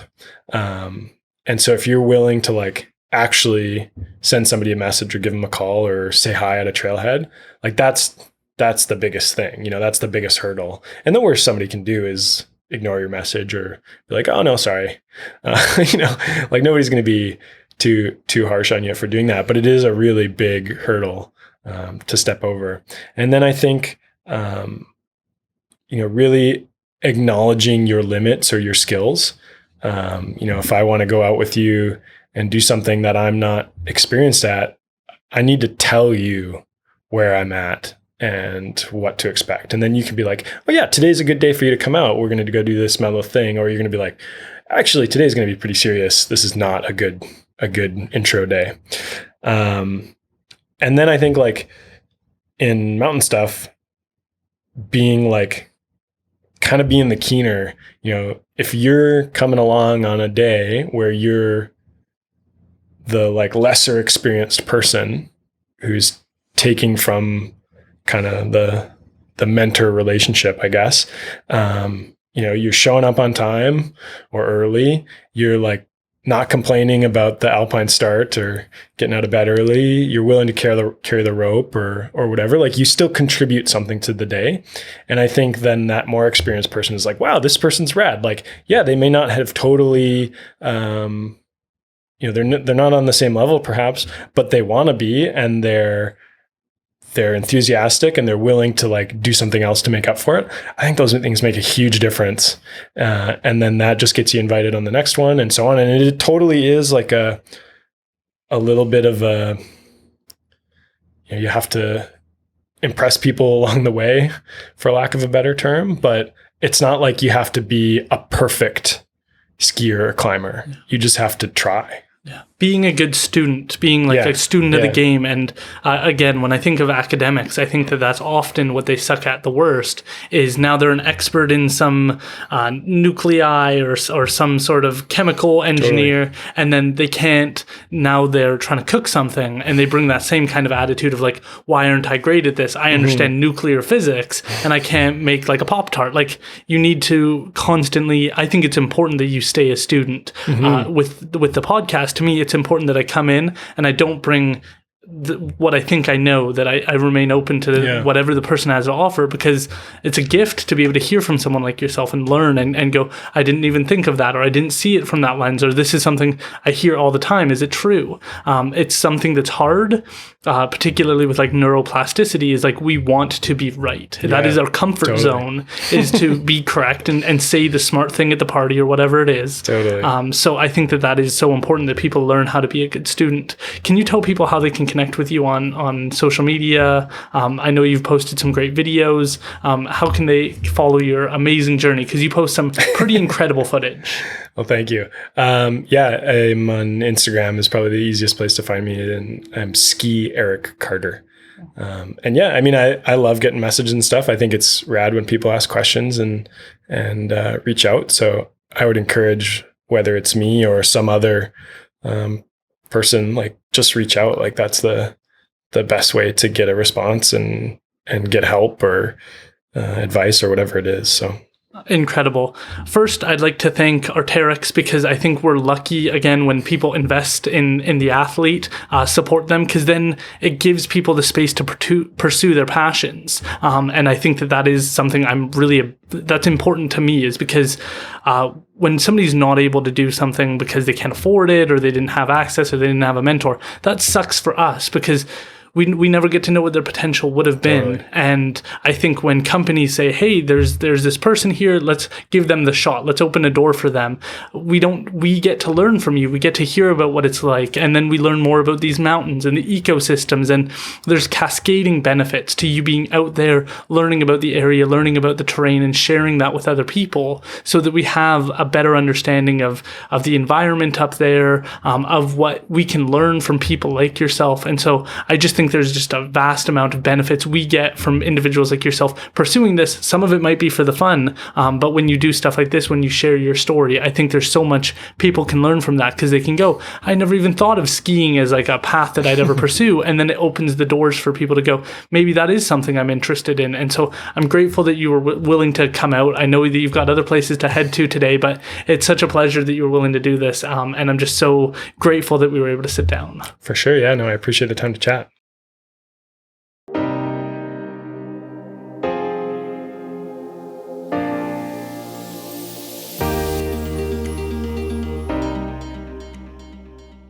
And so if you're willing to like actually send somebody a message or give them a call or say hi at a trailhead, like that's the biggest thing, that's the biggest hurdle. And the worst somebody can do is ignore your message or be like, oh no, sorry. Like nobody's going to be too harsh on you for doing that, but it is a really big hurdle to step over. And then I think, really acknowledging your limits or your skills. If I want to go out with you and do something that I'm not experienced at, I need to tell you where I'm at and what to expect. And then you can be like, oh yeah, today's a good day for you to come out. We're going to go do this mellow thing. Or you're going to be like, actually, today's going to be pretty serious. This is not a good intro day. And then I think like in mountain stuff, being like, kind of being the keener, if you're coming along on a day where you're the like lesser experienced person who's taking from kind of the mentor relationship, I guess, you're showing up on time or early, you're like not complaining about the alpine start or getting out of bed early, you're willing to carry the rope or whatever, like you still contribute something to the day. And I think then that more experienced person is like, wow, this person's rad. Like, yeah, they may not have totally, they're not on the same level perhaps, but they want to be, and they're enthusiastic and they're willing to like do something else to make up for it. I think those things make a huge difference. And then that just gets you invited on the next one and so on. And it totally is like a little bit of you have to impress people along the way, for lack of a better term, but it's not like you have to be a perfect skier or climber. Yeah. You just have to try. Yeah. Being a good student, being like a student of the game. And again, when I think of academics, I think that that's often what they suck at the worst is now they're an expert in some nuclei or some sort of chemical engineer. Totally. And then now they're trying to cook something and they bring that same kind of attitude of like, why aren't I great at this? I understand nuclear physics and I can't make like a Pop-Tart. Like you need to constantly, I think it's important that you stay a student with the podcast. To me, it's important that I come in and I don't bring what I think I know, that I remain open to whatever the person has to offer, because it's a gift to be able to hear from someone like yourself and learn and go, I didn't even think of that, or I didn't see it from that lens, or this is something I hear all the time. Is it true? It's something that's hard, particularly with like neuroplasticity, is like we want to be right. Yeah, that is our comfort zone, is to be correct and say the smart thing at the party or whatever it is. Totally. So I think that is so important that people learn how to be a good student. Can you tell people how they can connect with you on social media? I know you've posted some great videos. How can they follow your amazing journey? Because you post some pretty incredible footage. Well, thank you. I'm on Instagram is probably the easiest place to find me, and I'm Ski Eric Carter. I love getting messages and stuff. I think it's rad when people ask questions and reach out. So I would encourage, whether it's me or some other person, like just reach out. Like that's the best way to get a response and get help or advice or whatever it is. So incredible. First, I'd like to thank Arc'teryx, because I think we're lucky again when people invest in the athlete, support them, because then it gives people the space to pursue their passions. And I think that is something that's important to me, is because when somebody's not able to do something because they can't afford it or they didn't have access or they didn't have a mentor, that sucks for us because we never get to know what their potential would have been. Totally. And I think when companies say, hey, there's this person here, let's give them the shot, let's open a door for them, we get to learn from you, we get to hear about what it's like, and then we learn more about these mountains and the ecosystems, and there's cascading benefits to you being out there learning about the area, learning about the terrain, and sharing that with other people so that we have a better understanding of the environment up there, of what we can learn from people like yourself. And so I just think there's just a vast amount of benefits we get from individuals like yourself pursuing this. Some of it might be for the fun, but when you do stuff like this, when you share your story, I think there's so much people can learn from that because they can go, I never even thought of skiing as like a path that I'd ever pursue. And then it opens the doors for people to go, maybe that is something I'm interested in. And so I'm grateful that you were willing to come out. I know that you've got other places to head to today, but it's such a pleasure that you were willing to do this. And I'm just so grateful that we were able to sit down. For sure. Yeah, no, I appreciate the time to chat.